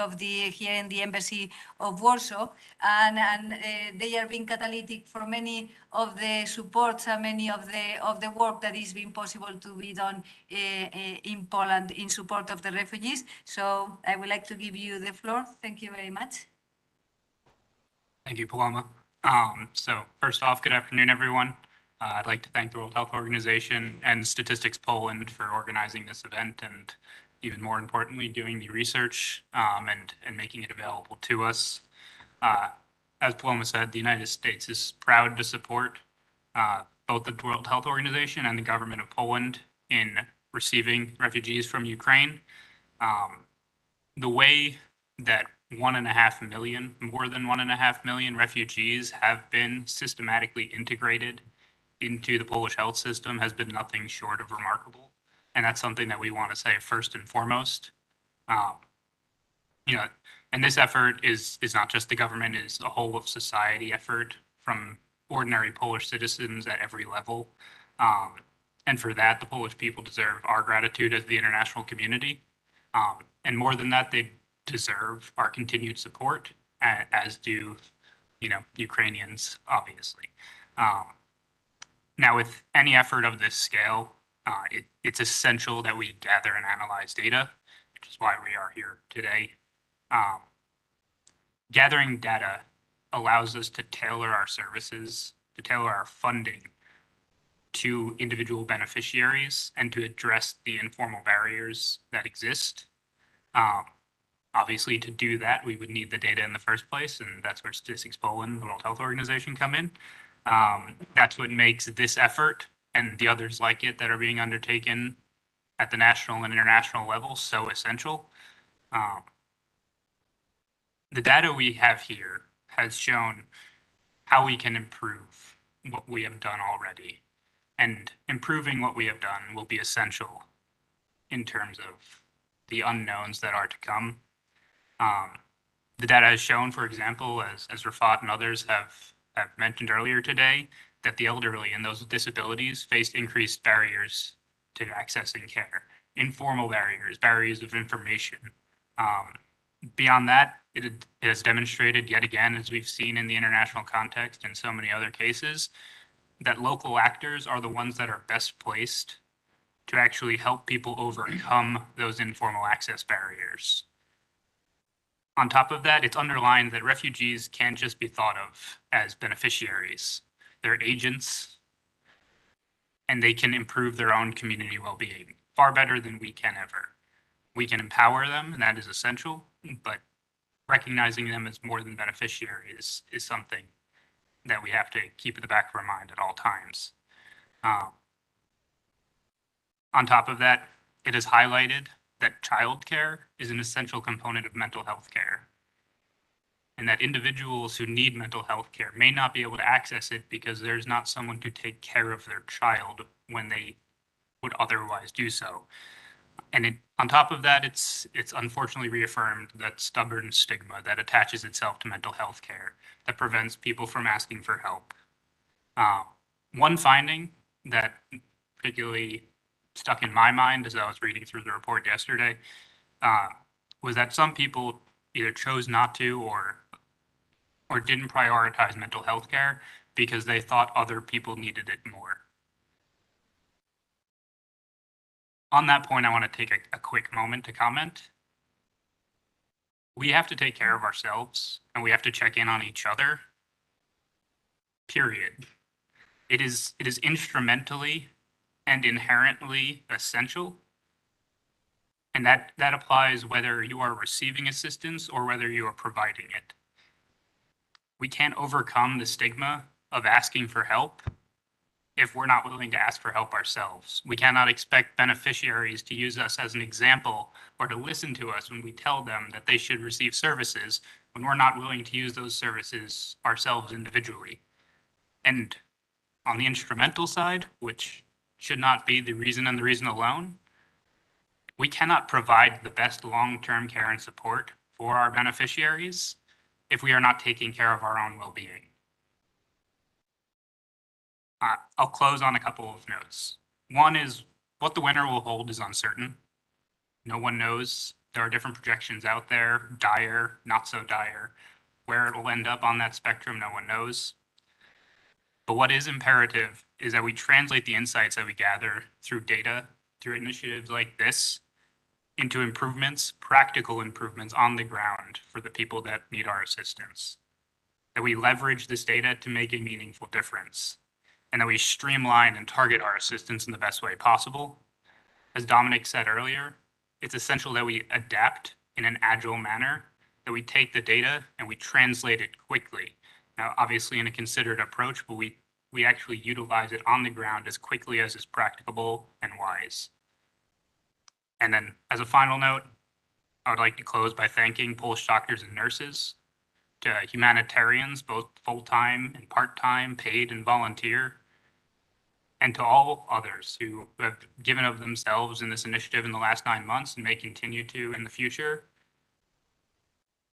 here in the Embassy of Warsaw. And they are being catalytic for many of the supports and many of the work that is being possible to be done in Poland in support of the refugees. So I would like to give you the floor. Thank you very much. Thank you, Paloma. So first off, good afternoon, everyone. I'd like to thank the World Health Organization and Statistics Poland for organizing this event, and even more importantly, doing the research and making it available to us. As Paloma said, the United States is proud to support both the World Health Organization and the government of Poland in receiving refugees from Ukraine. The way that more than 1.5 million refugees have been systematically integrated into the Polish health system has been nothing short of remarkable. And that's something that we want to say first and foremost. And this effort is not just the government, it's a whole of society effort from ordinary Polish citizens at every level. And for that, the Polish people deserve our gratitude as the international community. And more than that, they deserve our continued support, as do, Ukrainians, obviously. Now, with any effort of this scale, it's essential that we gather and analyze data, which is why we are here today. Gathering data allows us to tailor our services, to tailor our funding to individual beneficiaries, and to address the informal barriers that exist. Obviously, to do that, we would need the data in the first place, and that's where Statistics Poland, the World Health Organization, come in. That's what makes this effort and the others like it that are being undertaken at the national and international level so essential. The data we have here has shown how we can improve what we have done already, and improving what we have done will be essential in terms of the unknowns that are to come. The data has shown, for example, as Rafat and others have mentioned earlier today, that the elderly and those with disabilities faced increased barriers to accessing care, informal barriers, barriers of information. Beyond that, it has demonstrated yet again, as we've seen in the international context and so many other cases, that local actors are the ones that are best placed to actually help people overcome those informal access barriers. On top of that, it's underlined that refugees can't just be thought of as beneficiaries. They're agents, and they can improve their own community well-being far better than we can ever. We can empower them, and that is essential, but recognizing them as more than beneficiaries is something that we have to keep at the back of our mind at all times. On top of that, it is highlighted that childcare is an essential component of mental health care, and that individuals who need mental health care may not be able to access it because there's not someone to take care of their child when they would otherwise do so. And on top of that, it's unfortunately reaffirmed that stubborn stigma that attaches itself to mental health care that prevents people from asking for help. One finding that particularly stuck in my mind as I was reading through the report yesterday was that some people either chose not to or didn't prioritize mental health care because they thought other people needed it more. On that point, I want to take a quick moment to comment. We have to take care of ourselves and we have to check in on each other, period. It is instrumentally and inherently essential. And that applies whether you are receiving assistance or whether you are providing it. We can't overcome the stigma of asking for help if we're not willing to ask for help ourselves. We cannot expect beneficiaries to use us as an example or to listen to us when we tell them that they should receive services when we're not willing to use those services ourselves individually. And on the instrumental side, which should not be the reason and the reason alone, we cannot provide the best long-term care and support for our beneficiaries if we are not taking care of our own well-being. I'll close on a couple of notes. One is what the winter will hold is uncertain. No one knows. There are different projections out there, dire, not so dire. Where it will end up on that spectrum, no one knows. But what is imperative is that we translate the insights that we gather through data, through initiatives like this, into improvements, practical improvements on the ground for the people that need our assistance. That we leverage this data to make a meaningful difference, and that we streamline and target our assistance in the best way possible. As Dominic said earlier, it's essential that we adapt in an agile manner, that we take the data and we translate it quickly. Now, obviously in a considered approach, but we actually utilize it on the ground as quickly as is practicable and wise. And then as a final note, I would like to close by thanking Polish doctors and nurses, to humanitarians, both full-time and part-time, paid and volunteer, and to all others who have given of themselves in this initiative in the last 9 months and may continue to in the future.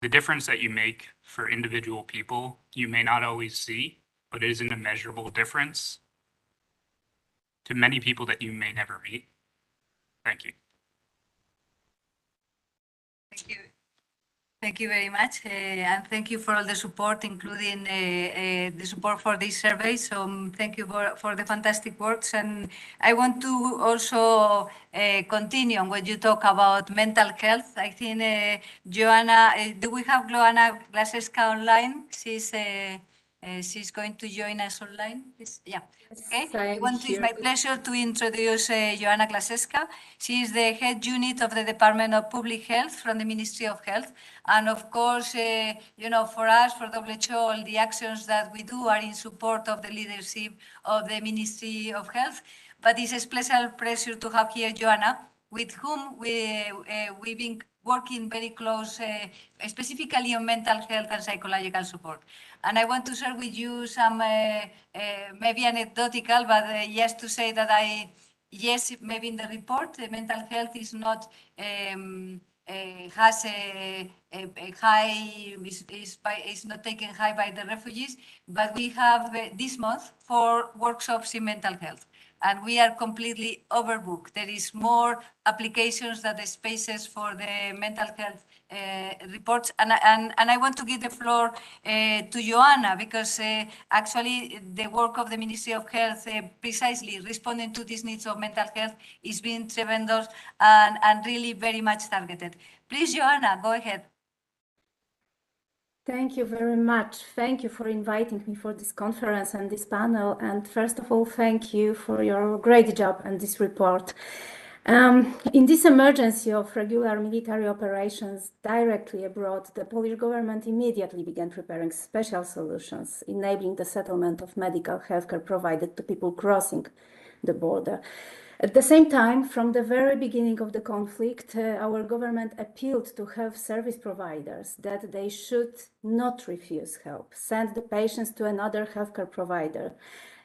The difference that you make for individual people, you may not always see, but it is an immeasurable difference to many people that you may never meet. Thank you. Thank you. Thank you very much, and thank you for all the support, including the support for this survey. So thank you for the fantastic works. And I want to also continue on what you talk about mental health. I think Joanna, do we have Joanna Glaseska online? She's going to join us online. Yeah. Okay. It's my pleasure to introduce Joanna Glaseska. She is the head unit of the Department of Public Health from the Ministry of Health. And of course, for us, for WHO, all the actions that we do are in support of the leadership of the Ministry of Health. But it's a special pleasure to have here Joanna, with whom we've been working very close, specifically on mental health and psychological support. And I want to share with you some maybe anecdotal, but just to say that yes, maybe in the report, mental health is not has a high, is not taken high by the refugees, but we have this month 4 workshops in mental health. and we are completely overbooked. There is more applications than the spaces for the mental health reports. And I want to give the floor to Joanna, because actually the work of the Ministry of Health precisely responding to these needs of mental health is being tremendous and really very much targeted. Please, Joanna, go ahead. Thank you very much. Thank you for inviting me for this conference and this panel. And first of all, thank you for your great job and this report. In this emergency of regular military operations directly abroad, the Polish government immediately began preparing special solutions, enabling the settlement of medical healthcare provided to people crossing the border. At the same time, from the very beginning of the conflict, our government appealed to health service providers that they should not refuse help, send the patients to another healthcare provider,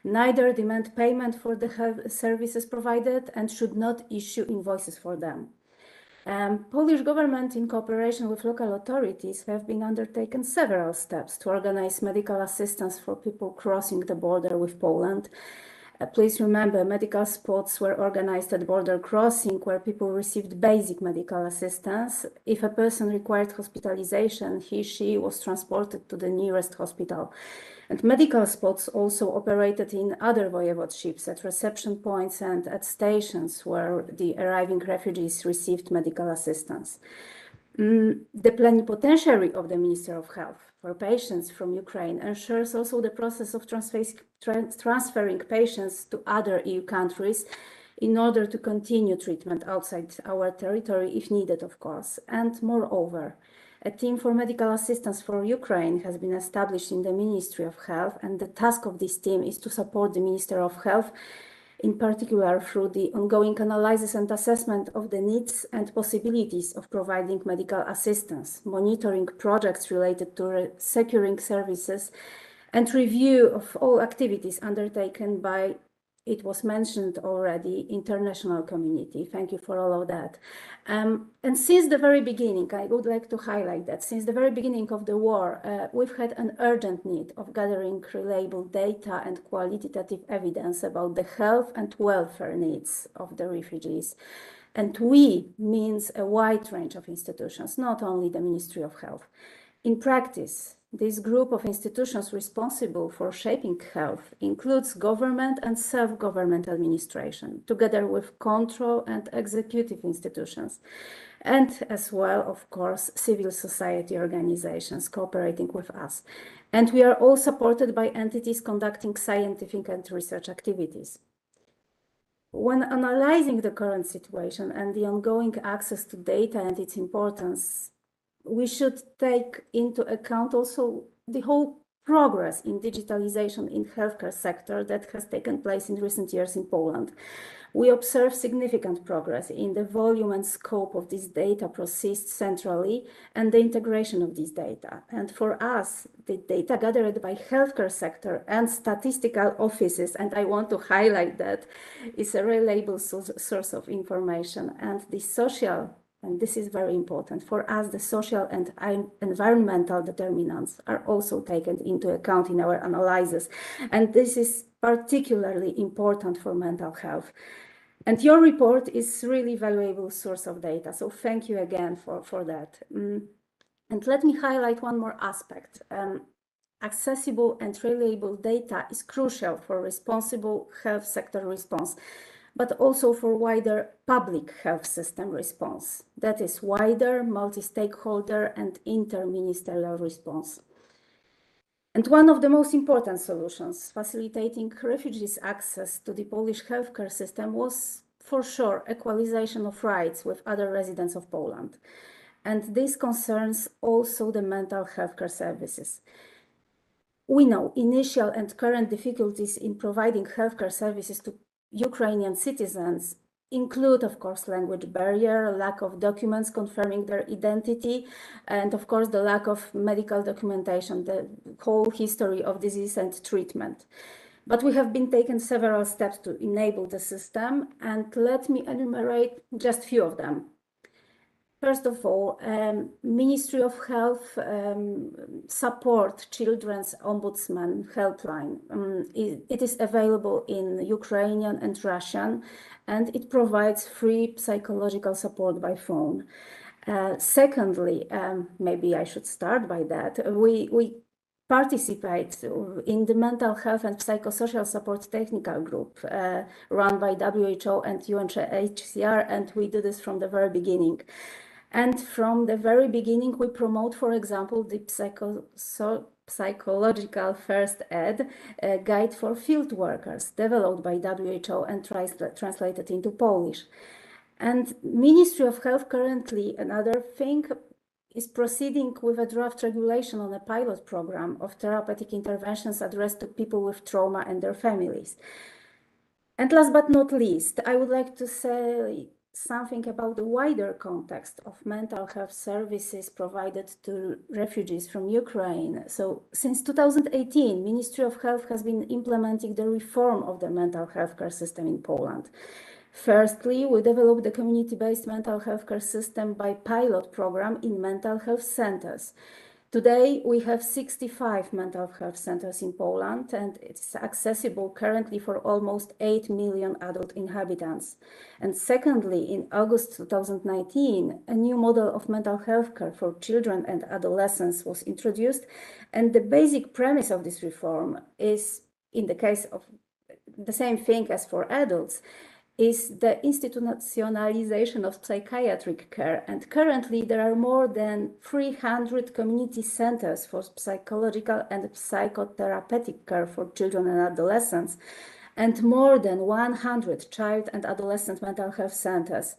neither demand payment for the health services provided, and should not issue invoices for them. Polish government, in cooperation with local authorities, have been undertaken several steps to organize medical assistance for people crossing the border with Poland. Please remember, medical spots were organized at border crossing where people received basic medical assistance. If a person required hospitalization, she was transported to the nearest hospital. And medical spots also operated in other voivodeships at reception points and at stations where the arriving refugees received medical assistance. The plenipotentiary of the Minister of Health for patients from Ukraine ensures also the process of transferring patients to other EU countries in order to continue treatment outside our territory if needed, of course. And moreover, a team for medical assistance for Ukraine has been established in the Ministry of Health, and the task of this team is to support the Minister of Health, in particular through the ongoing analysis and assessment of the needs and possibilities of providing medical assistance, monitoring projects related to securing services, and review of all activities undertaken by, it was mentioned already, international community. Thank you for all of that. And since the very beginning, I would like to highlight that since the very beginning of the war, we've had an urgent need of gathering reliable data and qualitative evidence about the health and welfare needs of the refugees. And we means a wide range of institutions, not only the Ministry of Health. In practice, this group of institutions responsible for shaping health includes government and self-government administration, together with control and executive institutions, and as well, of course, civil society organizations cooperating with us. And we are all supported by entities conducting scientific and research activities. When analyzing the current situation and the ongoing access to data and its importance, we should take into account also the whole progress in digitalization in healthcare sector that has taken place in recent years in Poland. We observe significant progress in the volume and scope of this data processed centrally and the integration of this data. And for us, the data gathered by healthcare sector and statistical offices, and I want to highlight that, is a reliable source of information, and the social, and this is very important for us, the social and environmental determinants are also taken into account in our analysis. And this is particularly important for mental health. And your report is really valuable source of data. So thank you again for that. And let me highlight one more aspect. Accessible and reliable data is crucial for responsible health sector response, but also for wider public health system response. That is wider, multi-stakeholder and inter-ministerial response. And one of the most important solutions facilitating refugees' access to the Polish healthcare system was, for sure, equalization of rights with other residents of Poland. And this concerns also the mental healthcare services. We know initial and current difficulties in providing healthcare services to Ukrainian citizens include, of course, language barrier, lack of documents confirming their identity, and of course, the lack of medical documentation, the whole history of disease and treatment. But we have been taken several steps to enable the system, and let me enumerate just a few of them. First of all, Ministry of Health support Children's Ombudsman helpline. It is available in Ukrainian and Russian, and it provides free psychological support by phone. Secondly, maybe I should start by that. We participate in the mental health and psychosocial support technical group run by WHO and UNHCR, and we do this from the very beginning. And from the very beginning, we promote, for example, the psychological first aid guide for field workers developed by WHO and translated into Polish. And Ministry of Health currently, another thing, is proceeding with a draft regulation on a pilot program of therapeutic interventions addressed to people with trauma and their families. And last but not least, I would like to say something about the wider context of mental health services provided to refugees from Ukraine. So since 2018, Ministry of Health has been implementing the reform of the mental health care system in Poland. Firstly, we developed the community-based mental health care system by pilot program in mental health centers. Today, we have 65 mental health centers in Poland, and it's accessible currently for almost 8 million adult inhabitants. And secondly, in August 2019, a new model of mental health care for children and adolescents was introduced. And the basic premise of this reform is, in the case of the same thing as for adults, is the institutionalization of psychiatric care. And currently there are more than 300 community centers for psychological and psychotherapeutic care for children and adolescents, and more than 100 child and adolescent mental health centers.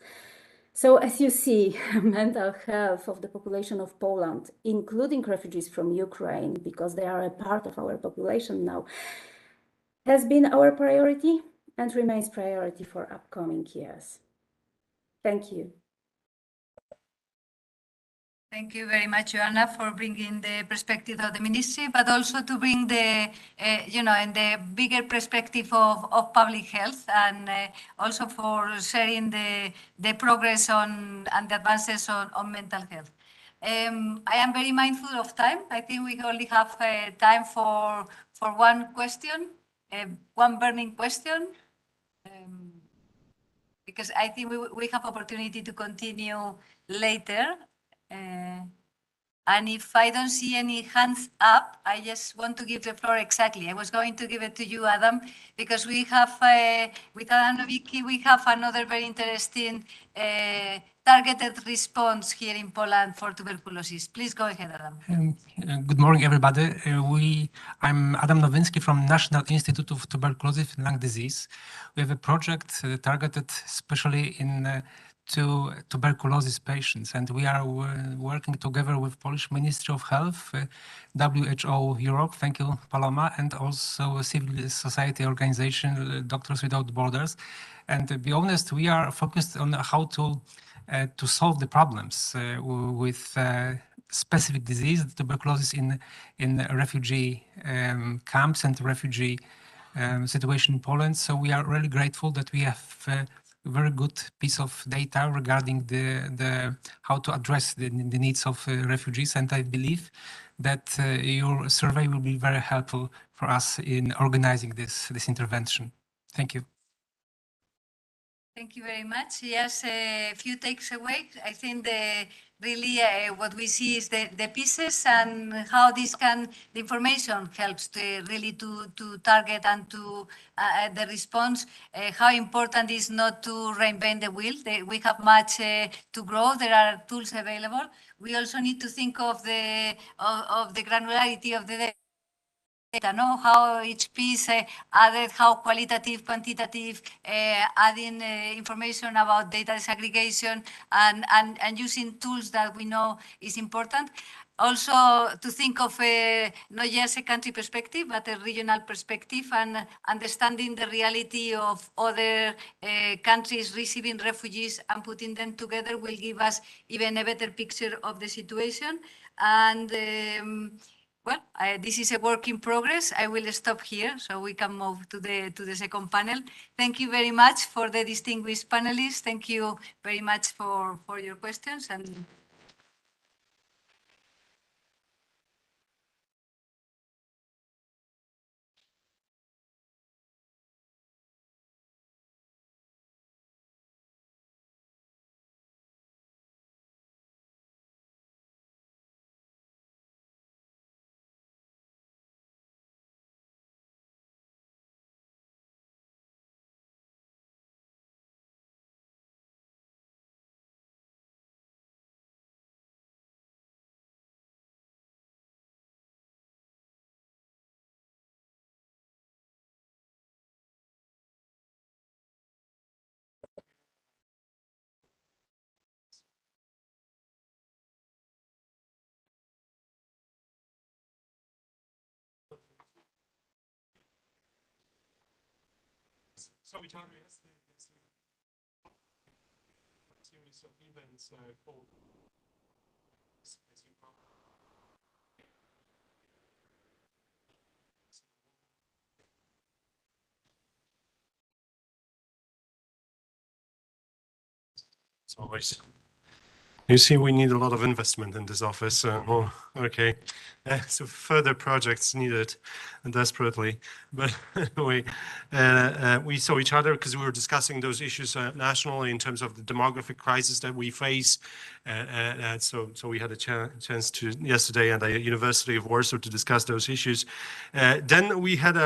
So as you see, mental health of the population of Poland, including refugees from Ukraine, because they are a part of our population now, has been our priority and remains priority for upcoming years. Thank you. Thank you very much, Joanna, for bringing the perspective of the ministry, but also to bring the, in the bigger perspective of public health, and also for sharing the progress on and the advances on mental health. I am very mindful of time. I think we only have time for one question, one burning question. Because I think we have opportunity to continue later. And if I don't see any hands up, I just want to give the floor exactly. I was going to give it to you, Adam, because we have, with Adam and Vicky, we have another very interesting targeted response here in Poland for tuberculosis. Please go ahead, Adam. Good morning, everybody. I'm Adam Nowinski from National Institute of Tuberculosis and Lung Disease. We have a project targeted especially to tuberculosis patients, and we are working together with Polish Ministry of Health, WHO Europe, thank you, Paloma, and also civil society organization, Doctors Without Borders. And to be honest, we are focused on how to solve the problems with specific disease, tuberculosis in refugee camps and refugee situation in Poland. So we are really grateful that we have very good piece of data regarding the how to address the needs of refugees, and I believe that your survey will be very helpful for us in organizing this intervention. Thank you. Thank you very much. Yes, a few takes away. I think really what we see is the pieces and how the information helps to really to target and to the response. How important is not to reinvent the wheel. We have much to grow. There are tools available. We also need to think of the granularity of the data. Know how each piece added, how qualitative, quantitative, adding information about data disaggregation and using tools that we know is important. Also to think of not just a country perspective, but a regional perspective, and understanding the reality of other countries receiving refugees and putting them together will give us even a better picture of the situation. And Well, this is a work in progress. I will stop here so we can move to the second panel. Thank you very much for the distinguished panelists. Thank you very much for your questions. And So we talked yesterday. Series of events called. It's always. You see, we need a lot of investment in this office. Oh, okay. So further projects needed desperately. But anyway, we saw each other because we were discussing those issues nationally in terms of the demographic crisis that we face. So we had a chance to yesterday at the University of Warsaw to discuss those issues. Then we had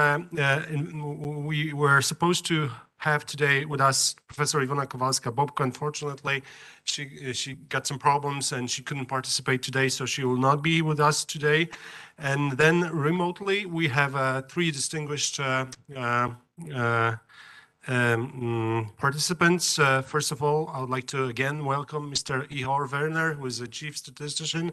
we were supposed to have today with us Professor Iwona Kowalska-Bobko. Unfortunately, she got some problems and she couldn't participate today, so she will not be with us today. And then remotely, we have three distinguished participants. First of all, I would like to again welcome Mr. Ihor Werner, who is the chief statistician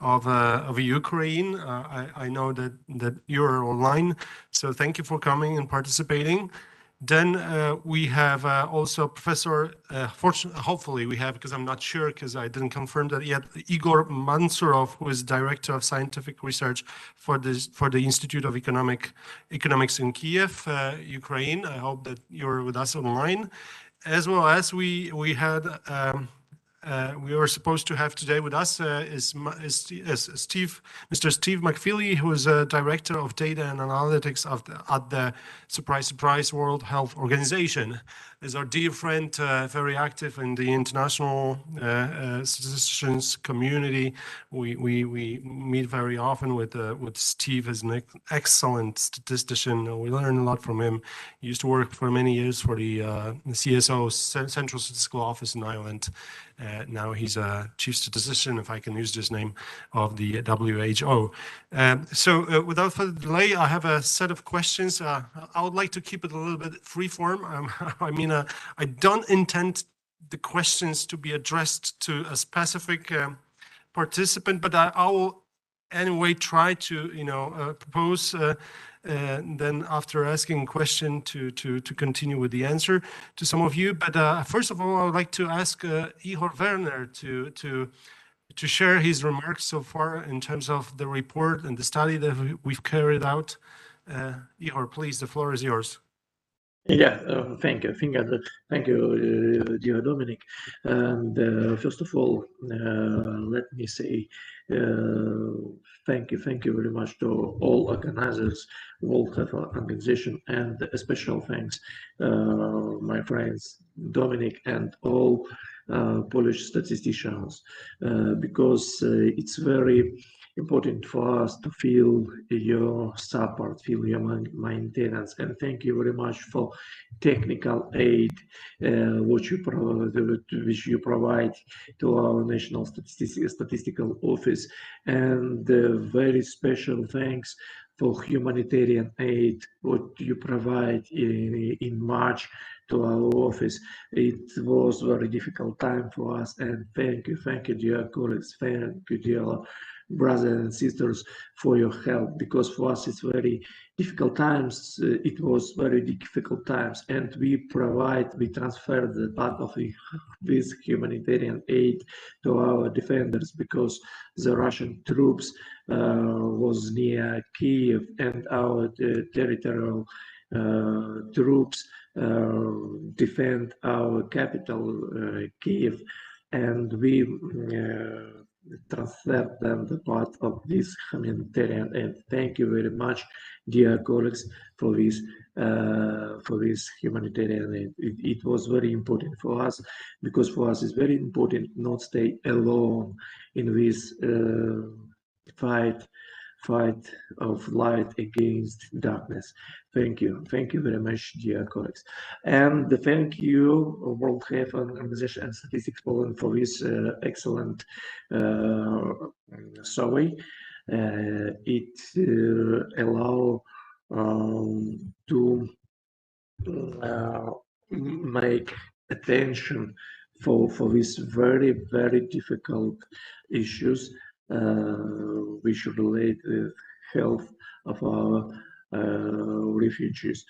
of Ukraine. I know that you're online, so thank you for coming and participating. Then we have also Professor, hopefully we have, because I'm not sure, because I didn't confirm that yet, Igor Mansurov, who is Director of Scientific Research for the Institute of Economics in Kiev, Ukraine. I hope that you're with us online. As well as we were supposed to have today with us is Mr. Steve McFeely, who is a Director of Data and Analytics at the surprise World Health Organization. Is our dear friend, very active in the international statisticians community. We meet very often with Steve as an excellent statistician. We learn a lot from him. He used to work for many years for the CSO, Central Statistical Office in Ireland. Now he's a chief statistician, if I can use this name, of the WHO. So without further delay, I have a set of questions. I would like to keep it a little bit free form. I mean, I don't intend the questions to be addressed to a specific participant, but I will anyway try to, propose then after asking a question to continue with the answer to some of you. But first of all, I would like to ask Ihor Werner to share his remarks so far in terms of the report and the study that we've carried out. Ihor, please, the floor is yours. Yeah, thank you. Thank you, dear Dominic. And first of all, let me say thank you very much to all organizers, World Health Organization, and a special thanks, my friends Dominic and all Polish statisticians, because it's very important for us to feel your support, feel your maintenance, and thank you very much for technical aid which you provide to our National Statistical Office, and very special thanks for humanitarian aid what you provide in March to our office. It was a very difficult time for us, and thank you, dear colleagues, thank you, dear brothers and sisters, for your help, because for us it's very difficult times. It was very difficult times, and we transfer the part of this humanitarian aid to our defenders, because the Russian troops was near Kiev, and our territorial troops defend our capital, Kiev, and we transfer them the part of this humanitarian aid. Thank you very much, dear colleagues, for this humanitarian aid. It was very important for us, because for us it's very important not stay alone in this fight of light against darkness. Thank you very much, dear colleagues, and thank you, World Health Organization and Statistics Poland, for this excellent survey. It allow to make attention for these very difficult issues which relate with health of our refugees.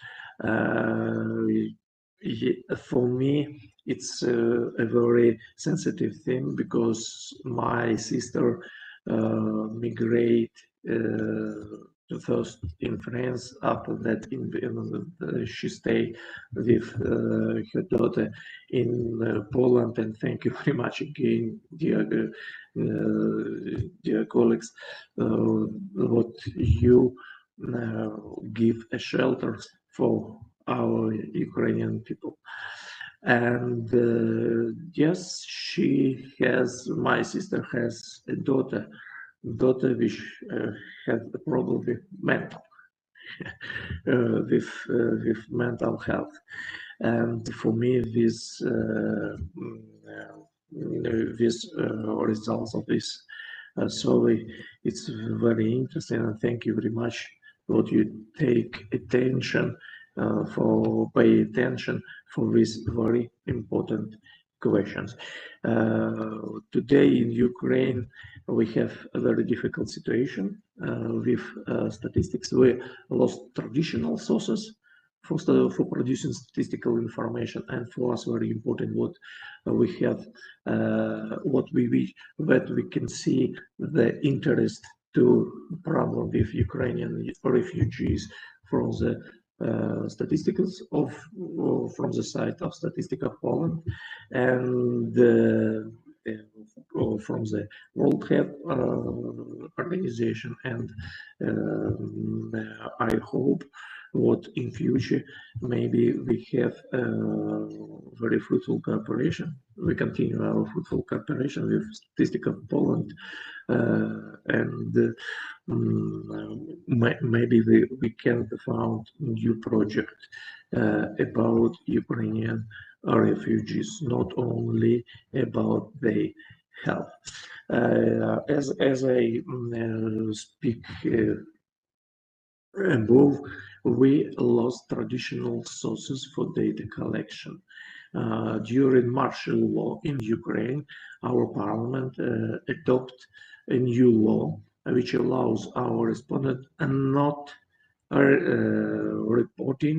For me, it's a very sensitive thing, because my sister migrate first in France, after that she stayed with her daughter in Poland. And thank you very much again, dear colleagues, what you give a shelter for our Ukrainian people. And yes, my sister has a daughter which had a problem with mental health. And for me, this results of this survey, it's very interesting, and thank you very much what you take attention pay attention for these very important questions. Today in Ukraine, we have a very difficult situation with statistics. We lost traditional sources for producing statistical information, and for us very important what we have, that we can see the interest to problem with Ukrainian refugees from the statistics from the side of Statistical Poland, and from the World Health Organization. And I hope what in future maybe we have very fruitful cooperation. We continue our fruitful cooperation with Statistical Poland, and maybe we can found new project about Ukrainian refugees, not only about their health. As I speak above, we lost traditional sources for data collection. During martial law in Ukraine, our parliament adopted a new law which allows our respondent not reporting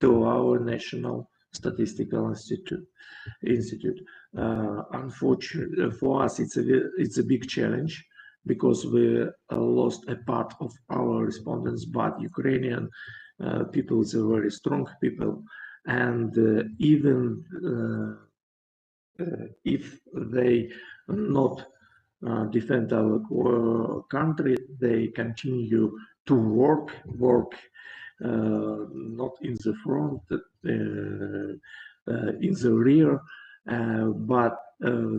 to our National Statistical Institute. Unfortunately for us, it's a big challenge, because we lost a part of our respondents, but Ukrainian people is a very strong people, and even if they not defend our country, they continue to work not in the front, in the rear, but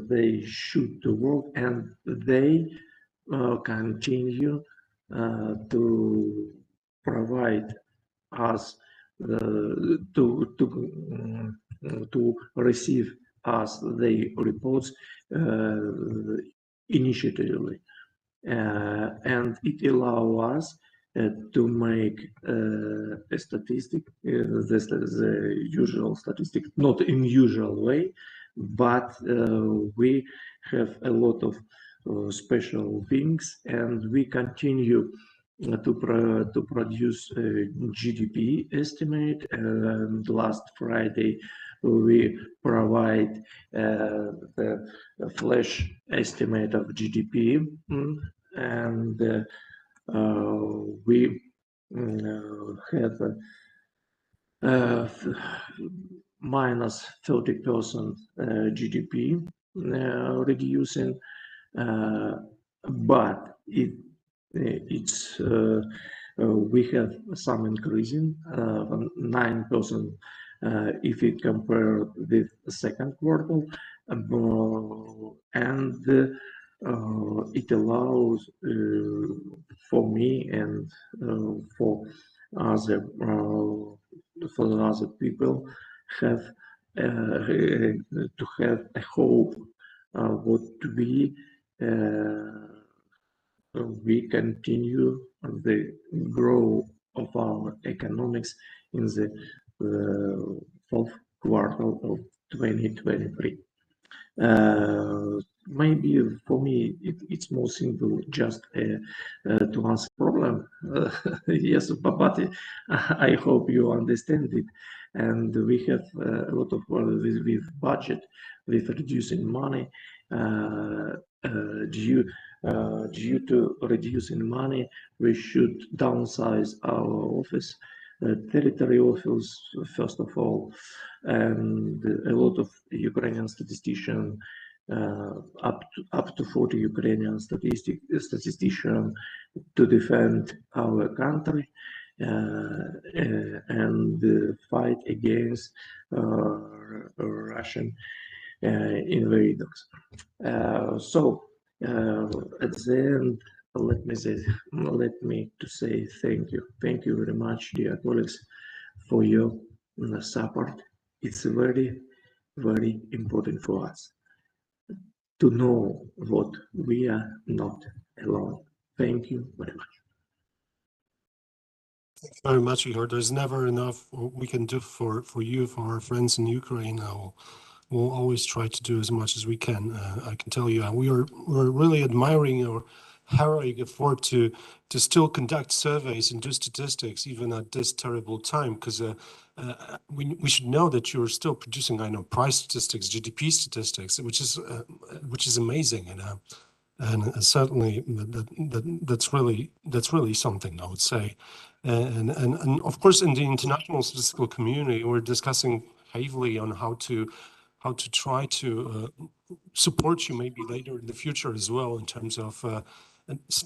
they should work, and they continue to provide us to receive us the reports initiatively, and it allows us to make a statistic, the usual statistic, not in usual way, but we have a lot of special things, and we continue to produce a GDP estimate. And last Friday, we provide the flash estimate of GDP, and we have minus 30% GDP reducing, but it's we have some increasing 9% if we compare with the second quarter, and it allows for me and for other people have to have a hope what we continue the growth of our economics in the fourth quarter of 2023. Maybe for me it's more simple just to answer problem. Yes, but I hope you understand it. And we have a lot of with budget, with reducing money due to reducing money. We should downsize our office, territory office first of all, and a lot of Ukrainian statisticians, up to 40 Ukrainian statisticians to defend our country and fight against Russian invaders. So at the end, let me say thank you very much, dear colleagues, for your support. It's very important for us to know what we are not alone. Thank you very much. Thank you very much, Igor. There's never enough we can do for you, for our friends in Ukraine. We'll always try to do as much as we can. I can tell you, we're really admiring your heroic effort to still conduct surveys and do statistics even at this terrible time, because we should know that you're still producing, I know, price statistics, GDP statistics, which is amazing, and certainly that's really something, I would say. And of course, in the international statistical community, we're discussing heavily on how to try to support you maybe later in the future as well, in terms of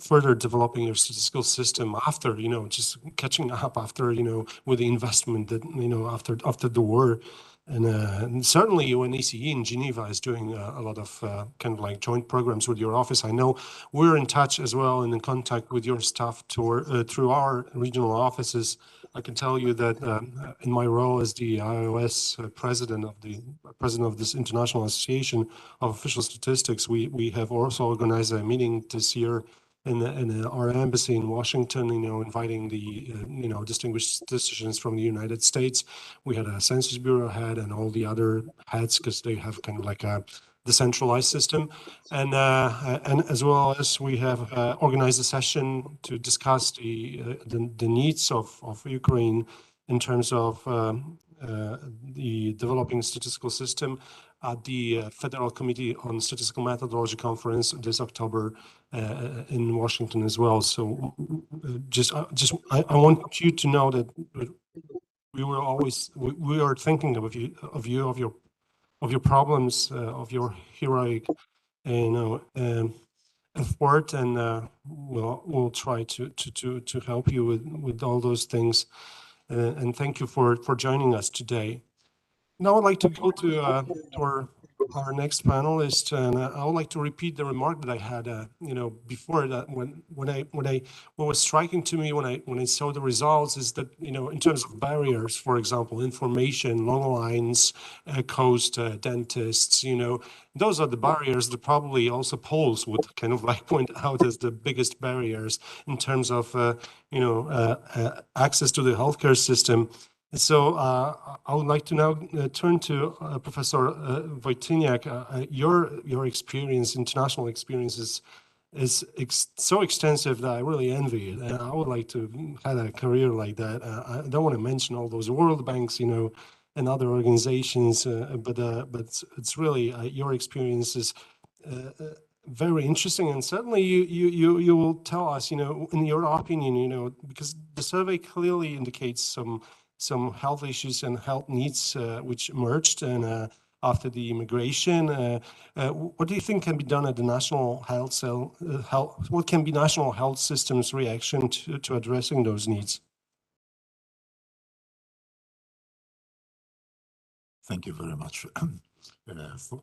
further developing your statistical system after, just catching up after, with the investment that, after the war. And certainly UNECE in Geneva is doing a lot of kind of like joint programs with your office. I know we're in touch as well and in contact with your staff through our regional offices. I can tell you that in my role as the IOS president of this International Association of Official Statistics, we have also organized a meeting this year in our embassy in Washington, inviting the distinguished statisticians from the United States. We had a Census Bureau head and all the other heads, because they have kind of like a decentralized system, and as well as we have organized a session to discuss the needs of Ukraine in terms of the developing statistical system at the Federal Committee on Statistical Methodology Conference this October in Washington as well. So I want you to know that we are thinking of your problems, of your heroic, effort, and we'll try to help you with all those things. And thank you for joining us today. Now I'd like to go to our next panelist, and I would like to repeat the remark that I had, before that. What was striking to me when I saw the results is that, in terms of barriers, for example, information, long lines, cost, dentists, those are the barriers that probably also polls would kind of like point out as the biggest barriers in terms of, access to the healthcare system. So I would like to now turn to Professor Wojtyniak. Your experience, international experience, is so extensive that I really envy it, and I would like to have a career like that. I don't want to mention all those World Banks, you know, and other organizations, but it's really your experience is very interesting, and certainly you will tell us, you know, in your opinion, you know, because the survey clearly indicates some health issues and health needs which emerged and after the immigration. What do you think can be done at the national health what can be national health systems reaction to addressing those needs? Thank you very much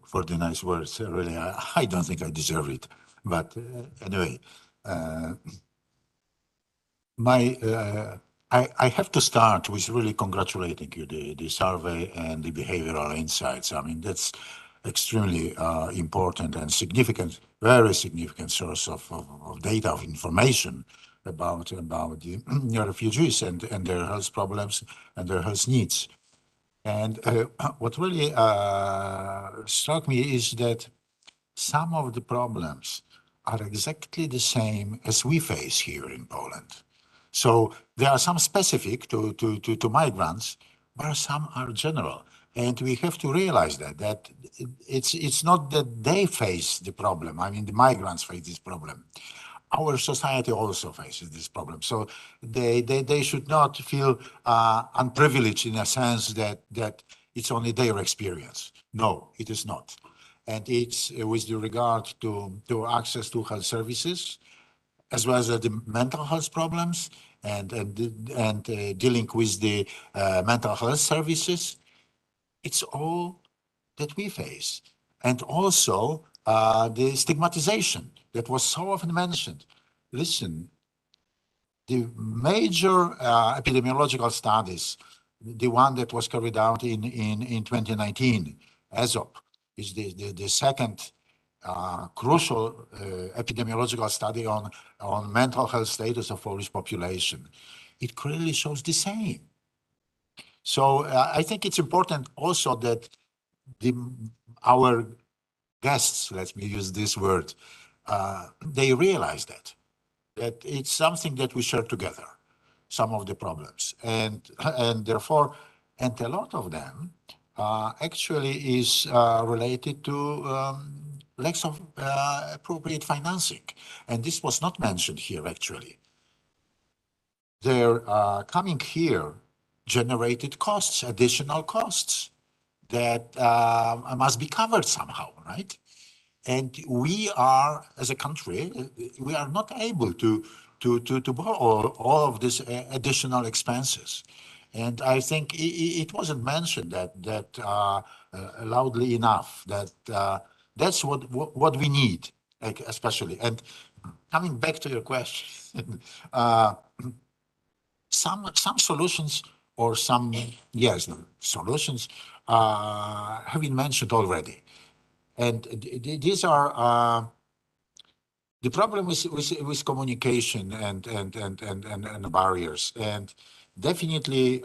for the nice words. Really, I don't think I deserve it. But anyway, I have to start with really congratulating you, the survey and the behavioral insights. I mean, that's extremely important and significant, very significant source of data, of information about the refugees and their health problems and their health needs. And what really struck me is that some of the problems are exactly the same as we face here in Poland. So there are some specific to migrants, but some are general. And we have to realize that it's not that they face the problem. I mean, the migrants face this problem. Our society also faces this problem. So they should not feel unprivileged in a sense that it's only their experience. No, it is not. And it's with regard to access to health services, as well as the mental health problems and dealing with the mental health services. It's all that we face. And also the stigmatization that was so often mentioned. Listen, the major epidemiological studies, the one that was carried out in 2019, ESOP, is the second crucial epidemiological study on mental health status of Polish population. It clearly shows the same. So I think it's important also that our guests, let me use this word, they realize that it's something that we share together, some of the problems. And therefore, and a lot of them actually is related to lack of appropriate financing. And this was not mentioned here, actually. Their coming here generated costs, additional costs that must be covered somehow, right? And we are, as a country, we are not able to borrow all of these additional expenses. And I think it wasn't mentioned that loudly enough that that's what we need, like, especially. And coming back to your question, some solutions or some solutions have been mentioned already. And these are the problem with communication and barriers, and definitely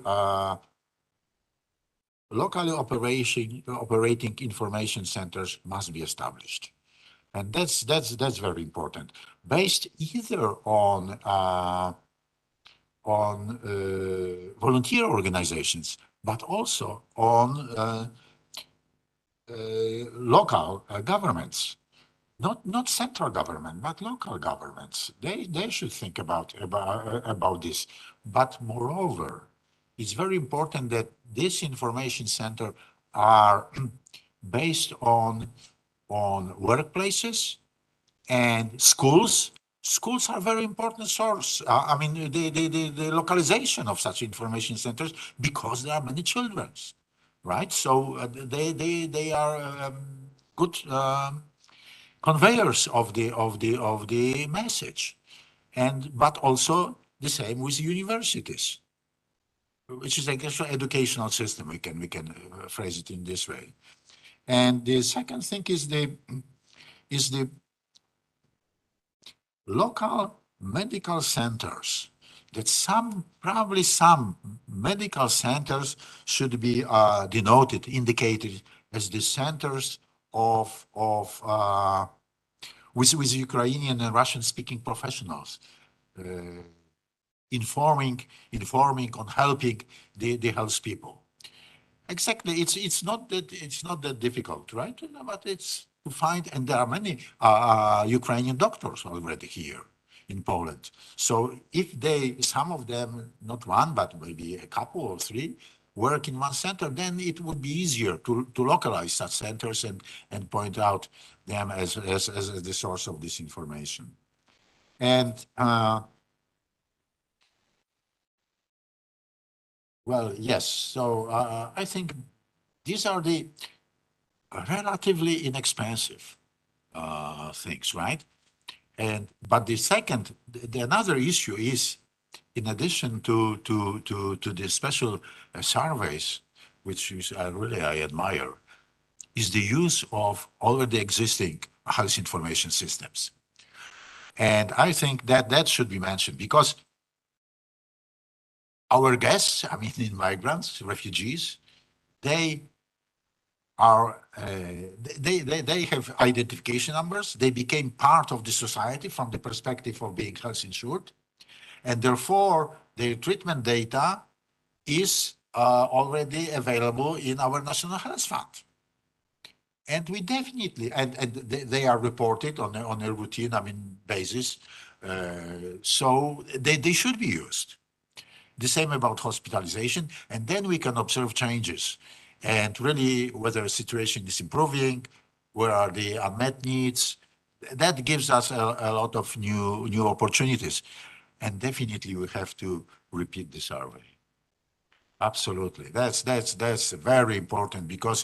locally operating information centers must be established, and that's very important, based either on volunteer organizations, but also on local governments, not central government, but local governments. They should think about this. But moreover, it's very important that this information center are based on workplaces and schools. Schools are very important source. I mean, the localization of such information centers, because there are many children, right? So they are good conveyors of the message, but also the same with universities, which is like an educational system. We can phrase it in this way. And the second thing is the local medical centers that probably some medical centers should be denoted, indicated as the centers with Ukrainian and Russian-speaking professionals, informing on helping the health people. Exactly, it's not that difficult, right? But it's to find, and there are many Ukrainian doctors already here in Poland. So if some of them, not one, but maybe a couple or three, work in one center, then it would be easier to localize such centers and point out them as the source of this information. And well, yes, so I think these are the relatively inexpensive things, right? But another issue is, in addition to the special surveys, which I admire, is the use of already existing health information systems. And I think that should be mentioned, because our guests, I mean, migrants, refugees, they have identification numbers. They became part of the society from the perspective of being health insured. And therefore, their treatment data is already available in our National Health Fund. And we definitely, and they are reported on a routine, basis. So they should be used. The same about hospitalization. And then we can observe changes and really whether a situation is improving, where are the unmet needs. That gives us a lot of new opportunities. And definitely we have to repeat the survey. Absolutely. That's very important, because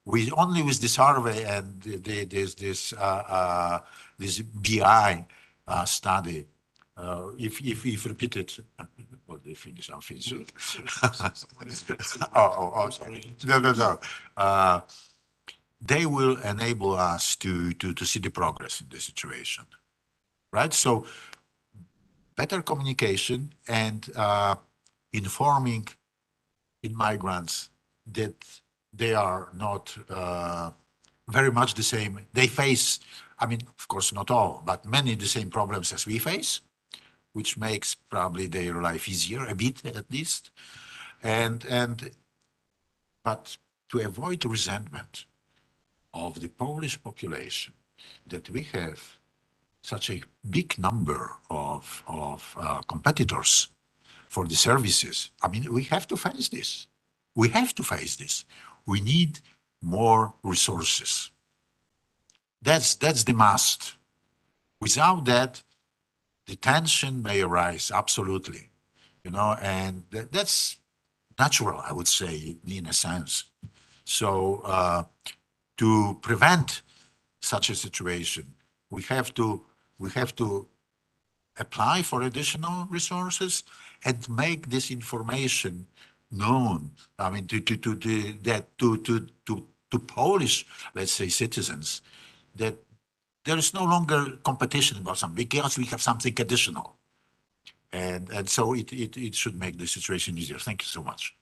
only with the survey and this BI study, if repeated, well, they finish, I'm finished. Oh, sorry. No. They will enable us to see the progress in the situation, right? So better communication and informing immigrants that they are not very much the same. They face, of course, not all, but many the same problems as we face, which makes probably their life easier, a bit at least. But to avoid resentment of the Polish population, that we have such a big number of competitors for the services. We have to face this. We have to face this. We need more resources. That's the must. Without that, the tension may arise, absolutely. And that's natural, I would say, in a sense. So to prevent such a situation, we have to apply for additional resources and make this information known. To Polish, let's say, citizens, that there is no longer competition about something, because we have something additional, and so it should make the situation easier. Thank you so much.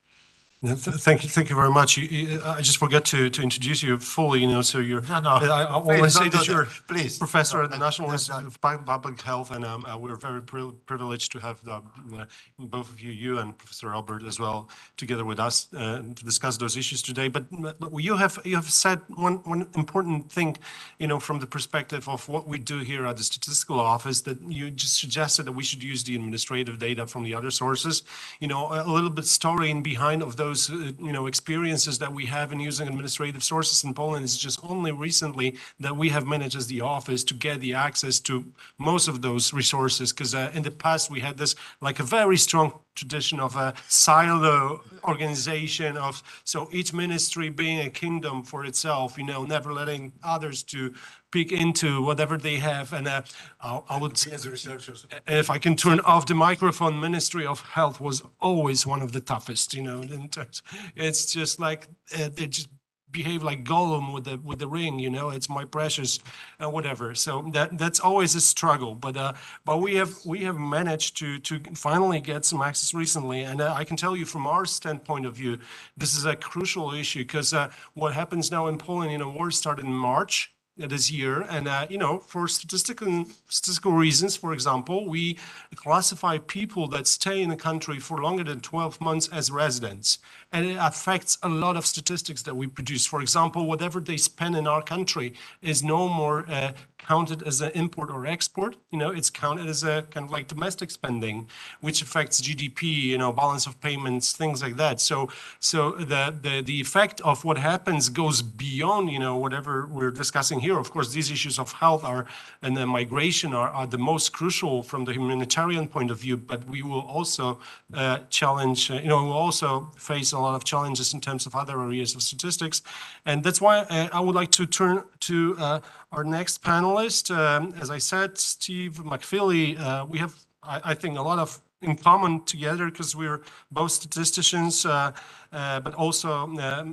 Thank you very much. I just forgot to introduce you fully. So you're. No. I want to say that you're professor at the National Institute of Public Health, and we're very privileged to have both of you and Professor Albert as well together with us to discuss those issues today. But you have said one important thing, from the perspective of what we do here at the Statistical Office, that you just suggested that we should use the administrative data from the other sources. A little bit story in behind of those experiences that we have in using administrative sources in Poland is just only recently that we have managed as the office to get the access to most of those resources, because in the past we had this like a very strong tradition of a silo organization so each ministry being a kingdom for itself, never letting others to peek into whatever they have. And I would say, if I can turn off the microphone, Ministry of Health was always one of the toughest, It's just like, behave like Gollum with the ring, you know, it's my precious, whatever. So that's always a struggle. But we have managed to finally get some access recently, and I can tell you from our standpoint of view, this is a crucial issue because what happens now in Poland, you know, war started in March this year, and you know, for statistical reasons, for example, we classify people that stay in the country for longer than 12 months as residents, and it affects a lot of statistics that we produce. For example, whatever they spend in our country is no more counted as an import or export. You know, it's counted as a kind of like domestic spending, which affects GDP, you know, balance of payments, things like that. So the effect of what happens goes beyond, you know, whatever we're discussing here. Of course, these issues of health and the migration are the most crucial from the humanitarian point of view, but we will also challenge, you know, we'll also face a lot of challenges in terms of other areas of statistics. And that's why I would like to turn to our next panelist. As I said, Steve McFeely, we have, I think, a lot of in common together because we're both statisticians, but also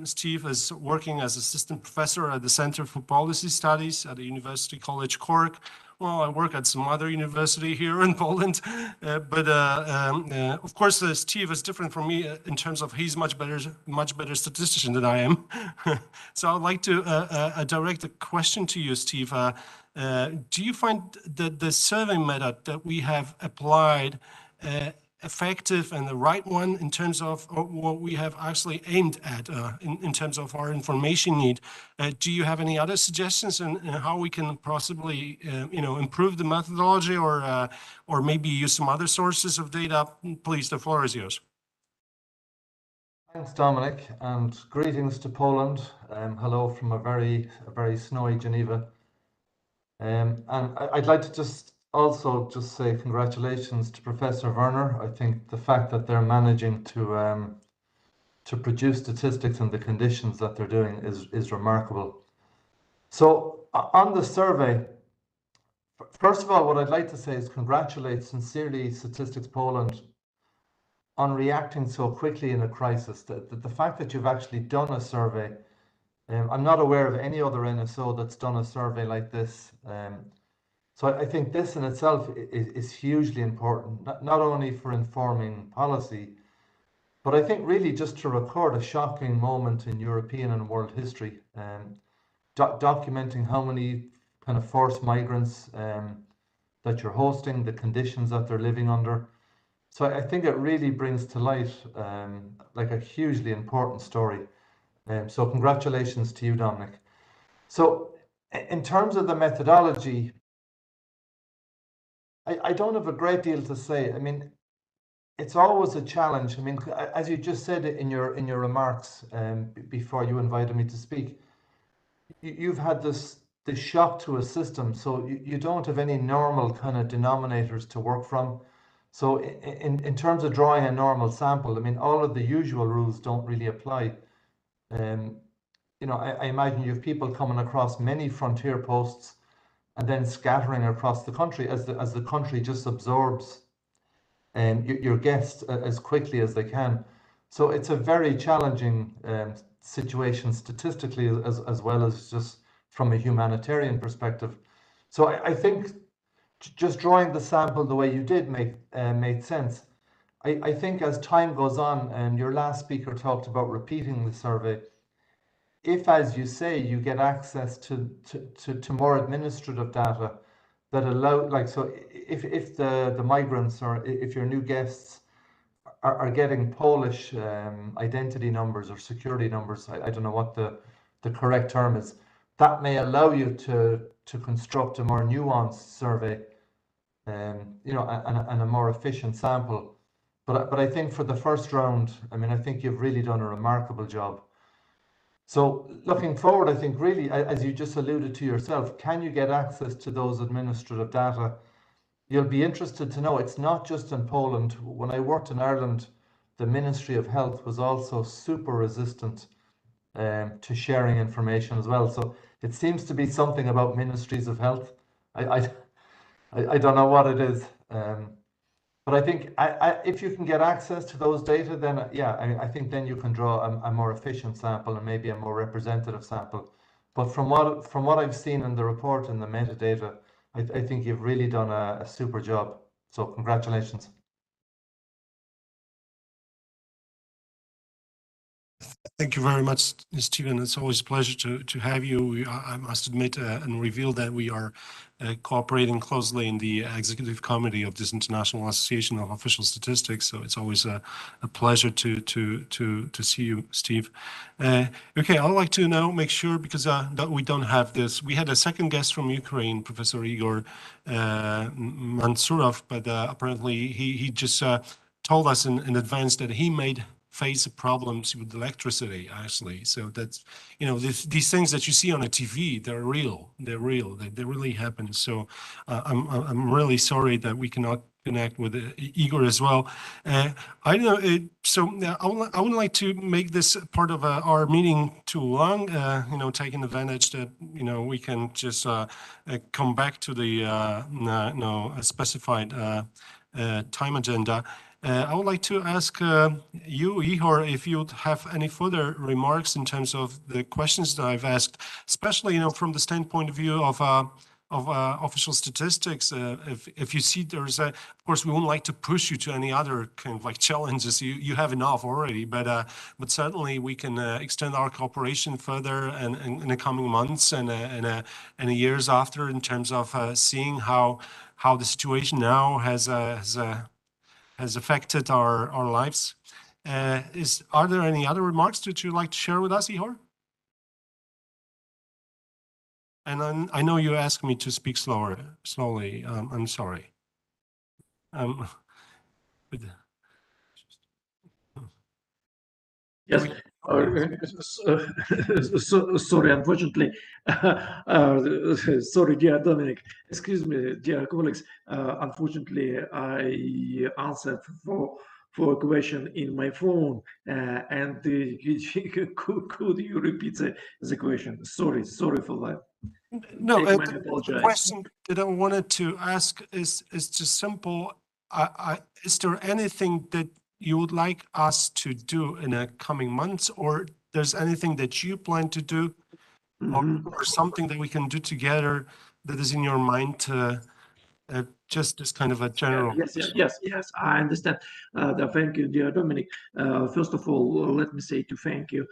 Steve is working as assistant professor at the Center for Policy Studies at the University College Cork. Well, I work at some other university here in Poland, but of course, Steve is different from me in terms of he's much better statistician than I am. So I'd like to direct a question to you, Steve. Do you find that the survey method that we have applied effective and the right one in terms of what we have actually aimed at in terms of our information need? Do you have any other suggestions on how we can possibly you know, improve the methodology or maybe use some other sources of data? Please, the floor is yours. Thanks, Dominic, and greetings to Poland. Hello from a very snowy Geneva. And I'd like to just say congratulations to Professor Werner. I think the fact that they're managing to produce statistics in the conditions that they're doing is remarkable. So on the survey, first of all, what I'd like to say is congratulate sincerely Statistics Poland on reacting so quickly in a crisis. The fact that you've actually done a survey, I'm not aware of any other NSO that's done a survey like this. So I think this in itself is hugely important, not only for informing policy, but I think really just to record a shocking moment in European and world history, documenting how many kind of forced migrants that you're hosting, the conditions that they're living under. So I think it really brings to light like a hugely important story. So congratulations to you, Dominic. So in terms of the methodology, I don't have a great deal to say. I mean, it's always a challenge. I mean, as you just said in your remarks before you invited me to speak, you've had this shock to a system, so you don't have any normal kind of denominators to work from. So in terms of drawing a normal sample, I mean, all of the usual rules don't really apply. You know, I imagine you have people coming across many frontier posts and then scattering across the country as the country just absorbs your guests as quickly as they can. So it's a very challenging situation statistically as well as just from a humanitarian perspective. So I think just drawing the sample the way you did made sense. I think as time goes on, and your last speaker talked about repeating the survey, if, as you say, you get access to more administrative data that allow, like, so if the migrants or if your new guests are getting Polish identity numbers or security numbers, I don't know what the correct term is, that may allow you to construct a more nuanced survey, you know, and a more efficient sample. But I think for the first round, I mean, I think you've really done a remarkable job. So looking forward, I think really, as you just alluded to yourself, can you get access to those administrative data? You'll be interested to know it's not just in Poland. When I worked in Ireland, the Ministry of Health was also super resistant to sharing information as well. So it seems to be something about ministries of health. I don't know what it is. But I think if you can get access to those data, then yeah, I think then you can draw a more efficient sample and maybe a more representative sample. But from what I've seen in the report and the metadata, I think you've really done a super job. So congratulations. Thank you very much, Stephen. It's always a pleasure to have you. I must admit and reveal that we are cooperating closely in the executive committee of this International Association of Official Statistics. So it's always a pleasure to see you, Steve. Okay, I'd like to now make sure, because that we don't have this. We had a second guest from Ukraine, Professor Igor Mansurov, but apparently he just told us in advance that he made face problems with electricity, actually. So that's, you know, these things that you see on a TV, they're real. They're real. They really happen. So I'm really sorry that we cannot connect with Igor as well. I don't know. So I would like to make this part of our meeting too long. You know, taking advantage that, you know, we can just come back to the specified time agenda. I would like to ask you, Ihor, if you'd have any further remarks in terms of the questions that I've asked, especially, you know, from the standpoint of view of official statistics. If you see there's of course, we wouldn't like to push you to any other kind of like challenges. You have enough already, but certainly we can extend our cooperation further and in the coming months and years after, in terms of seeing how the situation now has affected our lives. Are there any other remarks that you'd like to share with us, Ihor? And I know you asked me to speak slowly. I'm sorry. Yes. Sorry, unfortunately. Sorry, dear Dominic. Excuse me, dear colleagues. Unfortunately, I answered for a question in my phone, and could you repeat the question? Sorry for that. No, the question that I wanted to ask is just simple. Is there anything that you would like us to do in the coming months, or there's anything that you plan to do, or something that we can do together that is in your mind to just as kind of a general? Yes, I understand. Thank you, dear Dominic. First of all, let me say to thank you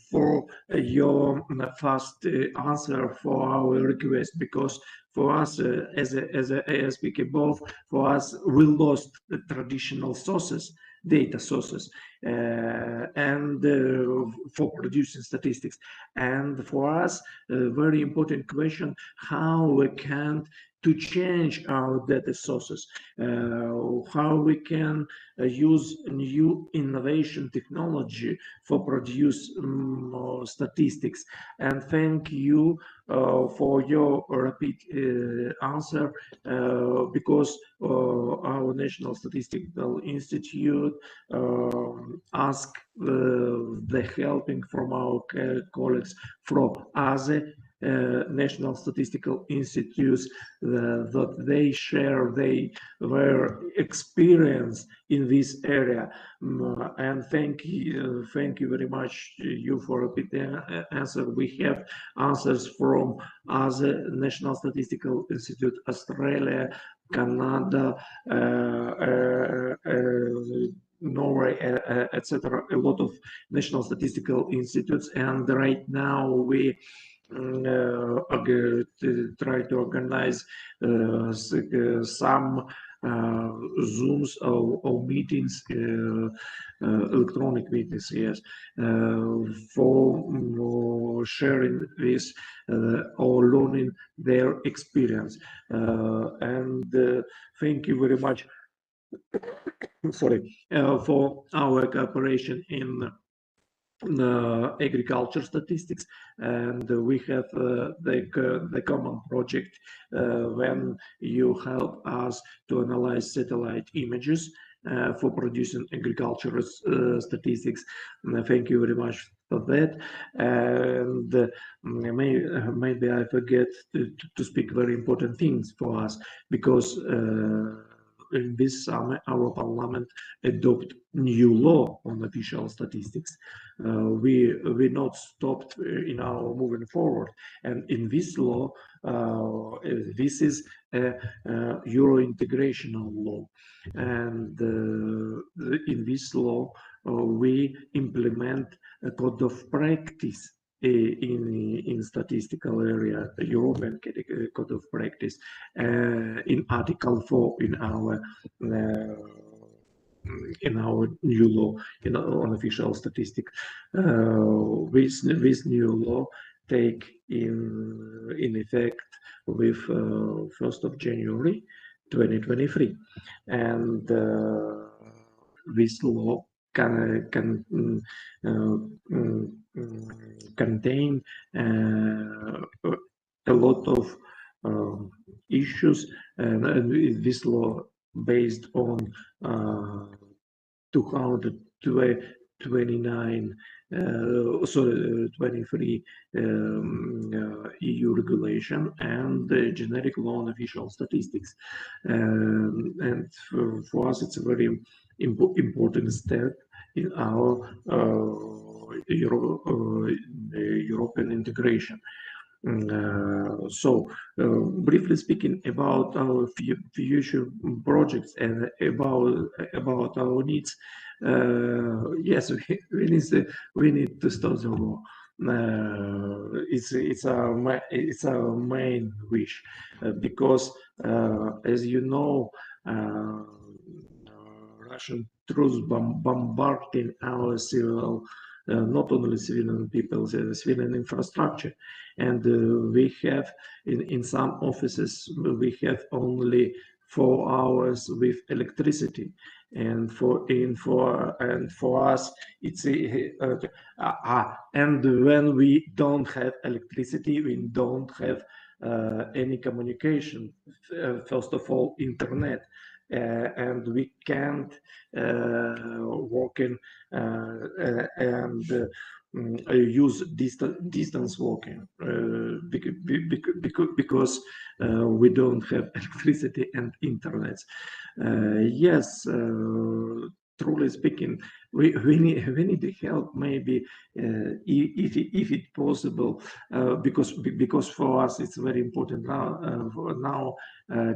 for your fast answer for our request, because for us, as I speak above, for us, we lost the traditional sources, data sources, and for producing statistics. And for us, a very important question, how we can to change our data sources, how we can use new innovation technology for produce statistics. And thank you for your rapid answer, because our National Statistical Institute asked the helping from our colleagues from other national statistical institutes that they share their experience in this area, and thank you very much you for a answer. We have answers from other national statistical institute, Australia, Canada, Norway, etc. A lot of national statistical institutes, and right now we try to organize some Zooms or meetings, electronic meetings, yes, for sharing this or learning their experience. And thank you very much sorry, for our cooperation in agriculture statistics, and we have the common project when you help us to analyze satellite images for producing agricultural statistics. Thank you very much for that. And maybe I forget to speak very important things for us, because in this summer, our parliament adopted new law on official statistics. We not stopped in our moving forward, and in this law, this is a Euro integrational law, and in this law we implement a code of practice in statistical area, the European code of practice, in Article 4 in our new law on official statistics. This new law take in effect with 1st of January 2023, and this law can contain a lot of issues, and this law based on 23 EU regulation and the generic law on official statistics, and for us it's a very important step in our European integration. So, briefly speaking about our future projects and about our needs, yes, we need to stop the war. It's our main wish, because as you know, Russian troops bombarding our civil, not only civilian people, civilian infrastructure, and we have in some offices we have only 4 hours with electricity, and for us it's and when we don't have electricity, we don't have any communication, first of all internet, and we can't work in and use distance working because we don't have electricity and internet. Yes, truly speaking, we need the help, maybe if it's possible, because for us it's very important now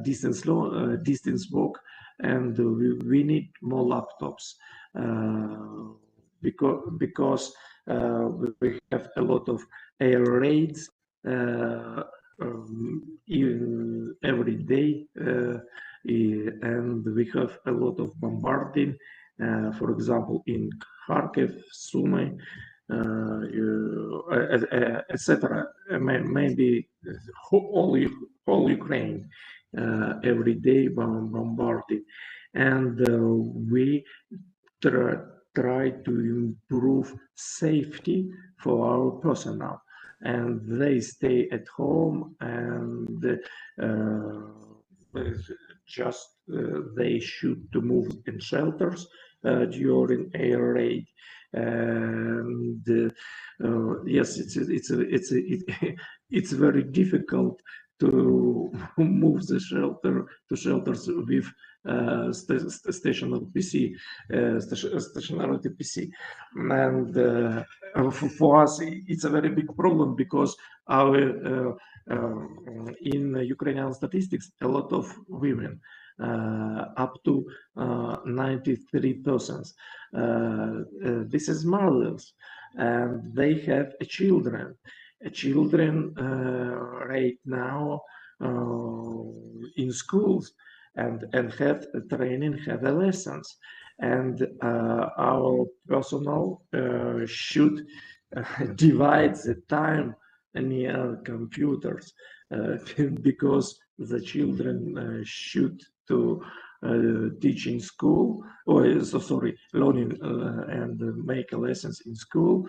distance work, and we need more laptops, because we have a lot of air raids even every day, and we have a lot of bombarding, for example in Kharkiv, Sumy, etc. Maybe all Ukraine, every day bombarding, and we try to improve safety for our personnel, and they stay at home, and just they should to move in shelters during air raid, and yes, it's very difficult to move the shelters with stationary PC, and for us it's a very big problem, because our in Ukrainian statistics a lot of women, up to 93%, this is mothers, and they have children right now in schools, and have training, have lessons, and our personnel should divide the time near computers, because the children should to teach in school, or learning and make lessons in school,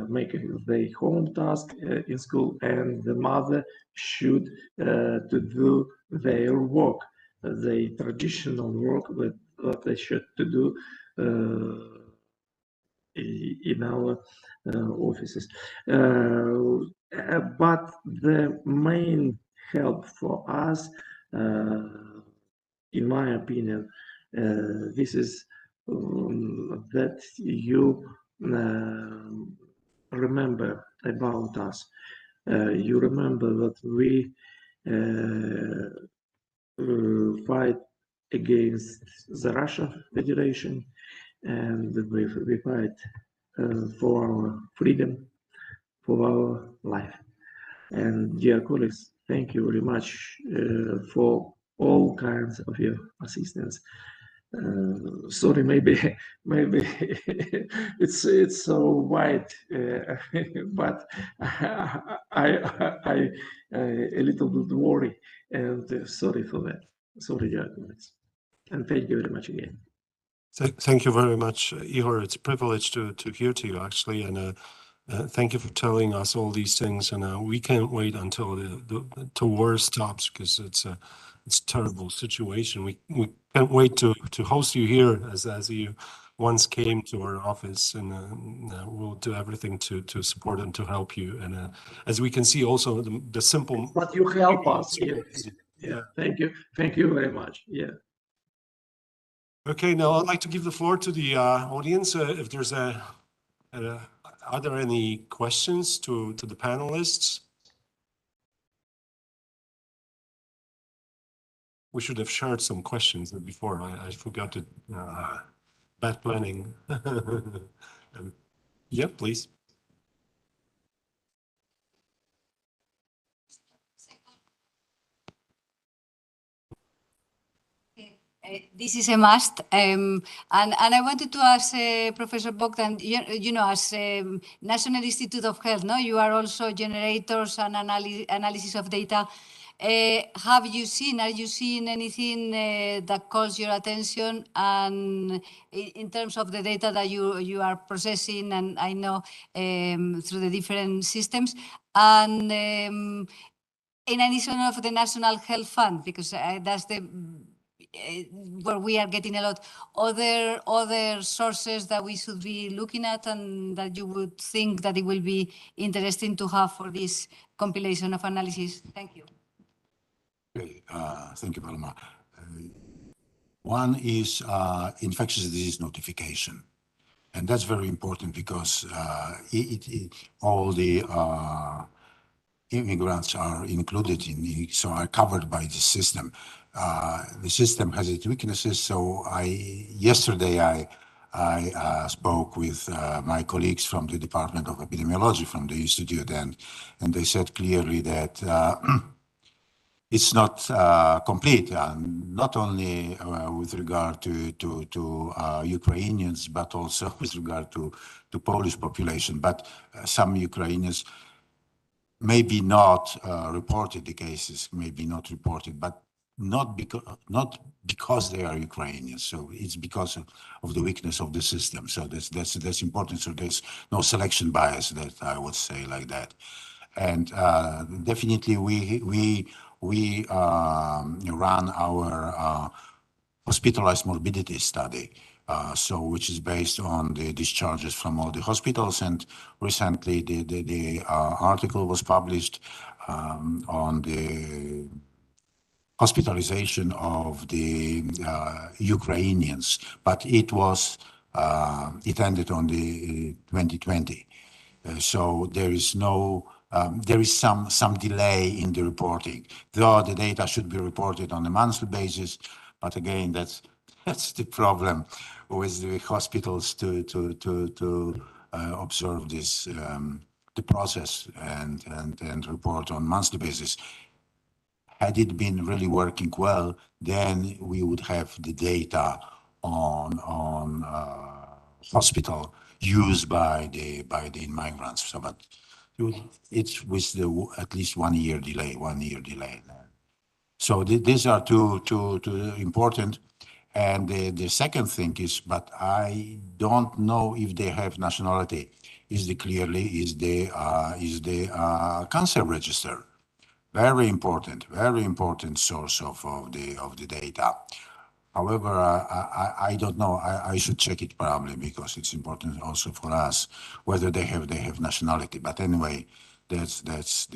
making their home task in school, and the mother should to do their work, the traditional work that they should to do in our offices. But the main help for us in my opinion, this is that you remember about us. You remember that we fight against the Russia Federation, and we fight for our freedom, for our life. And dear colleagues, thank you very much for all kinds of your assistance. Sorry, maybe it's so wide, but I a little bit worry, and sorry for that. Sorry, dear colleagues, and thank you very much again. Thank you very much, Ihor. It's a privilege to hear to you, actually, and thank you for telling us all these things. And we can't wait until the war stops, because it's a terrible situation. We can't wait to host you here, as you once came to our office, and we'll do everything to support and to help you. And as we can see, also the simple. But you help us. Yeah. Thank you very much. Yeah. Okay, now I'd like to give the floor to the audience. If there's are there any questions to the panelists? We should have shared some questions before. I forgot to, bad planning. Yeah, please. This is a must, and I wanted to ask Professor Bogdan, you know, as National Institute of Health, no, you are also generators and analysis of data. Are you seeing anything that calls your attention, and in terms of the data that you are processing, and I know through the different systems, and in addition of the National Health Fund, because that's the where we are getting a lot, other sources that we should be looking at, and that you would think that it will be interesting to have for this compilation of analysis. Thank you. Okay, thank you, Paloma. One is infectious disease notification. And that's very important because all the immigrants are included so are covered by the system. The system has its weaknesses. So yesterday I spoke with my colleagues from the Department of Epidemiology from the Institute, and they said clearly that it's not complete, not only with regard to Ukrainians, but also with regard to Polish population. But some Ukrainians maybe not reported the cases, maybe not reported, but not because they are Ukrainians. So it's because of the weakness of the system. So that's important. So there's no selection bias, that I would say like that. And definitely we run our hospitalized morbidity study, which is based on the discharges from all the hospitals. And recently the article was published on the hospitalization of the Ukrainians, but it ended on the 2020. So there is some delay in the reporting, though the data should be reported on a monthly basis. But again, that's the problem with the hospitals to observe this the process and report on monthly basis. Had it been really working well, then we would have the data on hospital used by the migrants. So, but it's with at least 1 year delay. So these are two important. And the second thing is, but I don't know if they have nationality. Is the cancer register. Very important source of the data. However, I don't know. I should check it probably, because it's important also for us whether they have nationality. But anyway, that's it.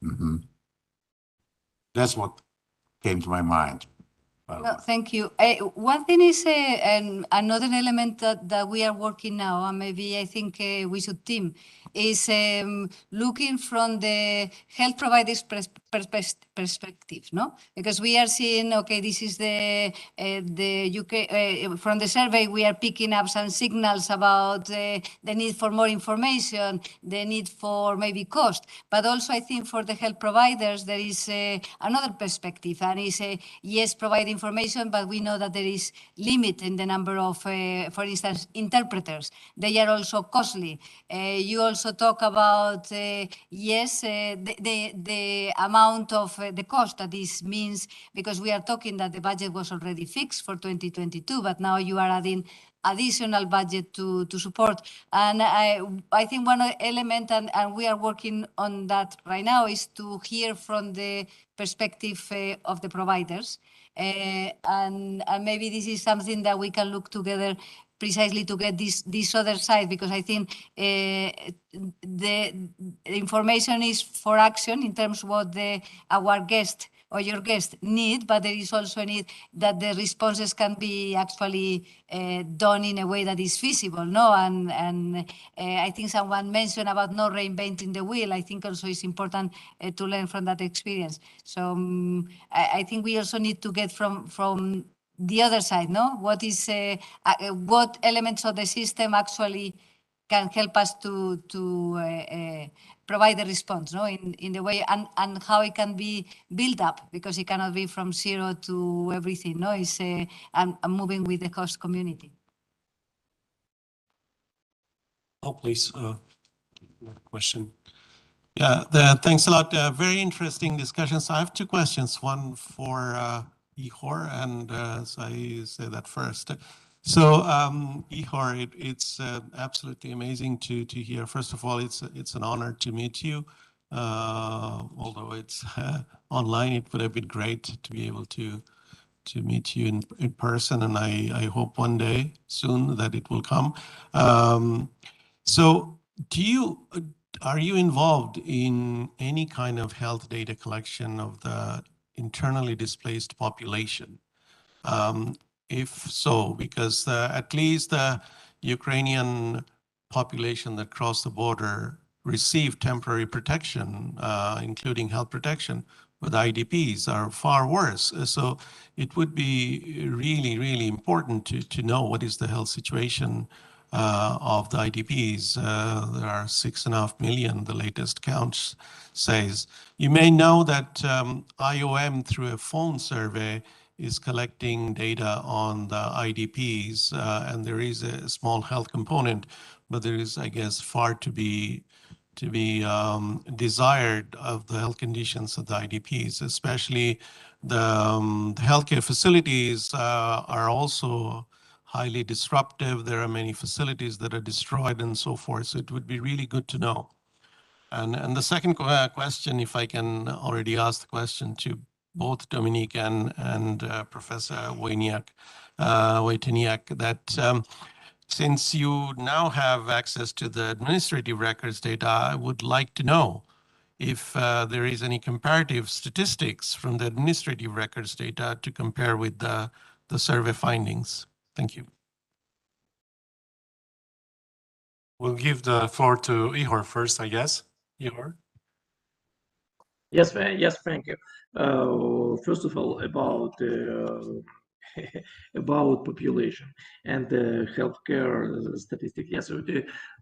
Mm-hmm. That's what came to my mind. Well, thank you. One thing is, and another element that we are working now, and maybe I think we should team, is looking from the health providers' perspective, no? Because we are seeing, okay, this is the UK, from the survey, we are picking up some signals about the need for more information, the need for maybe cost, but also I think for the health providers, there is another perspective, and is, yes, provide information, but we know that there is limit in the number of, for instance, interpreters. They are also costly. You also talk about, yes, the amount of the cost that this means, because we are talking that the budget was already fixed for 2022, but now you are adding additional budget to support. And I think one element, and we are working on that right now, is to hear from the perspective of the providers. And maybe this is something that we can look together precisely to get this other side, because I think the information is for action in terms of what our guest or your guest need, but there is also a need that the responses can be actually done in a way that is feasible, no? And I think someone mentioned about not reinventing the wheel. I think also it's important to learn from that experience. So I think we also need to get from the other side, no? What is what elements of the system actually can help us to provide the response, no, in the way, and how it can be built up, because it cannot be from zero to everything, no? It's and moving with the host community. Oh, please, question. Yeah, thanks a lot. Very interesting discussions. I have two questions, one for Ihor, and so I say that first. So Ihor, it's absolutely amazing to hear. First of all, it's an honor to meet you. Although it's online, it would have been great to be able to meet you in person, and I hope one day soon that it will come. So are you involved in any kind of health data collection of the internally displaced population? If so, because at least the Ukrainian population that crossed the border received temporary protection, including health protection, but IDPs are far worse. So it would be really, really important to know what is the health situation of the IDPs. There are 6.5 million, the latest count says. You may know that IOM, through a phone survey, is collecting data on the IDPs, and there is a small health component, but there is, I guess, far to be desired of the health conditions of the IDPs, especially the healthcare facilities are also highly disruptive. There are many facilities that are destroyed and so forth. So it would be really good to know. And the second question, if I can already ask the question to both Dominique and Professor Wojtaniak, that since you now have access to the administrative records data, I would like to know if there is any comparative statistics from the administrative records data to compare with the survey findings. Thank you. We'll give the floor to Ihor first, I guess. Ihor? Yes, thank you. First of all, about about population and healthcare statistics. Yes,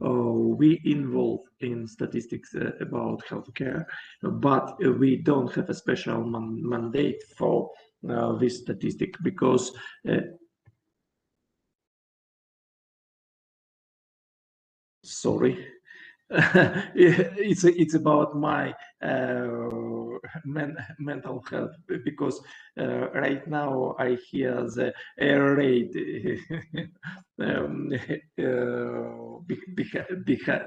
we involve in statistics about healthcare, but we don't have a special mandate for this statistic because sorry. It's about my mental health, because right now I hear the air raid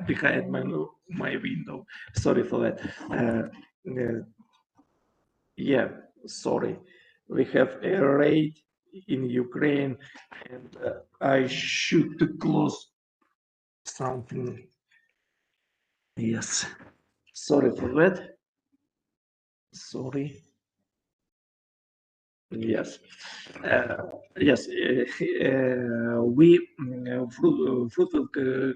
behind my window. Sorry for that. Yeah, sorry. We have air raid in Ukraine, and I should close something. Yes, sorry for that. Sorry. Yes. Yes, we fruitful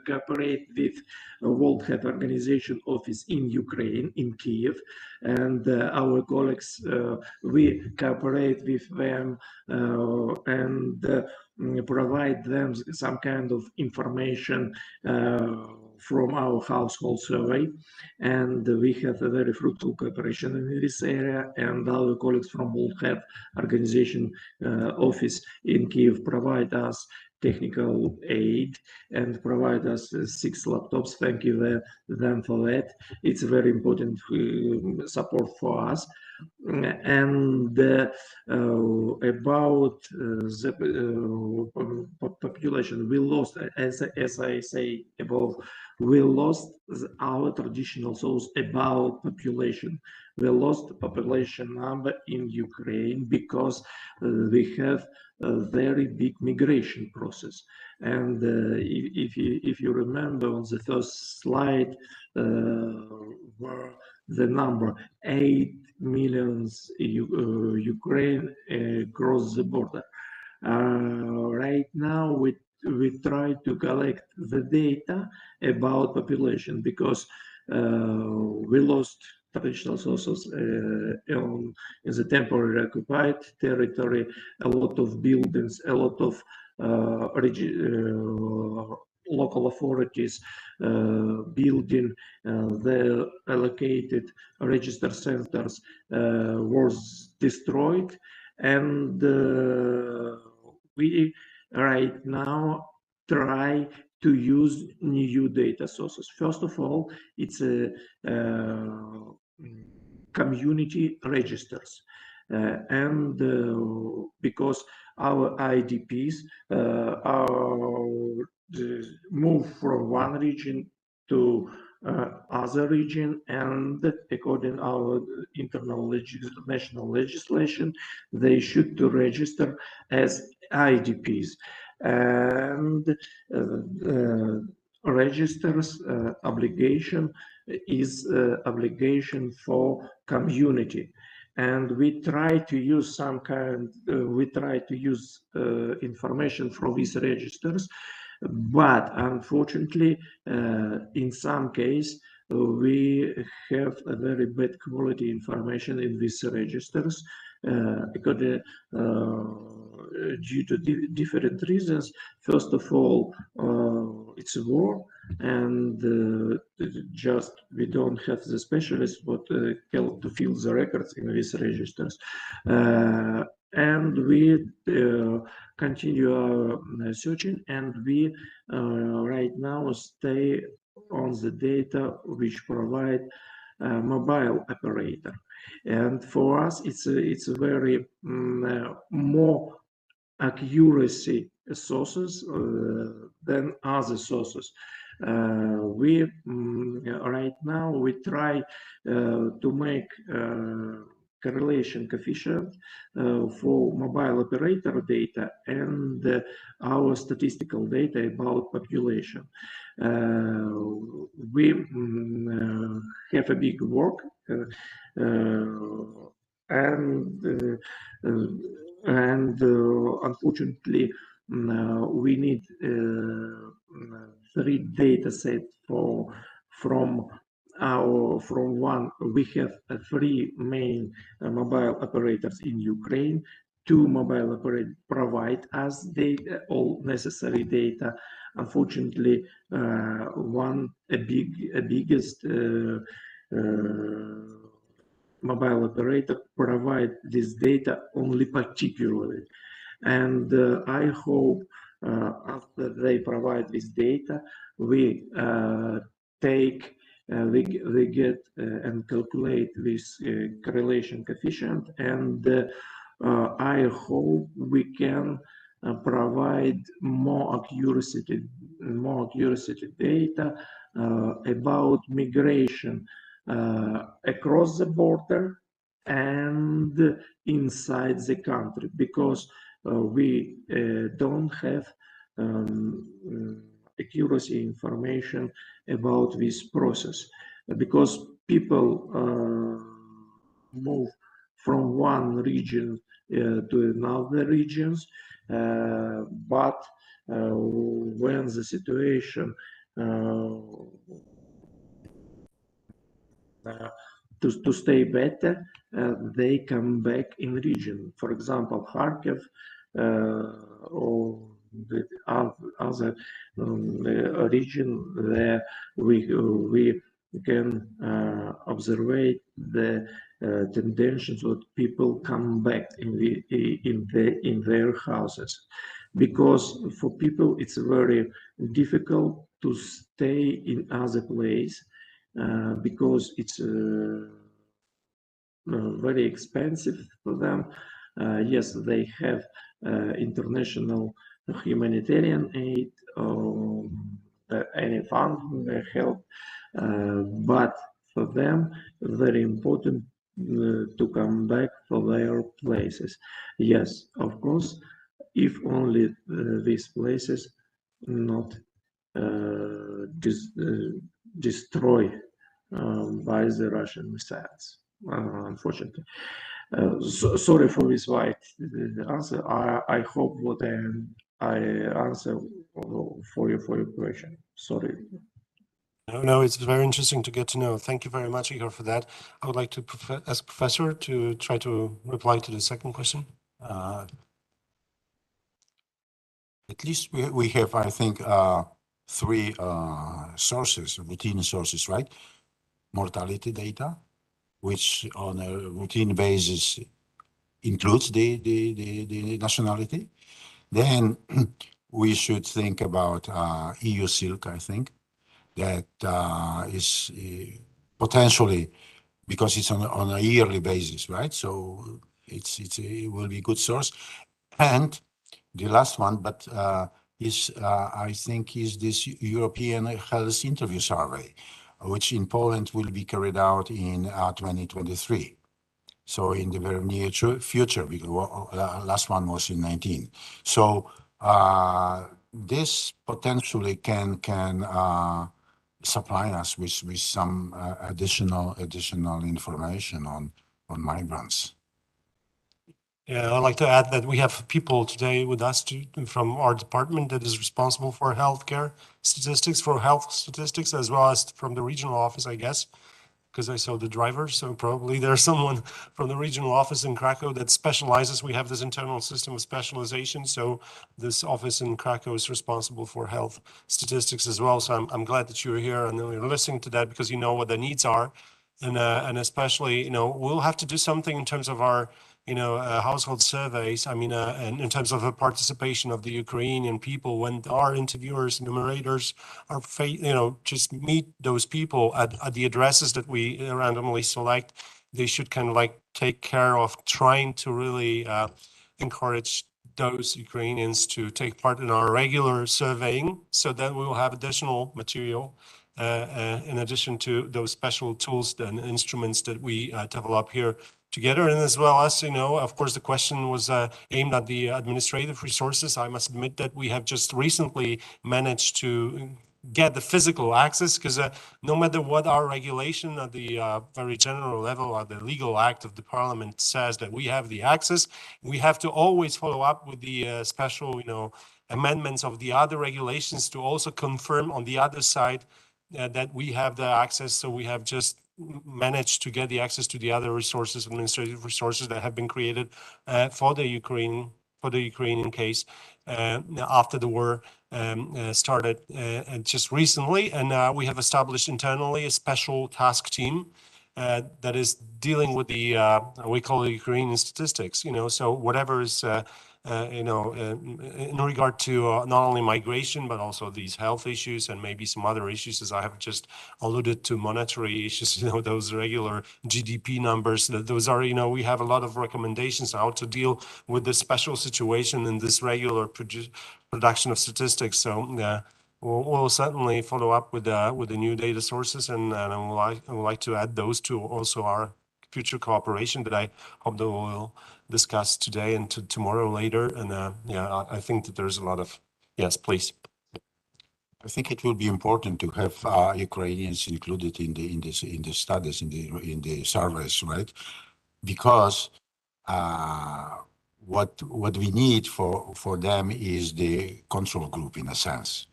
cooperate with World Health Organization office in Ukraine, in Kiev, and our colleagues, we cooperate with them and provide them some kind of information from our household survey, and we have a very fruitful cooperation in this area, and our colleagues from World Health Organization office in Kiev provide us technical aid and provide us 6 laptops. Thank you them for that. It's a very important support for us. And about the population, we lost, as I say above, we lost our traditional source about population. We lost population number in Ukraine because we have a very big migration process. And if you remember on the first slide, were the number 8 million Ukraine cross the border. Right now we try to collect the data about population because we lost traditional sources in the temporary occupied territory, a lot of buildings, a lot of local authorities building the allocated register centers was destroyed, and we right now try to use new data sources. First of all, it's a community registers, and because our IDPs are move from one region to other region, and according our national legislation, they should to register as IDPs, and registers obligation is obligation for community. And we try to use some kind, information from these registers, but unfortunately, in some case, we have a very bad quality information in these registers because due to different reasons. First of all, it's a war, and just we don't have the specialists what help to fill the records in these registers. And we continue our searching, and we right now stay on the data which provide mobile operator. And for us, it's a very more accuracy sources than other sources. We right now we try to make correlation coefficient for mobile operator data and our statistical data about population. We have a big work and unfortunately we need 3 data set from one. We have 3 main mobile operators in Ukraine. 2 mobile operators provide us data, all necessary data. Unfortunately, biggest mobile operator provide this data only particularly, and I hope after they provide this data, we get and calculate this correlation coefficient, and I hope we can provide more accuracy data about migration across the border and inside the country, because we don't have accuracy information about this process, because people move from one region to another regions, but when the situation to stay better, they come back in region. For example, Kharkiv or the other region there we can observe the tendencies that people come back in their houses, because for people it's very difficult to stay in other place because it's very expensive for them. Yes, they have international humanitarian aid, any fund help, but for them, very important to come back for their places. Yes, of course, if only these places not destroyed by the Russian missiles, unfortunately. Sorry for this wide answer. I hope what I answer for your question. Sorry. No, it's very interesting to get to know. Thank you very much, Igor, for that. I would like to ask Professor to try to reply to the second question. At least we have, I think, three sources, routine sources, right? Mortality data, which on a routine basis includes the nationality. Then we should think about EU Silk, I think, that is potentially, because it's on a yearly basis, right? So it will be a good source. And the last one, but I think is this European Health Interview Survey, which in Poland will be carried out in 2023. So in the very near future, because last one was in 19. So this potentially can supply us with some additional information on migrants. Yeah, I'd like to add that we have people today with us from our department that is responsible for healthcare statistics, for health statistics, as well as from the regional office, I guess, because I saw the driver. So probably there's someone from the regional office in Krakow that specializes. We have this internal system of specialization. So this office in Krakow is responsible for health statistics as well. So I'm glad that you're here and you're listening to that, because you know what the needs are. And especially, you know, we'll have to do something in terms of our household surveys. I mean, and in terms of the participation of the Ukrainian people, when our interviewers, numerators are, just meet those people at the addresses that we randomly select, they should kind of like take care of trying to really encourage those Ukrainians to take part in our regular surveying, so that we will have additional material in addition to those special tools and instruments that we develop here together. And as well as, of course, the question was aimed at the administrative resources. I must admit that we have just recently managed to get the physical access, because no matter what our regulation at the very general level or the legal act of the parliament says that we have the access, we have to always follow up with the special, amendments of the other regulations to also confirm on the other side that we have the access. So we have just managed to get the access to the other resources, administrative resources that have been created for the Ukrainian case after the war started just recently. And we have established internally a special task team that is dealing with the we call it Ukrainian statistics. So whatever is in regard to not only migration, but also these health issues and maybe some other issues, as I have just alluded to, monetary issues, those regular GDP numbers, those are, we have a lot of recommendations how to deal with this special situation in this regular production of statistics. So we'll certainly follow up with the new data sources, and I would like to add those to also our future cooperation that I hope that we'll discuss today and tomorrow later. And I think that there's a lot of, yes, please. I think it will be important to have Ukrainians included in the studies, in the surveys, right? Because what we need for them is the control group, in a sense.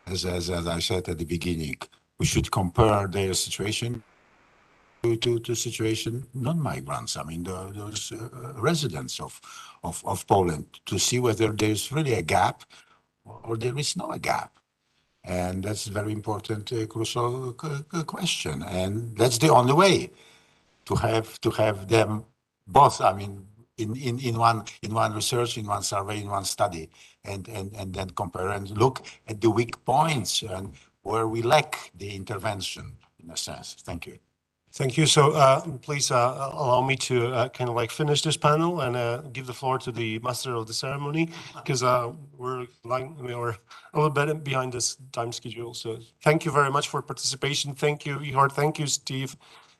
As I said at the beginning, we should compare their situation to situation non-migrants. I mean, those residents of Poland, to see whether there's really a gap or there is no a gap. And that's a very important, crucial question. And that's the only way to have them both. I mean, in one research, in one survey, in one study, and then compare and look at the weak points and where we lack the intervention, in a sense. Thank you. Thank you. So please allow me to kind of like finish this panel and give the floor to the master of the ceremony, because we're a little bit behind this time schedule. So thank you very much for participation. Thank you, Ihor. Thank you, Steve.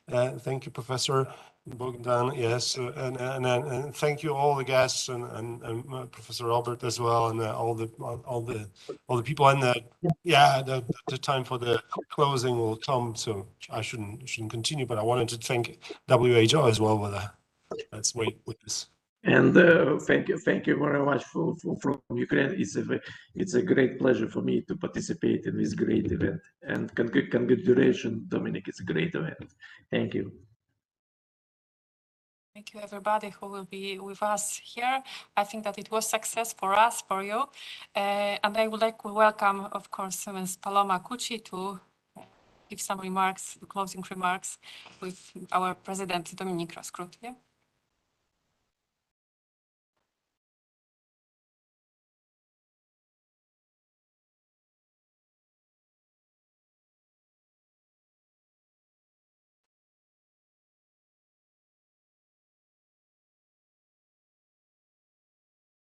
Thank you, Professor Bogdan. Yes, and thank you all the guests and Professor Robert as well, and all the people. And the time for the closing will come, so I shouldn't continue. But I wanted to thank WHO as well. Let's wait with this. And thank you very much from Ukraine. It's a great pleasure for me to participate in this great event. And congratulations, Dominic. It's a great event. Thank you. Thank you, everybody who will be with us here. I think that it was success for us, for you. And I would like to welcome, of course, Ms. Paloma Cucci to give some remarks, closing remarks, with our President, Dominik Rozkrut. Yeah?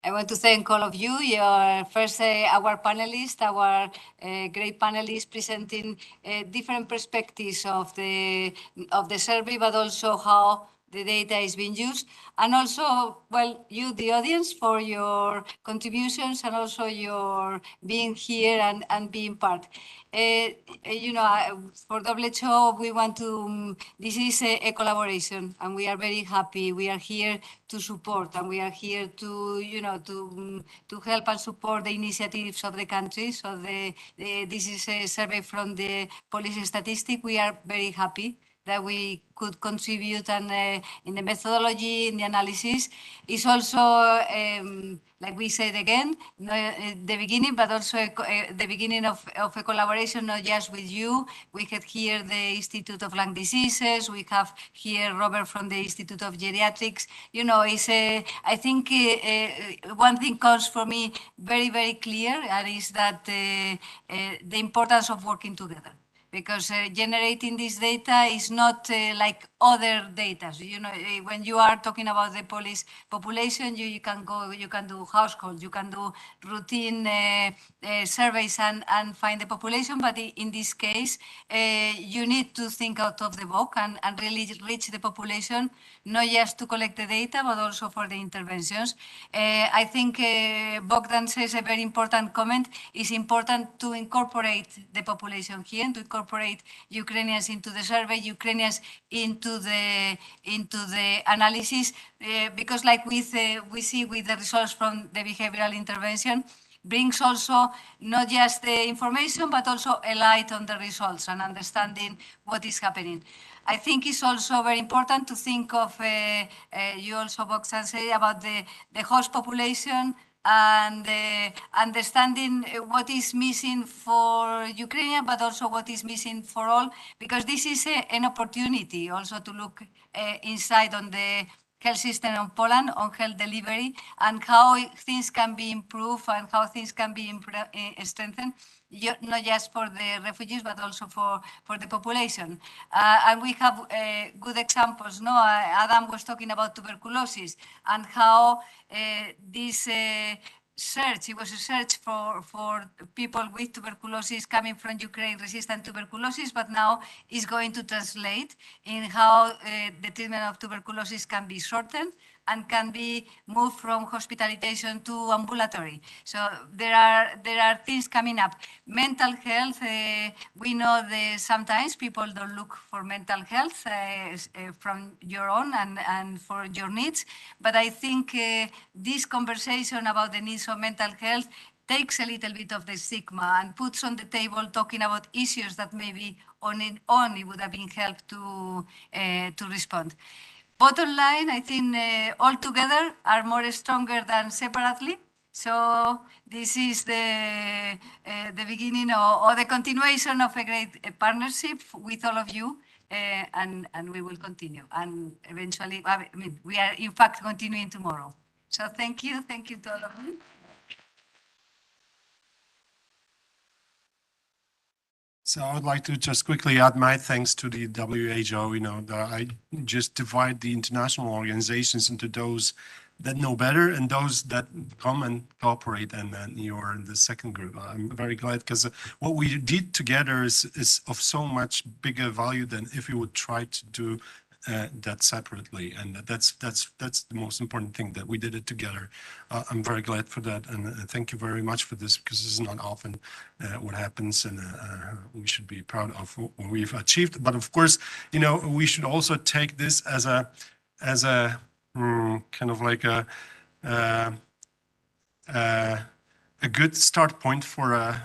I want to thank all of you. Your first, our panelists, our great panelists presenting different perspectives of the survey, but also how the data is being used, and also, well, you, the audience, for your contributions and also your being here and being part. You know, for WHO, we want to, this is a collaboration, and we are very happy. We are here to support, and we are here to, you know, to help and support the initiatives of the country. So this is a survey from the Polish Statistics. We are very happy that we could contribute, and in the methodology, in the analysis. Is also, like we said again, the beginning, but also the beginning of a collaboration, not just with you. We have here the Institute of Lung Diseases. We have here Robert from the Institute of Geriatrics. You know, it's I think one thing comes for me very, very clear, and is that the importance of working together. Because generating this data is not like other data. So, you know, when you are talking about the Polish population, you can do households, you can do routine surveys and find the population. But in this case, you need to think out of the box and really reach the population, not just to collect the data, but also for the interventions. I think Bogdan says a very important comment. It's important to incorporate the population here and to incorporate Ukrainians into the survey, Ukrainians into the analysis, because like we see with the results from the behavioral intervention, brings also not just the information, but also a light on the results and understanding what is happening. I think it's also very important to think of, you also, Bogdan, said about the host population, and understanding what is missing for Ukrainian, but also what is missing for all, because this is an opportunity also to look inside on the health system of Poland, on health delivery, and how things can be improved and how things can be strengthened, not just for the refugees, but also for the population. And we have good examples. No, Adam was talking about tuberculosis and how this search, it was a search for people with tuberculosis coming from Ukraine, resistant tuberculosis, but now is going to translate in how the treatment of tuberculosis can be shortened and can be moved from hospitalization to ambulatory. So there are things coming up. Mental health, we know that sometimes people don't look for mental health from your own and for your needs, but I think this conversation about the needs of mental health takes a little bit of the stigma and puts on the table talking about issues that maybe only would have been helped to respond. Bottom line, I think all together are more stronger than separately. So this is the beginning or the continuation of a great partnership with all of you, and we will continue. And eventually, I mean, we are in fact continuing tomorrow. So thank you to all of you. So I would like to just quickly add my thanks to the WHO. I just divide the international organizations into those that know better and those that come and cooperate, and then you're in the second group. I'm very glad because what we did together is of so much bigger value than if we would try to do that separately, and that's the most important thing, that we did it together. I'm very glad for that, and thank you very much for this, because this is not often what happens, and we should be proud of what we've achieved. But of course, we should also take this as a kind of like a good start point for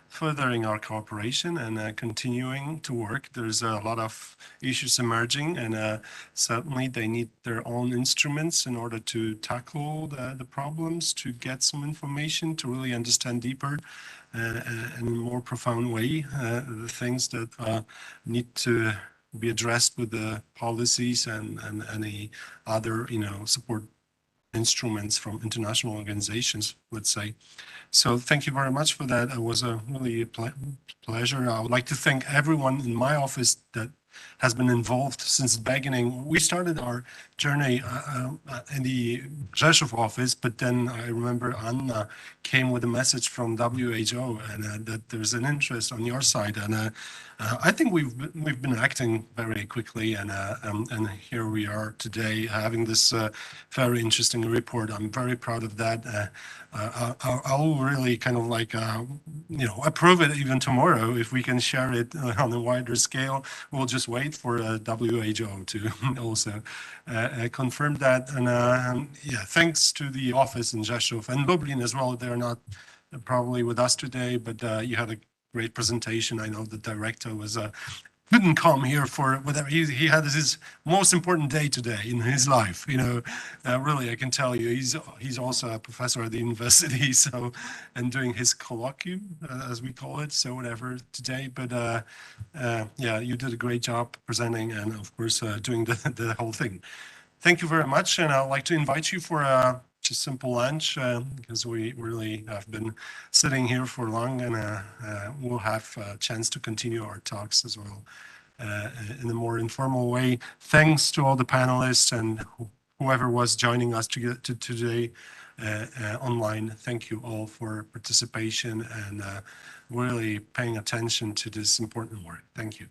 furthering our cooperation and continuing to work. There's a lot of issues emerging, and certainly they need their own instruments in order to tackle the problems, to get some information, to really understand deeper in a more profound way the things that need to be addressed with the policies and any other support instruments from international organizations, let's say. So thank you very much for that. It was a really pleasure. I would like to thank everyone in my office that has been involved since the beginning. We started our journey in the Rzeszów office, but then I remember Anna came with a message from WHO and that there's an interest on your side, and I think we've been acting very quickly, and here we are today having this very interesting report. I'm very proud of that. I'll really kind of like approve it even tomorrow if we can share it on a wider scale. We'll just wait for WHO to also confirm that. And yeah, thanks to the office in Rzeszów and Lublin as well. They're not probably with us today, but you had a great presentation. I know the director couldn't come here for whatever. He had his most important day today in his life. Really, I can tell you, he's also a professor at the university, so, and doing his colloquium, as we call it, so whatever today. But yeah, you did a great job presenting and of course doing the whole thing. Thank you very much, and I'd like to invite you for just simple lunch, because we really have been sitting here for long, and we'll have a chance to continue our talks as well in a more informal way. Thanks to all the panelists and whoever was joining us today online. Thank you all for participation and really paying attention to this important work. Thank you.